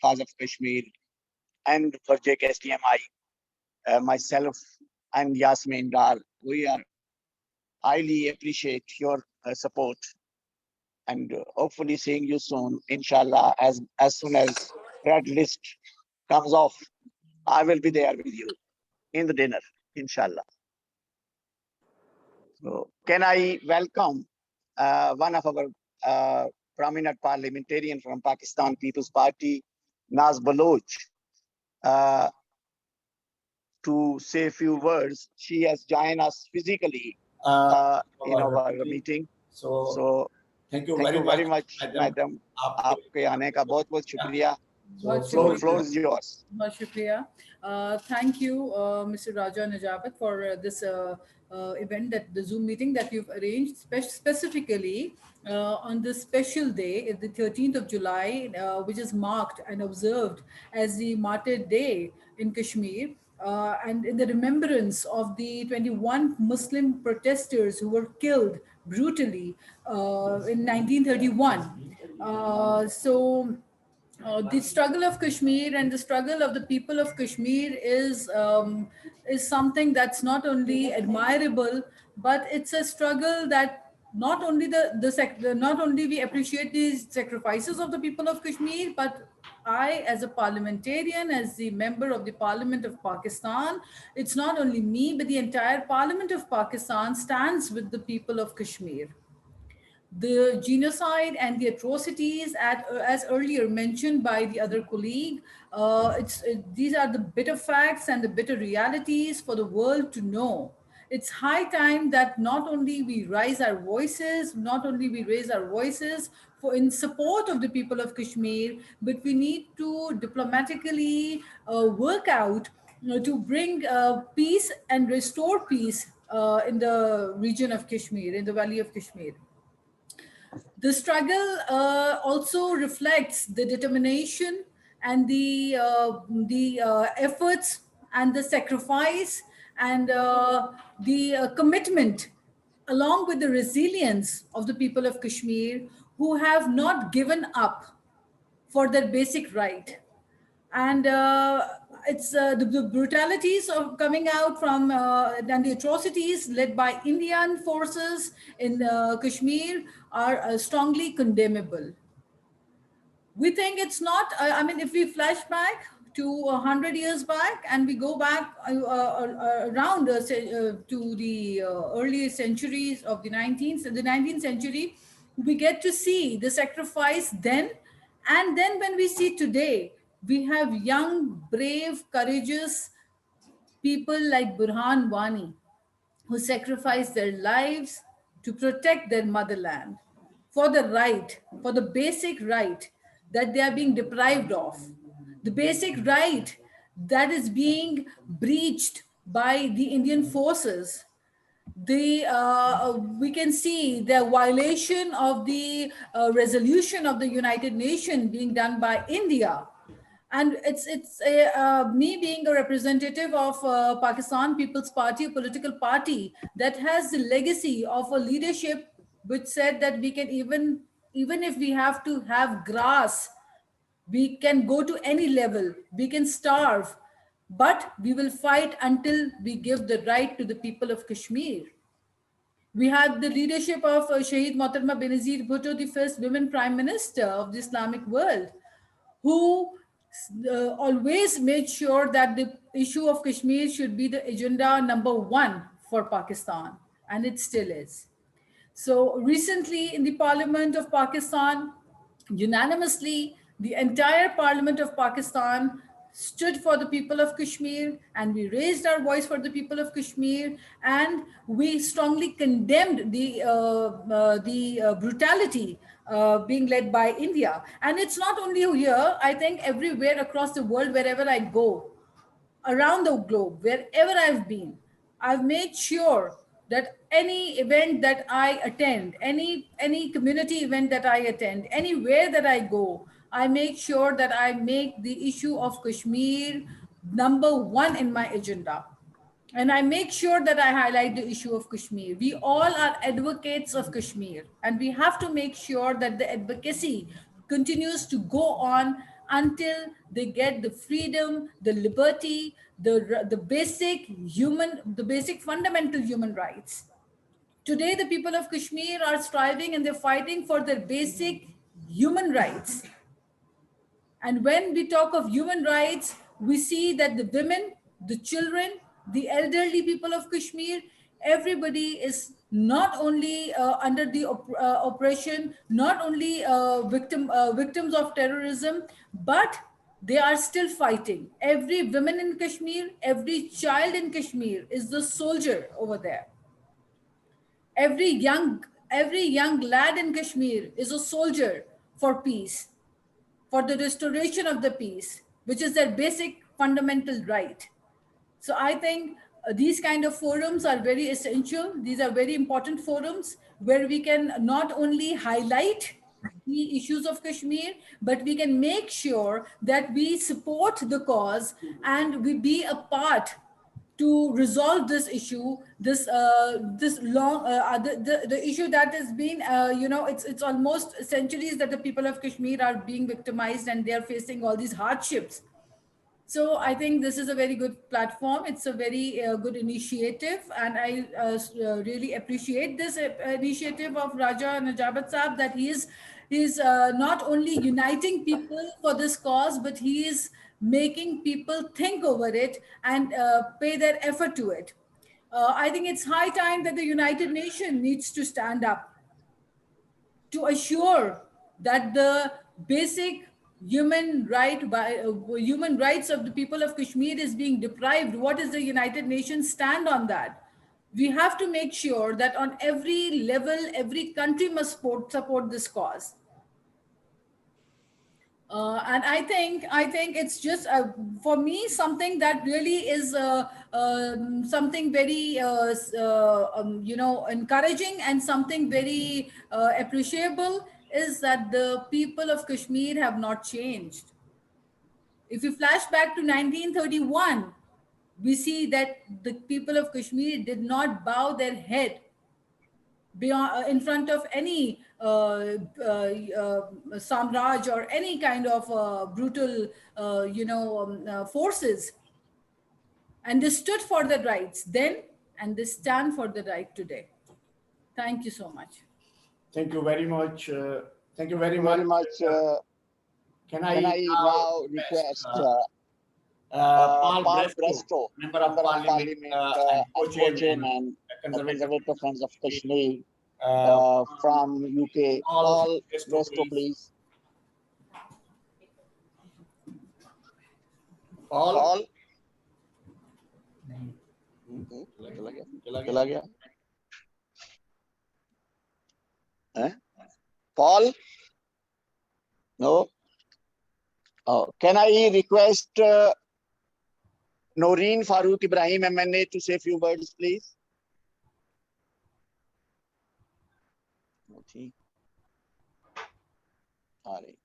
Speaker 1: cause of Kashmir and for JKSDMI, myself and Yasmin Dar. We are highly appreciate your support, and hopefully seeing you soon, inshallah. As soon as red list comes off, I will be there with you in the dinner, inshallah. So can I welcome one of our prominent parliamentarian from Pakistan People's Party, Naz Baloch, to say a few words. She has joined us physically in our meeting. So
Speaker 19: thank you
Speaker 1: very much, madam. आपके आने का बहुत शुक्रिया. So floor is yours.
Speaker 20: Shukriya. Thank you, Mr. Raja Najabat, for this event, that the Zoom meeting that you've arranged specifically on this special day, the 13th of July, which is marked and observed as the Martyr Day in Kashmir. And in the remembrance of the 21 Muslim protesters who were killed brutally in 1931. The struggle of Kashmir and the struggle of the people of Kashmir is something that's not only admirable, but it's a struggle that not only not only we appreciate these sacrifices of the people of Kashmir, but I, as a parliamentarian, as the member of the Parliament of Pakistan, it's not only me, but the entire Parliament of Pakistan stands with the people of Kashmir. The genocide and the atrocities, as earlier mentioned by the other colleague, these are the bitter facts and the bitter realities for the world to know. It's high time that not only we raise our voices in support of the people of Kashmir, but we need to diplomatically work out to bring peace and restore peace in the region of Kashmir, in the valley of Kashmir. The struggle also reflects the determination and the efforts and the sacrifice and the commitment, along with the resilience of the people of Kashmir, who have not given up for their basic right. And it's the brutalities of coming out from and the atrocities led by Indian forces in Kashmir are strongly condemnable. We think it's not, I mean, if we flash back to 100 years back and we go back around to the early centuries of the 19th century, we get to see the sacrifice then. And then when we see today, we have young, brave, courageous people like Burhan Wani, who sacrificed their lives to protect their motherland for the right, for the basic right that they are being deprived of, the basic right that is being breached by the Indian forces. We can see the violation of the resolution of the United Nations being done by India. And it's me being a representative of Pakistan People's Party, a political party that has the legacy of a leadership which said that we can even if we have to have grass, we can go to any level, we can starve, but we will fight until we give the right to the people of Kashmir. We had the leadership of Shaheed Mohtarma Benazir Bhutto, the first women prime minister of the Islamic world, who always made sure that the issue of Kashmir should be the agenda #1 for Pakistan, and it still is. So recently in the Parliament of Pakistan, unanimously, the entire Parliament of Pakistan stood for the people of Kashmir, and we raised our voice for the people of Kashmir, and we strongly condemned the brutality being led by India. And it's not only here, I think everywhere across the world, wherever I go, around the globe, wherever I've been, I've made sure that any event that I attend, any community event that I attend, anywhere that I go, I make sure that I make the issue of Kashmir #1 in my agenda. And I make sure that I highlight the issue of Kashmir. We all are advocates of Kashmir, and we have to make sure that the advocacy continues to go on until they get the freedom, the liberty, the basic fundamental human rights. Today, the people of Kashmir are striving and they're fighting for their basic human rights. And when we talk of human rights, we see that the women, the children, the elderly people of Kashmir, everybody is not only under the oppression, not only victims of terrorism, but they are still fighting. Every woman in Kashmir, every child in Kashmir is the soldier over there. Every young lad in Kashmir is a soldier for peace, for the restoration of the peace, which is their basic fundamental right. So I think these kind of forums are very essential. These are very important forums where we can not only highlight the issues of Kashmir, but we can make sure that we support the cause and we be a part to resolve this issue, this the issue that has been, it's almost centuries that the people of Kashmir are being victimized and they are facing all these hardships. So I think this is a very good platform. It's a very good initiative, and I really appreciate this initiative of Raja Najabat Saab, that he's not only uniting people for this cause, but he is making people think over it and pay their effort to it. I think it's high time that the United Nations needs to stand up to assure that the basic human rights of the people of Kashmir is being deprived. What is the United Nations stand on that? We have to make sure that on every level, every country must support this cause. And I think it's just for me something that really is something very encouraging and something very appreciable is that the people of Kashmir have not changed. If you flash back to 1931, we see that the people of Kashmir did not bow their head beyond in front of any Samraj or any kind of brutal forces, and they stood for the rights then and they stand for the right today. Thank you so much.
Speaker 19: Thank you very much. Thank you very
Speaker 1: Very
Speaker 19: much.
Speaker 1: much.
Speaker 19: Can
Speaker 1: Can I now request Paul Bresto, Member of Parliament and Co-Chairman, Conservative Friends of Kashmir from UK. Paul Bresto, please. Paul. चला गया Paul? No. Oh, can I request Noreen Farooq Ibrahim MNA to say a few words, please? Okay. All right.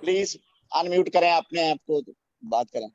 Speaker 1: Please unmute करें अपने आप को, बात करें.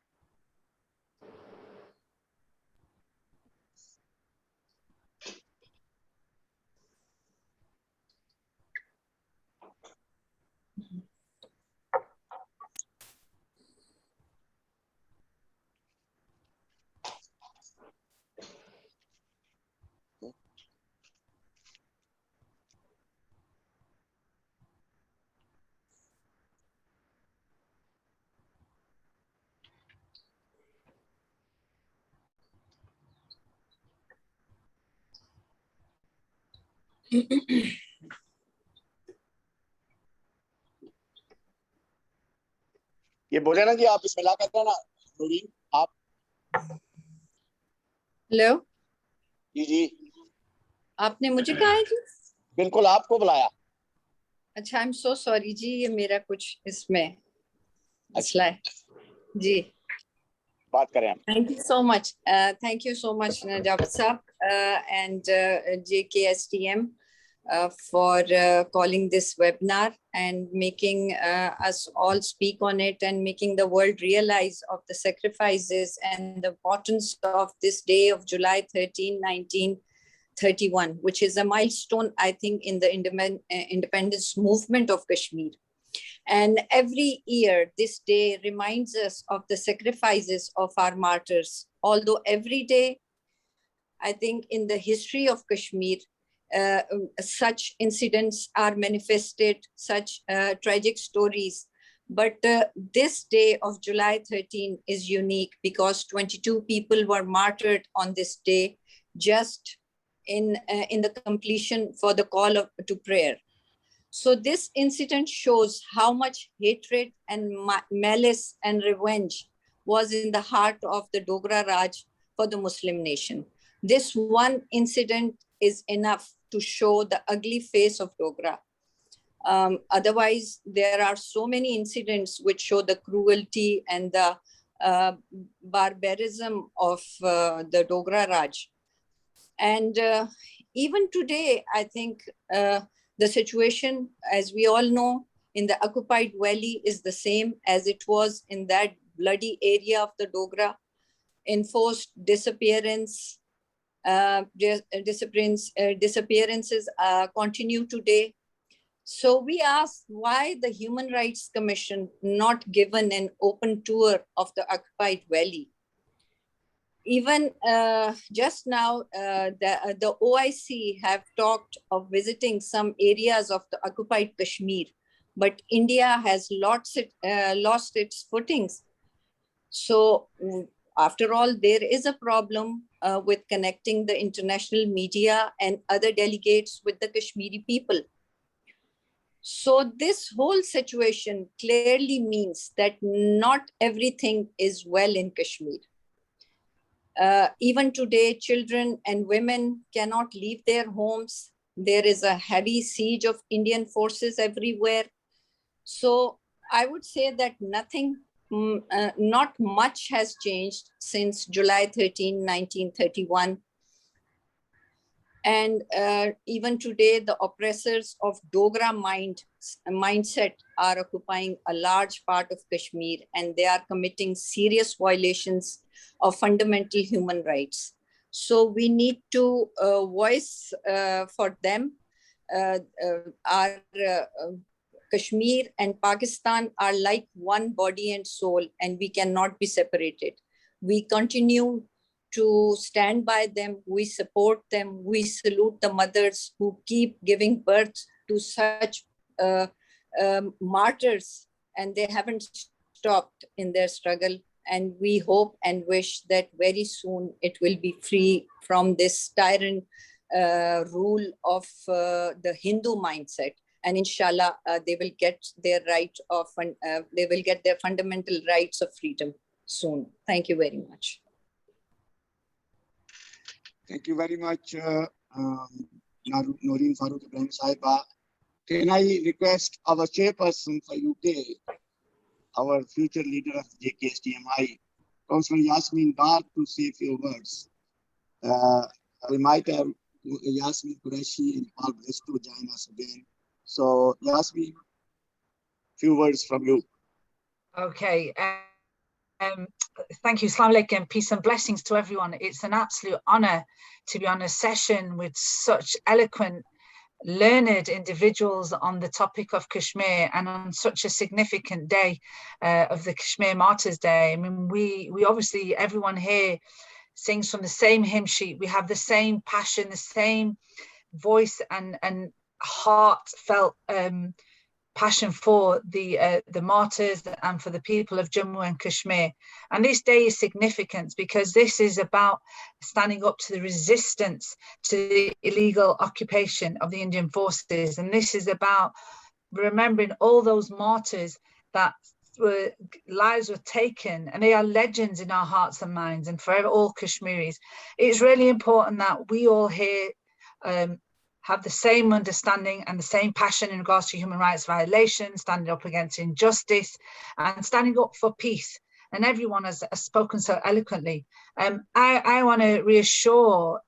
Speaker 1: ये बोले ना जी, आप बिस्मिल्लाह कहते हैं ना नूरीन, आप.
Speaker 21: हेलो
Speaker 1: जी जी,
Speaker 21: आपने मुझे कहा है जी?
Speaker 1: बिल्कुल आपको बुलाया.
Speaker 21: अच्छा, आई एम सो सॉरी जी, ये मेरा कुछ इसमें मसला है जी.
Speaker 1: बात करें.
Speaker 21: Thank you so much, thank you so much Najabat साहब and JKSTM for calling this webinar and making us all speak on it and making the world realize of the sacrifices and the importance of this day of July 13, 1931, which is a milestone, I think, in the independence movement of Kashmir. And every year, this day reminds us of the sacrifices of our martyrs. Although every day, I think in the history of Kashmir, such incidents are manifested, such tragic stories. But this day of July 13 is unique because 22 people were martyred on this day, just in the completion for the call to prayer. So this incident shows how much hatred and malice and revenge was in the heart of the Dogra Raj for the Muslim nation. This one incident is enough to show the ugly face of Dogra. Otherwise, there are so many incidents which show the cruelty and the barbarism of the Dogra Raj. And even today, I think the situation, as we all know, in the occupied valley is the same as it was in that bloody area of the Dogra. Enforced disappearances continue today. So we ask why the Human Rights Commission not given an open tour of the occupied valley. Even just now, the OIC have talked of visiting some areas of the occupied Kashmir, but India has lost its footings. So after all, there is a problem with connecting the international media and other delegates with the Kashmiri people. So this whole situation clearly means that not everything is well in Kashmir. Even today, children and women cannot leave their homes. There is a heavy siege of Indian forces everywhere. So I would say that not much has changed since July 13, 1931. And even today, the oppressors of Dogra mindset are occupying a large part of Kashmir, and they are committing serious violations of fundamental human rights. So we need to voice for them. Our Kashmir and Pakistan are like one body and soul, and we cannot be separated. We continue to stand by them, we support them, we salute the mothers who keep giving birth to such martyrs, and they haven't stopped in their struggle. And we hope and wish that very soon it will be free from this tyrant rule of the Hindu mindset. And inshallah, they will get their right of, they will get their fundamental rights of freedom soon. Thank you very much.
Speaker 1: Thank you very much, Noreen Farooq Ibrahim Sahiba. Can I request our chairperson for UK, our future leader of JKSDMI, Councillor Yasmin Dar, to say a few words. We might have Yasmin Qureshi and Paul Bristow join us again. So Yasmin, few words from you.
Speaker 3: Okay. Thank you. Assalamu alaikum. Peace and blessings to everyone. It's an absolute honor to be on a session with such eloquent, learned individuals on the topic of Kashmir and on such a significant day of the Kashmir Martyrs Day. I mean, we obviously, everyone here sings from the same hymn sheet. We have the same passion, the same voice and heartfelt passion for the martyrs and for the people of Jammu and Kashmir. And this day is significant because this is about standing up to the resistance to the illegal occupation of the Indian forces. And this is about remembering all those martyrs that lives were taken, and they are legends in our hearts and minds and for all Kashmiris. It's really important that we all here have the same understanding and the same passion in regards to human rights violations, standing up against injustice and standing up for peace. and everyone has spoken so eloquently. I want to reassure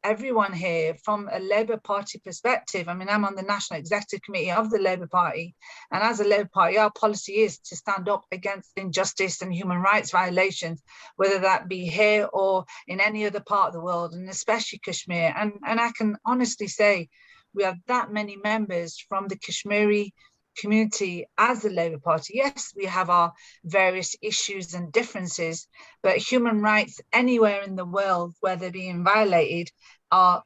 Speaker 3: everyone here from a Labour Party perspective. I mean, I'm on the National Executive Committee of the Labour Party, and as a Labour Party, our policy is to stand up against injustice and human rights violations, whether that be here or in any other part of the world, and especially Kashmir. And I can honestly say we have that many members from the Kashmiri community as the Labour Party. Yes, we have our various issues and differences, but human rights anywhere in the world where they're being violated are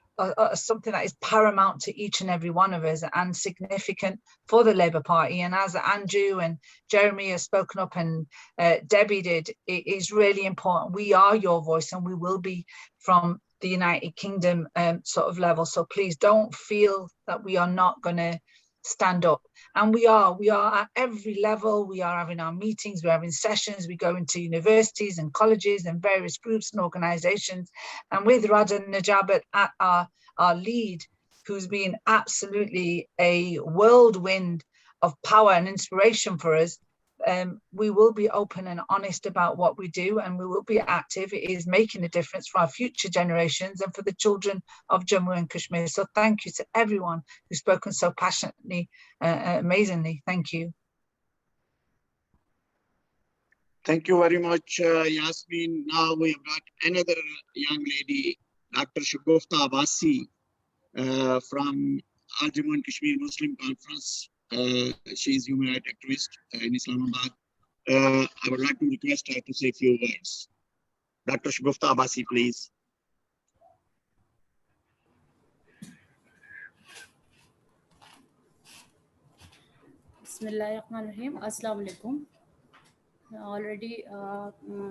Speaker 3: something that is paramount to each and every one of us and significant for the Labour Party. And as Andrew and Jeremy have spoken up and Debbie did, it is really important. We are your voice and we will be from the United Kingdom sort of level. So please don't feel that we are not going to stand up. And we are at every level. We are having our meetings, we're having sessions, we go into universities and colleges and various groups and organizations. And with Raja Najabat at our lead, who's been absolutely a whirlwind of power and inspiration for us, we will be open and honest about what we do, and we will be active. It is making a difference for our future generations and for the children of Jammu and Kashmir. So thank you to everyone who's spoken so passionately, amazingly. Thank you.
Speaker 1: Thank you very much, Yasmin. Now we have got another young lady, Dr. Shagufta Abbasi from Al Jammu and Kashmir Muslim Conference. She is human rights activist in Islamabad. I would like to request her to say a few words. Dr. Shagufta Abbasi, please.
Speaker 5: Bismillahirrahmanirrahim. Assalamu alaikum. Already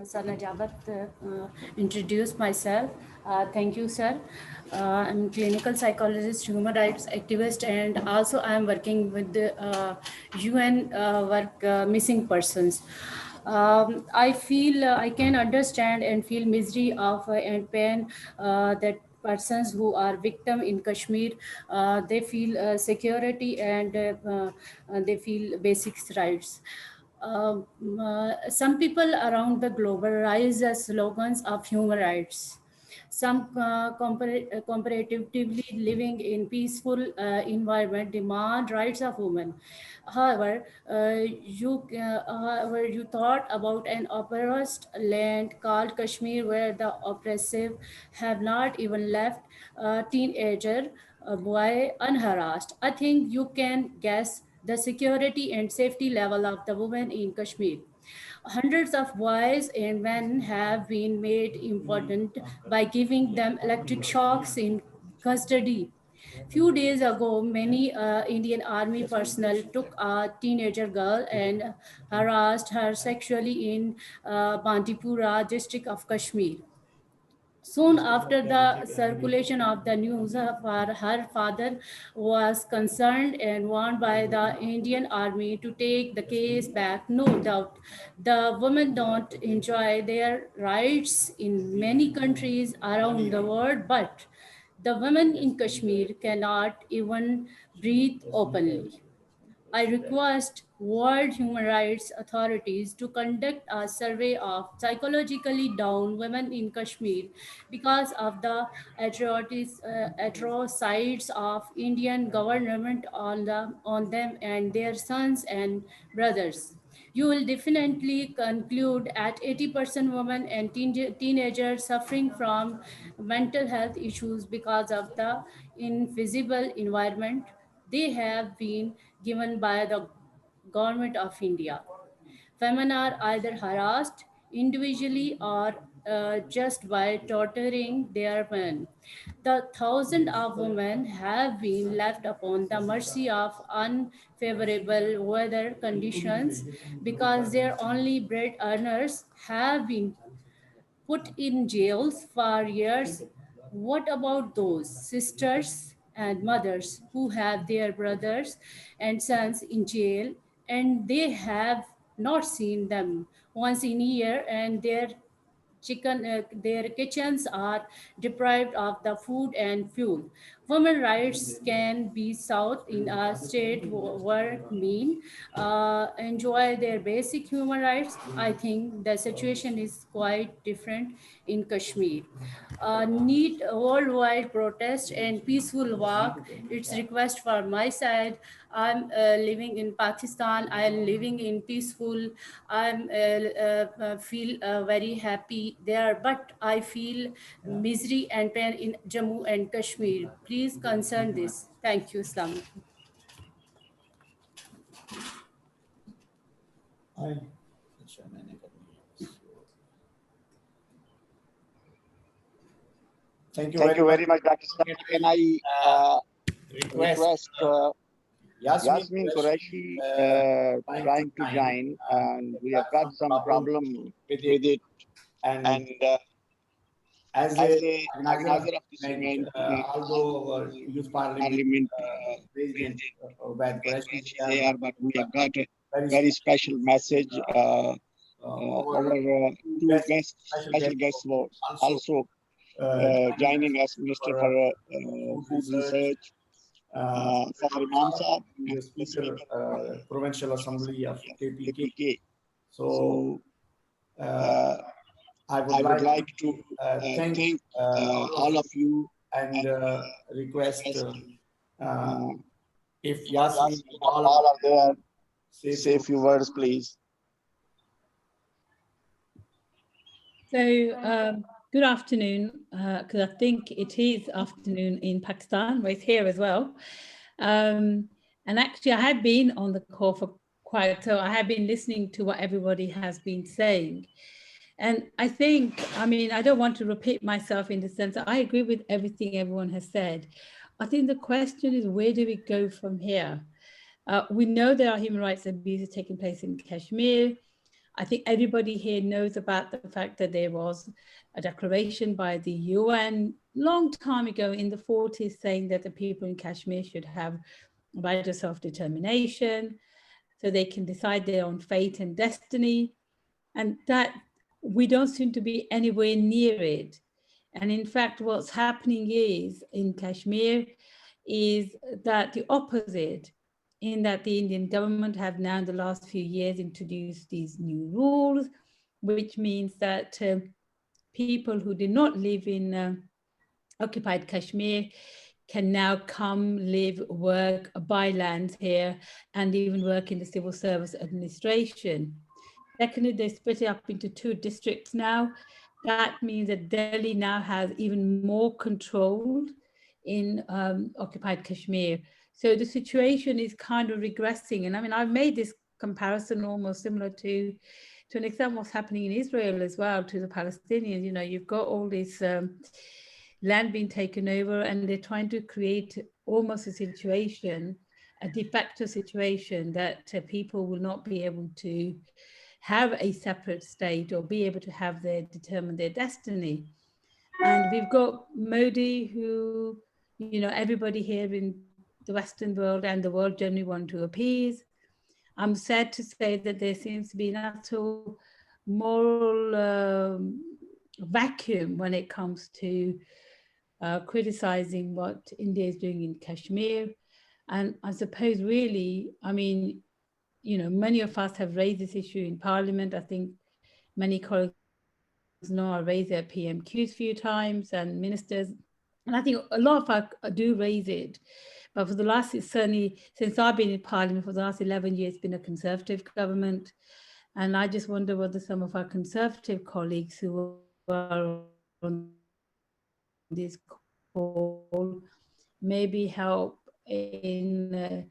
Speaker 5: Sir Najabat introduced myself. Thank you, sir. I'm a clinical psychologist, human rights activist, and also I'm working with the UN work missing persons. I feel I can understand and feel misery of and pain that persons who are victim in Kashmir, they feel security and they feel basic rights. Some people around the globe rise as slogans of human rights. Some comparatively living in peaceful environment demand rights of women. However, you thought about an oppressed land called Kashmir, where the oppressive have not even left a teenager boy unharassed. I think you can guess the security and safety level of the women in Kashmir. Hundreds of boys and men have been made important by giving them electric shocks in custody. Few days ago, many Indian Army personnel took a teenager girl and harassed her sexually in Bandipora district of Kashmir. Soon after the circulation of the news, her father was concerned and warned by the Indian Army to take the case back. No doubt, the women don't enjoy their rights in many countries around the world, but the women in Kashmir cannot even breathe openly. I request World Human Rights authorities to conduct a survey of psychologically down women in Kashmir because of the atrocities of Indian government on them and their sons and brothers. You will definitely conclude at 80% women and teenagers suffering from mental health issues because of the invisible environment they have been given by the government of India. Women are either harassed individually or just by torturing their men. The thousands of women have been left upon the mercy of unfavorable weather conditions because their only bread earners have been put in jails for years. What about those sisters and mothers who have their brothers and sons in jail and they have not seen them once in a year, and their kitchens are deprived of the food and fuel? Women rights can be sought in a state where men enjoy their basic human rights. I think the situation is quite different in Kashmir. Need worldwide protest and peaceful walk. It's request for my side. I'm living in Pakistan. I'm living in peaceful. I'm feel very happy there, but I feel misery and pain in Jammu and Kashmir. Please concern this. Thank you, Islam.
Speaker 19: Thank you
Speaker 1: Thank
Speaker 19: very
Speaker 1: you
Speaker 19: much.
Speaker 1: very much, Dr. Sir. Can I request Yasmin Qureshi trying to join, and we have got some problem with it. And as a organizer of this event, although our youth parliament president Qureshi is here, but we have got a very special message. Our two special guests were also joining us, Minister for Food Research, for Imam Saab, and Speaker Provincial Assembly of KPK. So I would like to thank all of you and request if Yasmin and all are there, say a few words, please.
Speaker 4: So good afternoon, because I think it is afternoon in Pakistan, but it's here as well. And actually, I have been on the call for so I have been listening to what everybody has been saying. And I think, I mean, I don't want to repeat myself in the sense that I agree with everything everyone has said. I think the question is, where do we go from here? We know there are human rights abuses taking place in Kashmir. I think everybody here knows about the fact that there was a declaration by the UN long time ago in the 40s saying that the people in Kashmir should have a right of self-determination so they can decide their own fate and destiny. And that we don't seem to be anywhere near it. And in fact, what's happening is in Kashmir is that the opposite, in that the Indian government have now in the last few years introduced these new rules, which means that people who did not live in occupied Kashmir can now come, live, work, buy land here, and even work in the civil service administration. Secondly, they split it up into 2 districts now. That means that Delhi now has even more control in occupied Kashmir. So the situation is kind of regressing. And I mean, I've made this comparison almost similar to an extent what's happening in Israel as well, to the Palestinians. You know, you've got all this land being taken over, and they're trying to create almost a situation, a de facto situation that people will not be able to have a separate state or be able to have determine their destiny. And we've got Modi, who, you know, everybody here in the Western world and the world generally want to appease. I'm sad to say that there seems to be an actual moral vacuum when it comes to criticizing what India is doing in Kashmir. And I suppose really, I mean, you know, many of us have raised this issue in Parliament. I think many colleagues know I raised their PMQs a few times, and ministers. And I think a lot of us do raise it. But for the last, certainly since I've been in Parliament, for the last 11 years, it's been a Conservative government. And I just wonder whether some of our Conservative colleagues who are on this call maybe help in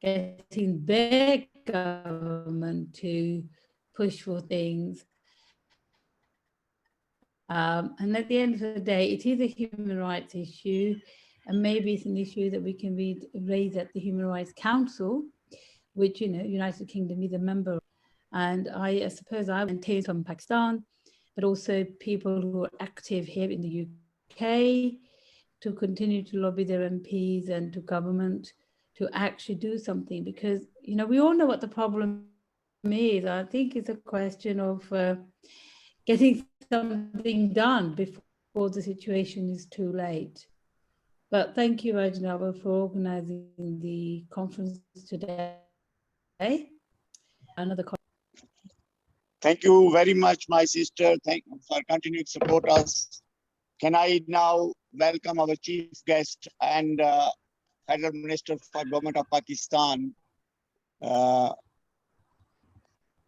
Speaker 4: getting their government to push for things. And at the end of the day, it is a human rights issue, and maybe it's an issue that we can raise at the Human Rights Council, which, you know, United Kingdom is a member of. And I suppose I volunteers from Pakistan, but also people who are active here in the UK to continue to lobby their MPs and to government to actually do something, because, you know, we all know what the problem is. I think it's a question of getting something done before before the situation is too late. But thank you, Rajnava, for organizing the conference today. Another
Speaker 1: Thank you very much, my sister. Thank you for continuing to support us. Can I now welcome our chief guest and Federal Minister for Government of Pakistan,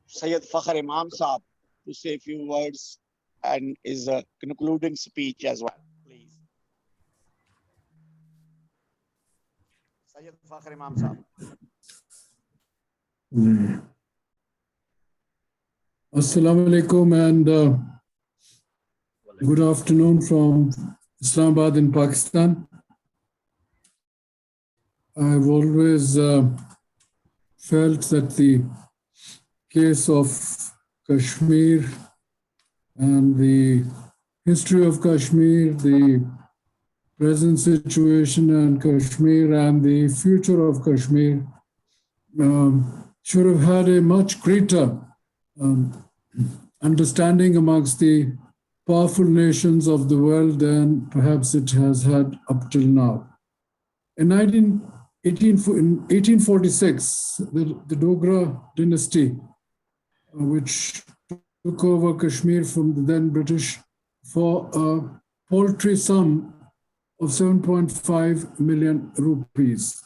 Speaker 1: Syed Fakhr Imam Saab, to say a few words and his concluding speech as well, please. Syed Fakhr Imam Saab.
Speaker 6: Assalamu alaikum and good afternoon from Islamabad in Pakistan. I've always felt that the case of Kashmir and the history of Kashmir, the present situation in Kashmir and the future of Kashmir should have had a much greater understanding amongst the powerful nations of the world than perhaps it has had up till now. In 1846, the Dogra dynasty, which took over Kashmir from the then British for a paltry sum of 7.5 million rupees.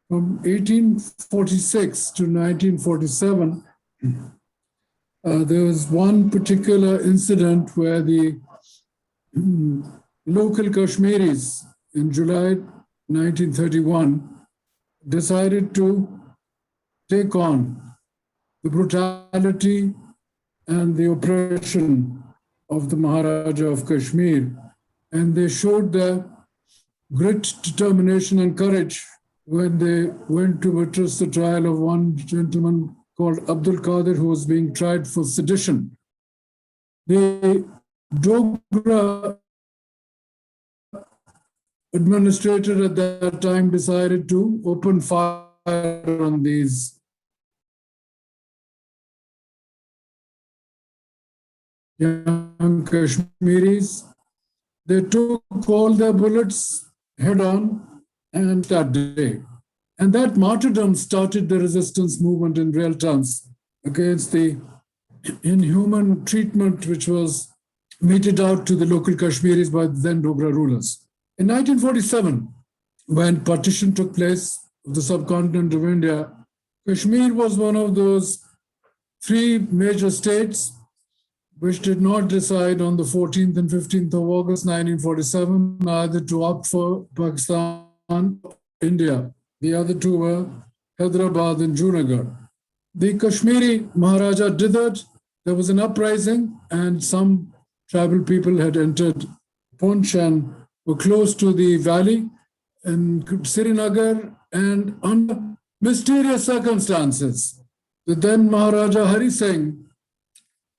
Speaker 6: From 1846 to 1947, there was one particular incident where the local Kashmiris in July 1931 decided to take on the brutality and the oppression of the Maharaja of Kashmir. And they showed their grit, determination, and courage when they went to witness the trial of one gentleman called Abdul Qadir, who was being tried for sedition. The Dogra administrator at that time decided to open fire on these young Kashmiris. They took all their bullets head on and that day. And that martyrdom started the resistance movement in real terms against the inhuman treatment which was meted out to the local Kashmiris by the then Dogra rulers. In 1947, when partition took place of the subcontinent of India, Kashmir was one of those three major states which did not decide on the 14th and 15th of August 1947 either to opt for Pakistan or India. The other two were Hyderabad and Junagadh. The Kashmiri Maharaja did that. There was an uprising and some tribal people had entered Poonch and were close to the valley in Srinagar, and under mysterious circumstances, the then Maharaja Hari Singh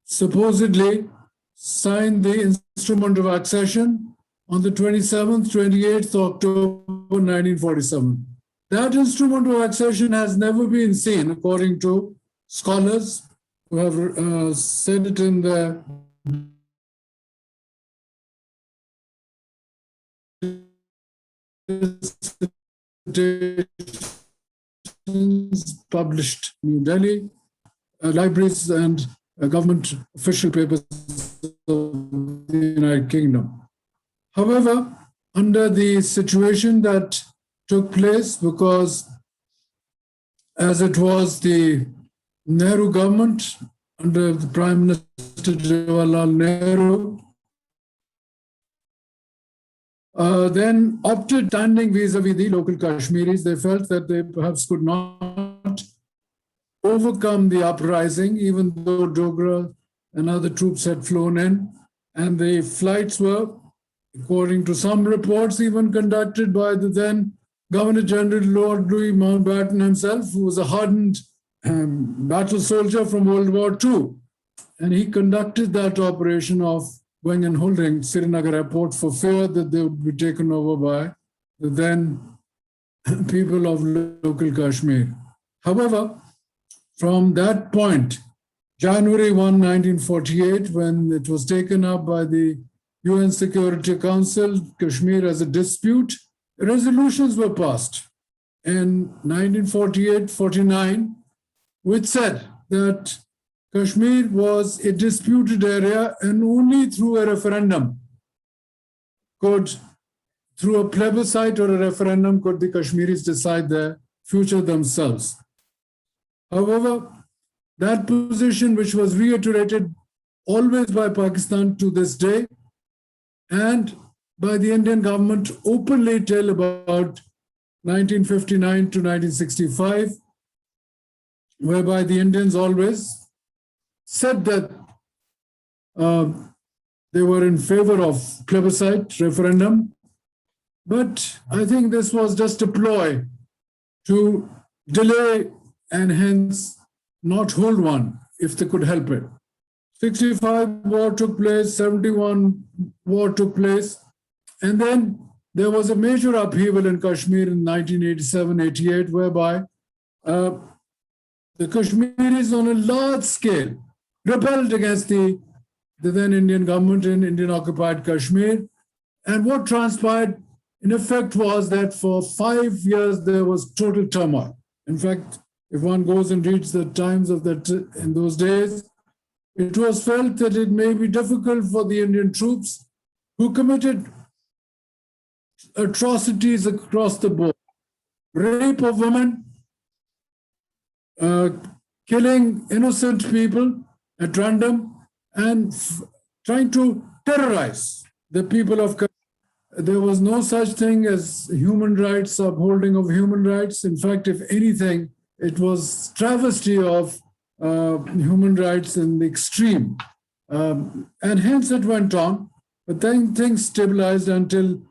Speaker 6: supposedly signed the instrument of accession on the 27th, 28th October 1947. That instrument of accession has never been seen, according to scholars who have said it in their published in New Delhi, libraries and government official papers of the United Kingdom. However, under the situation that took place, because as it was the Nehru government under the Prime Minister Jawaharlal Nehru, then opted standing vis-a-vis the local Kashmiris. They felt that they perhaps could not overcome the uprising, even though Dogra and other troops had flown in. And the flights were, according to some reports, even conducted by the then Governor General Lord Louis Mountbatten himself, who was a hardened battle soldier from World War II. And he conducted that operation of going and holding Srinagar airport for fear that they would be taken over by the then people of local Kashmir. However, from that point, January 1, 1948, when it was taken up by the UN Security Council, Kashmir as a dispute. Resolutions were passed in 1948-49, which said that Kashmir was a disputed area and only through a referendum through a plebiscite or a referendum could the Kashmiris decide their future themselves. However, that position, which was reiterated always by Pakistan to this day and by the Indian government openly till about 1959 to 1965, whereby the Indians always said that they were in favor of plebiscite referendum. But I think this was just a ploy to delay and hence not hold one if they could help it. 65 war took place, 71 war took place, and then there was a major upheaval in Kashmir in 1987-88, whereby the Kashmiris on a large scale rebelled against the then Indian government in Indian occupied Kashmir. And what transpired in effect was that for 5 years there was total turmoil. In fact, if one goes and reads the times of that in those days, it was felt that it may be difficult for the Indian troops who committed atrocities across the board, rape of women, killing innocent people at random, and trying to terrorize the people of Kashmir. There was no such thing as human rights, upholding of human rights. In fact, if anything, it was travesty of human rights in the extreme. And hence it went on, but then things stabilized until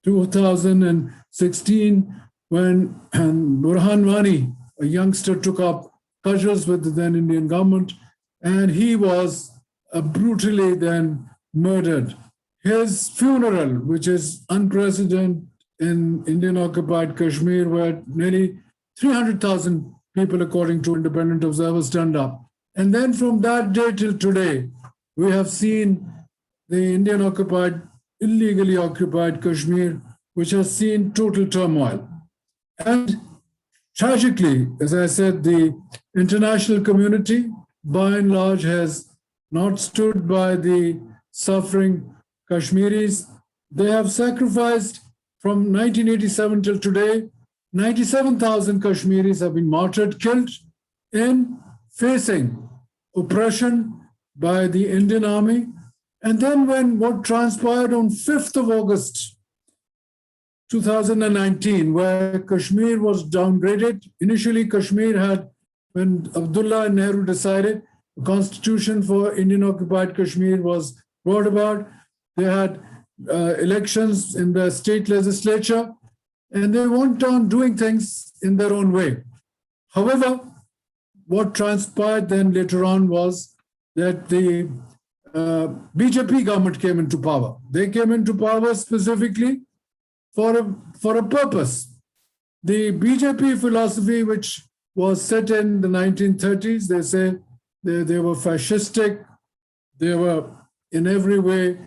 Speaker 6: 2016, when Burhan Wani, a youngster, took up cudgels with the then Indian government, and he was brutally then murdered. His funeral, which is unprecedented in Indian-occupied Kashmir, where nearly 300,000 people, according to independent observers, turned up. And then from that day till today, we have seen the Indian-occupied, illegally occupied Kashmir, which has seen total turmoil. And tragically, as I said, the international community, by and large, has not stood by the suffering Kashmiris. They have sacrificed from 1987 till today. 97,000 Kashmiris have been martyred, killed in facing oppression by the Indian army. And then when what transpired on 5th of August, 2019, where Kashmir was downgraded. Initially, Kashmir had, when Abdullah and Nehru decided, a constitution for Indian-occupied Kashmir was brought about. They had elections in the state legislature, and they went on doing things in their own way. However, what transpired then later on was that the BJP government came into power. They came into power specifically for a purpose. The BJP philosophy, which was set in the 1930s, they say they were fascistic. They were in every way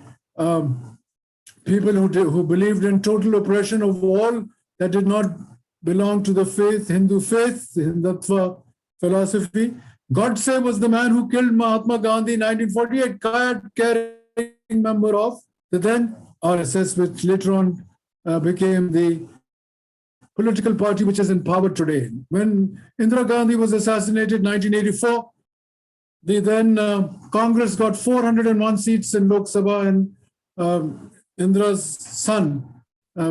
Speaker 6: people who believed in total oppression of all that did not belong to the faith, Hindu faith, the Hindutva philosophy. Godse was the man who killed Mahatma Gandhi in 1948, card-carrying member of the then RSS, which later on became the political party which is in power today. When Indira Gandhi was assassinated in 1984, the then Congress got 401 seats in Lok Sabha, and Indira's son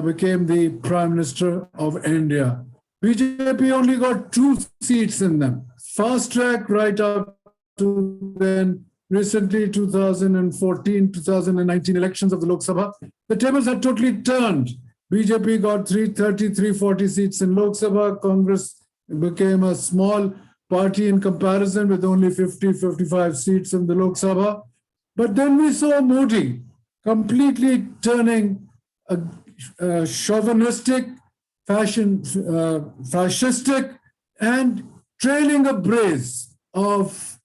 Speaker 6: became the Prime Minister of India. BJP only got 2 seats in them. Fast track right up to then recently 2014, 2019 elections of the Lok Sabha. The tables had totally turned. BJP got 330, 340 seats in Lok Sabha. Congress became a small party in comparison with only 50, 55 seats in the Lok Sabha. But then we saw Modi completely turning a chauvinistic, fascistic, and trailing a brace of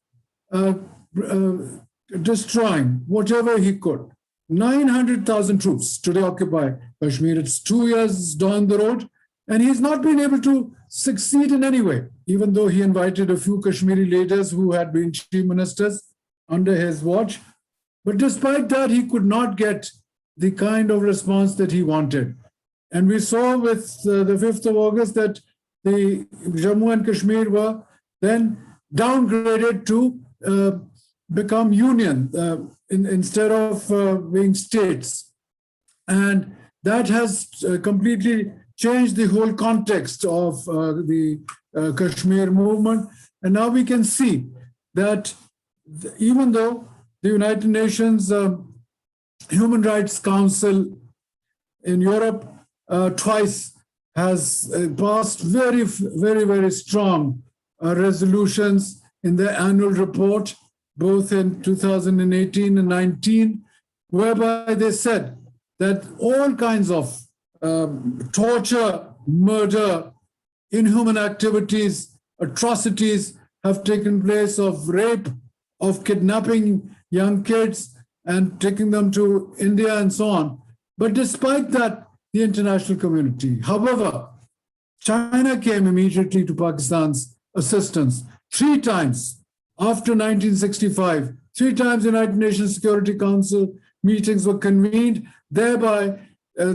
Speaker 6: destroying whatever he could. 900,000 troops today occupy Kashmir. It's 2 years down the road, and he's not been able to succeed in any way, even though he invited a few Kashmiri leaders who had been chief ministers under his watch. But despite that, he could not get the kind of response that he wanted. And we saw with the 5th of August that the Jammu and Kashmir were then downgraded to become union instead of being states. And that has completely changed the whole context of the Kashmir movement. And now we can see that even though the United Nations Human Rights Council in Europe twice has passed very, very, very strong resolutions in their annual report, both in 2018 and 19, whereby they said that all kinds of torture, murder, inhuman activities, atrocities have taken place, of rape, of kidnapping young kids and taking them to India and so on. But despite that, the international community, however, China came immediately to Pakistan's assistance 3 times after 1965. 3 times United Nations Security Council meetings were convened, thereby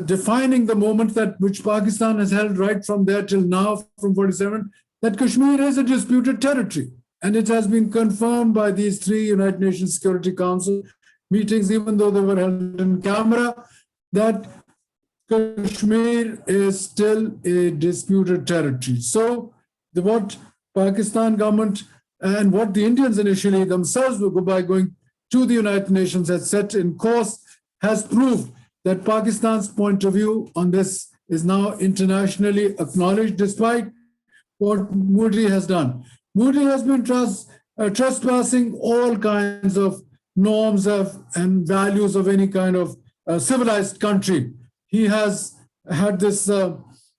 Speaker 6: defining the moment that which Pakistan has held right from there till now, from 47, that Kashmir is a disputed territory. And it has been confirmed by these 3 United Nations Security Council meetings, even though they were held in camera, that Kashmir is still a disputed territory. So what Pakistan government and what the Indians initially themselves were by going to the United Nations had set in course has proved that Pakistan's point of view on this is now internationally acknowledged, despite what Modi has done. Modi has been trespassing all kinds of norms and values of any kind of civilized country. He has had this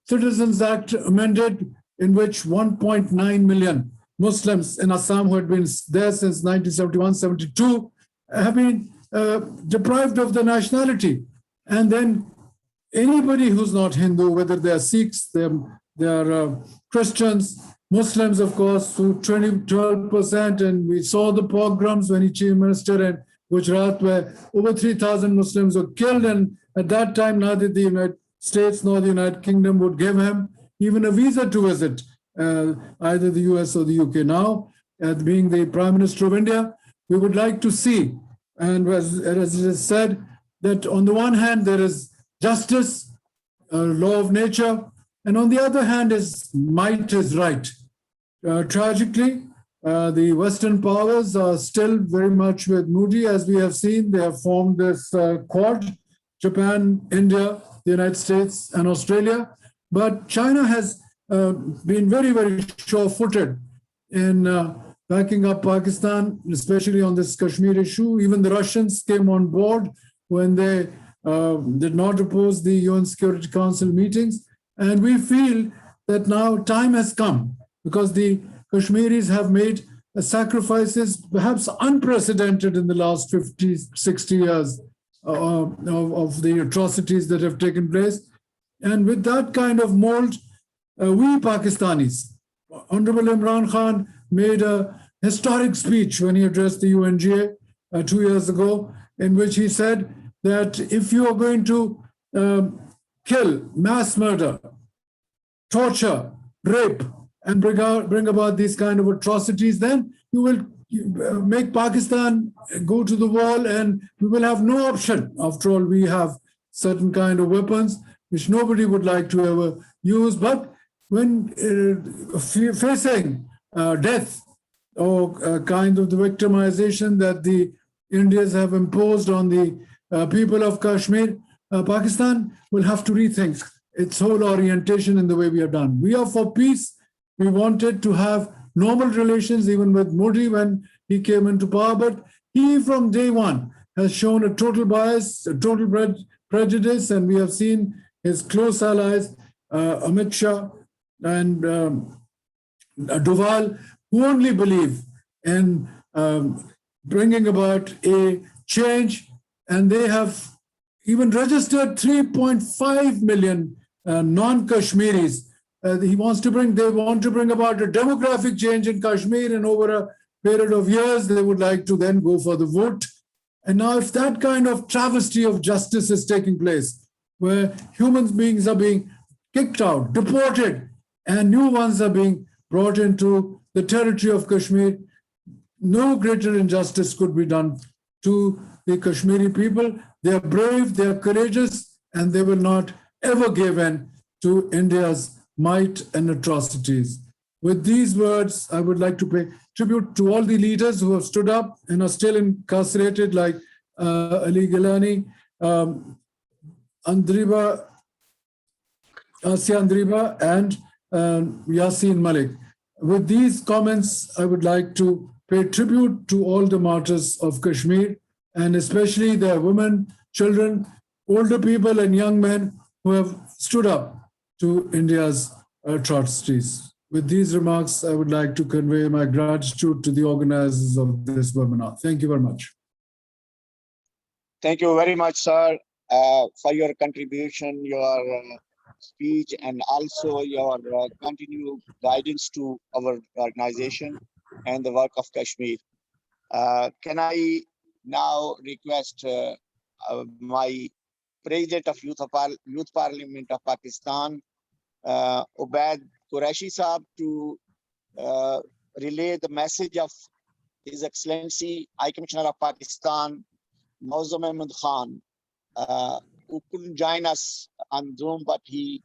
Speaker 6: Citizens Act amended, in which 1.9 million Muslims in Assam, who had been there since 1971-72, have been deprived of their nationality. And then anybody who's not Hindu, whether they are Sikhs, they are Christians, Muslims, of course, who 12%, and we saw the pogroms when he chief minister in Gujarat, where over 3,000 Muslims were killed. And at that time, neither the United States nor the United Kingdom would give him even a visa to visit either the US or the UK. Now, being the Prime Minister of India, we would like to see, and as it is said, that on the one hand, there is justice, law of nature, and on the other hand is might is right. Tragically, the Western powers are still very much with Modi. As we have seen, they have formed this Quad, Japan, India, the United States, and Australia. But China has been very, very sure-footed in backing up Pakistan, especially on this Kashmir issue. Even the Russians came on board when they did not oppose the UN Security Council meetings. And we feel that now time has come, because the Kashmiris have made sacrifices perhaps unprecedented in the last 50, 60 years of the atrocities that have taken place. And with that kind of mold, we Pakistanis, Honorable Imran Khan made a historic speech when he addressed the UNGA 2 years ago, in which he said that if you are going to kill, mass murder, torture, rape, and bring about these kind of atrocities, then you will make Pakistan go to the wall, and we will have no option. After all, we have certain kind of weapons which nobody would like to ever use. But when facing death or kind of the victimization that the Indians have imposed on the people of Kashmir, Pakistan will have to rethink its whole orientation in the way we have done. We are for peace. We wanted to have normal relations even with Modi when he came into power, but he from day one has shown a total bias, a total prejudice, and we have seen his close allies, Amit Shah and Doval, who only believe in bringing about a change and they have even registered 3.5 million non-Kashmiris. They want to bring about a demographic change in Kashmir, and over a period of years, they would like to then go for the vote. And now if that kind of travesty of justice is taking place, where human beings are being kicked out, deported, and new ones are being brought into the territory of Kashmir, no greater injustice could be done to the Kashmiri people. They are brave, they are courageous, and they will not ever give in to India's might and atrocities. With these words, I would like to pay tribute to all the leaders who have stood up and are still incarcerated, like Ali Gilani, Andriba, Asya Andriba, and Yasin Malik. With these comments, I would like to pay tribute to all the martyrs of Kashmir, and especially the women, children, older people, and young men who have stood up to India's atrocities. With these remarks, I would like to convey my gratitude to the organizers of this webinar. Thank you very much.
Speaker 1: Thank you very much, sir, for your contribution, your speech, and also your continued guidance to our organization and the work of Kashmir. Can I now request my President of Youth Parliament of Pakistan, Ubaid Qureshi Saab, to relay the message of His Excellency High Commissioner of Pakistan, Mauzam Ahmad Khan, who couldn't join us on Zoom, but he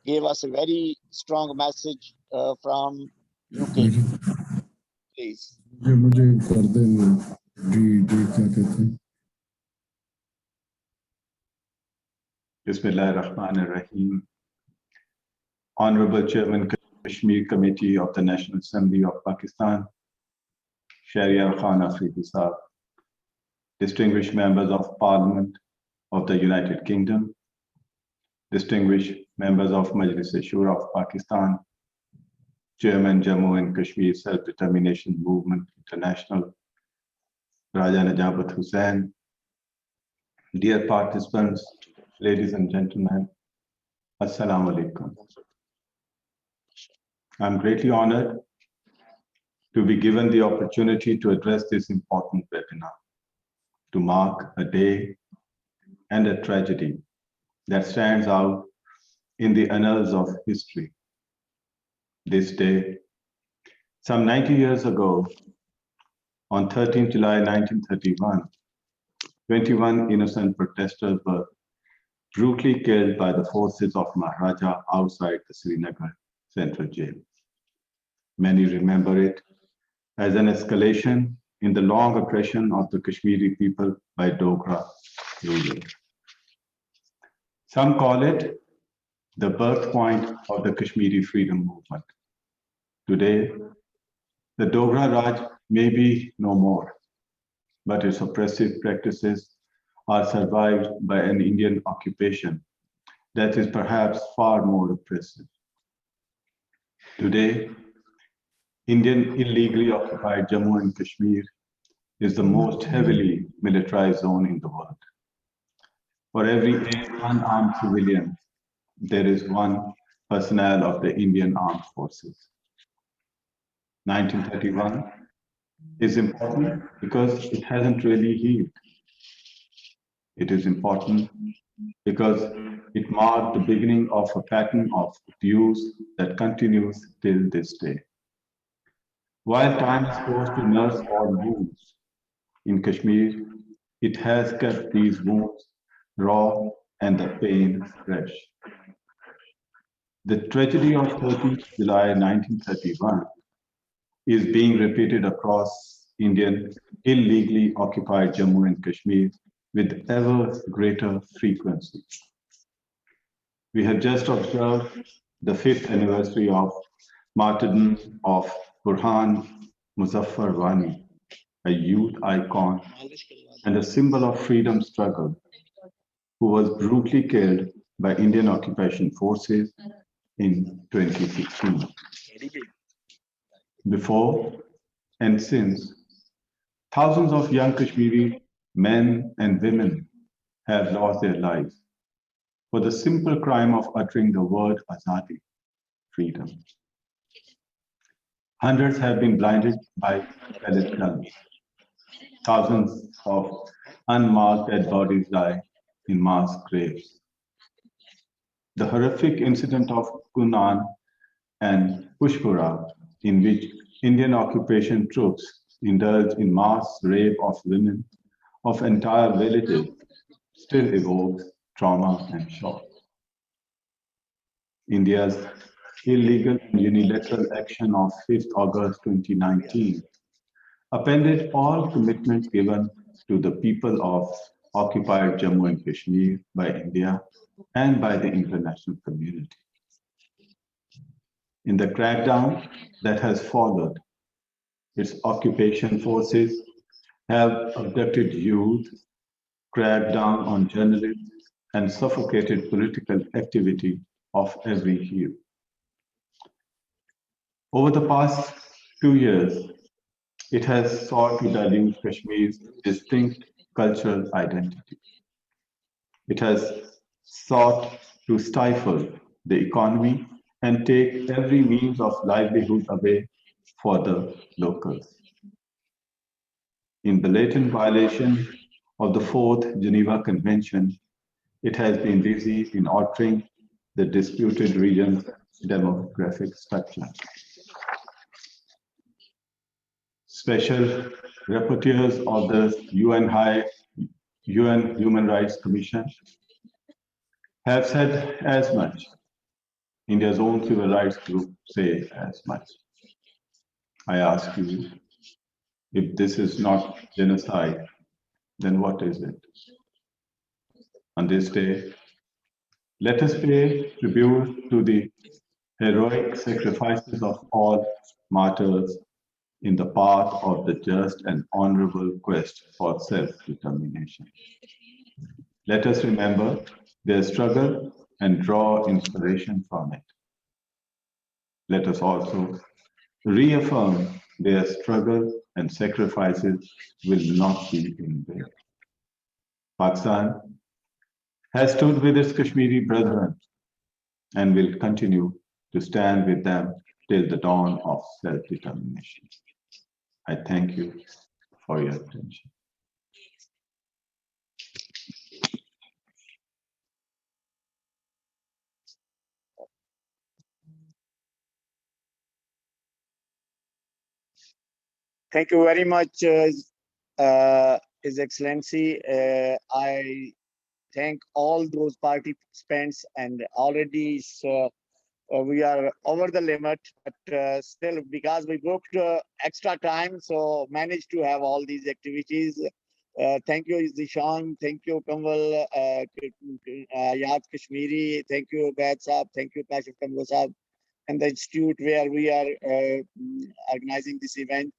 Speaker 1: gave us a very strong message from UK. Please.
Speaker 7: Bismillahirrahmanirrahim. Honorable Chairman, Kashmir Committee of the National Assembly of Pakistan, Shahryar Khan Afridi Saab, distinguished members of Parliament of the United Kingdom, distinguished members of Majlis-e-Shura of Pakistan, Chairman Jammu and Kashmir Self-Determination Movement International, Raja Najabat Hussain, dear participants, ladies and gentlemen, Assalamu alaikum. I'm greatly honored to be given the opportunity to address this important webinar, to mark a day and a tragedy that stands out in the annals of history. This day, some 90 years ago, on 13 July 1931, 21 innocent protesters were brutally killed by the forces of Maharaja outside the Srinagar Central Jail. Many remember it as an escalation in the long oppression of the Kashmiri people by Dogra rulers. Some call it the birth point of the Kashmiri freedom movement. Today, the Dogra Raj may be no more, but its oppressive practices are survived by an Indian occupation that is perhaps far more oppressive. Today, Indian illegally occupied Jammu and Kashmir is the most heavily militarized zone in the world. For every 8 unarmed civilians, there is 1 personnel of the Indian Armed Forces. 1931 is important because it hasn't really healed. It is important because it marked the beginning of a pattern of abuse that continues till this day. While time is supposed to nurse all wounds, in Kashmir, it has kept these wounds raw and the pain fresh. The tragedy of 30 July 1931 is being repeated across Indian illegally occupied Jammu and Kashmir with ever greater frequency. We have just observed the 5th anniversary of martyrdom of Burhan Muzaffar Wani, a youth icon and a symbol of freedom struggle, who was brutally killed by Indian occupation forces in 2016. Before and since, thousands of young Kashmiri men and women have lost their lives for the simple crime of uttering the word Azadi, freedom. Hundreds have been blinded by pellet guns. Thousands of unmarked dead bodies lie in mass graves. The horrific incident of Kunan and Pushpura, in which Indian occupation troops indulged in mass rape of women, of entire villages, still evokes trauma and shock. India's illegal and unilateral action of 5th August 2019 upended all commitments given to the people of occupied Jammu and Kashmir by India and by the international community. In the crackdown that has followed, its occupation forces have abducted youth, cracked down on journalists, and suffocated political activity of every hue. Over the past 2 years, it has sought to dilute Kashmir's distinct cultural identity. It has sought to stifle the economy and take every means of livelihood away for the locals. In blatant violation of the 4th Geneva Convention, it has been busy in altering the disputed region's demographic structure. Special rapporteurs of the UN Human Rights Commission have said as much. India's own civil rights group say as much. I ask you, if this is not genocide, then what is it? On this day, let us pay tribute to the heroic sacrifices of all martyrs in the path of the just and honorable quest for self-determination. Let us remember their struggle and draw inspiration from it. Let us also reaffirm their struggle and sacrifices will not be in vain. Pakistan has stood with its Kashmiri brethren and will continue to stand with them till the dawn of self-determination. I thank you for your attention.
Speaker 1: Thank you very much, His Excellency. I thank all those participants, and already we are over the limit, but still, because we booked extra time, so managed to have all these activities. Thank you, Zishan. Thank you, Kanwal, Yad Kashmiri. Thank you, Bad Saab. Thank you, Kashif Kanwal Saab, and the institute where we are organizing this event.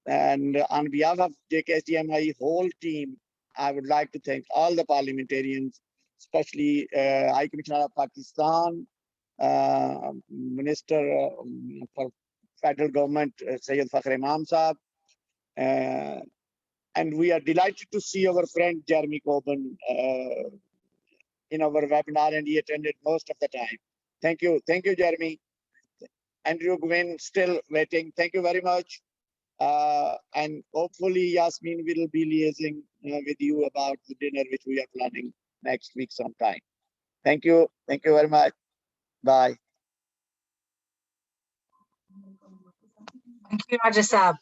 Speaker 1: And on behalf of JKSDMI whole team, I would like to thank all the parliamentarians, especially High Commissioner of Pakistan, Minister for Federal Government, Syed Fakhr Imam Saab. And we are delighted to see our friend Jeremy Coburn in our webinar, and he attended most of the time. Thank you, Jeremy. Andrew Gwynn still waiting. Thank you very much. And hopefully Yasmin will be liaising with you about the dinner which we are planning next week sometime. Thank you very much. Bye.
Speaker 3: Thank you, Raja Saab.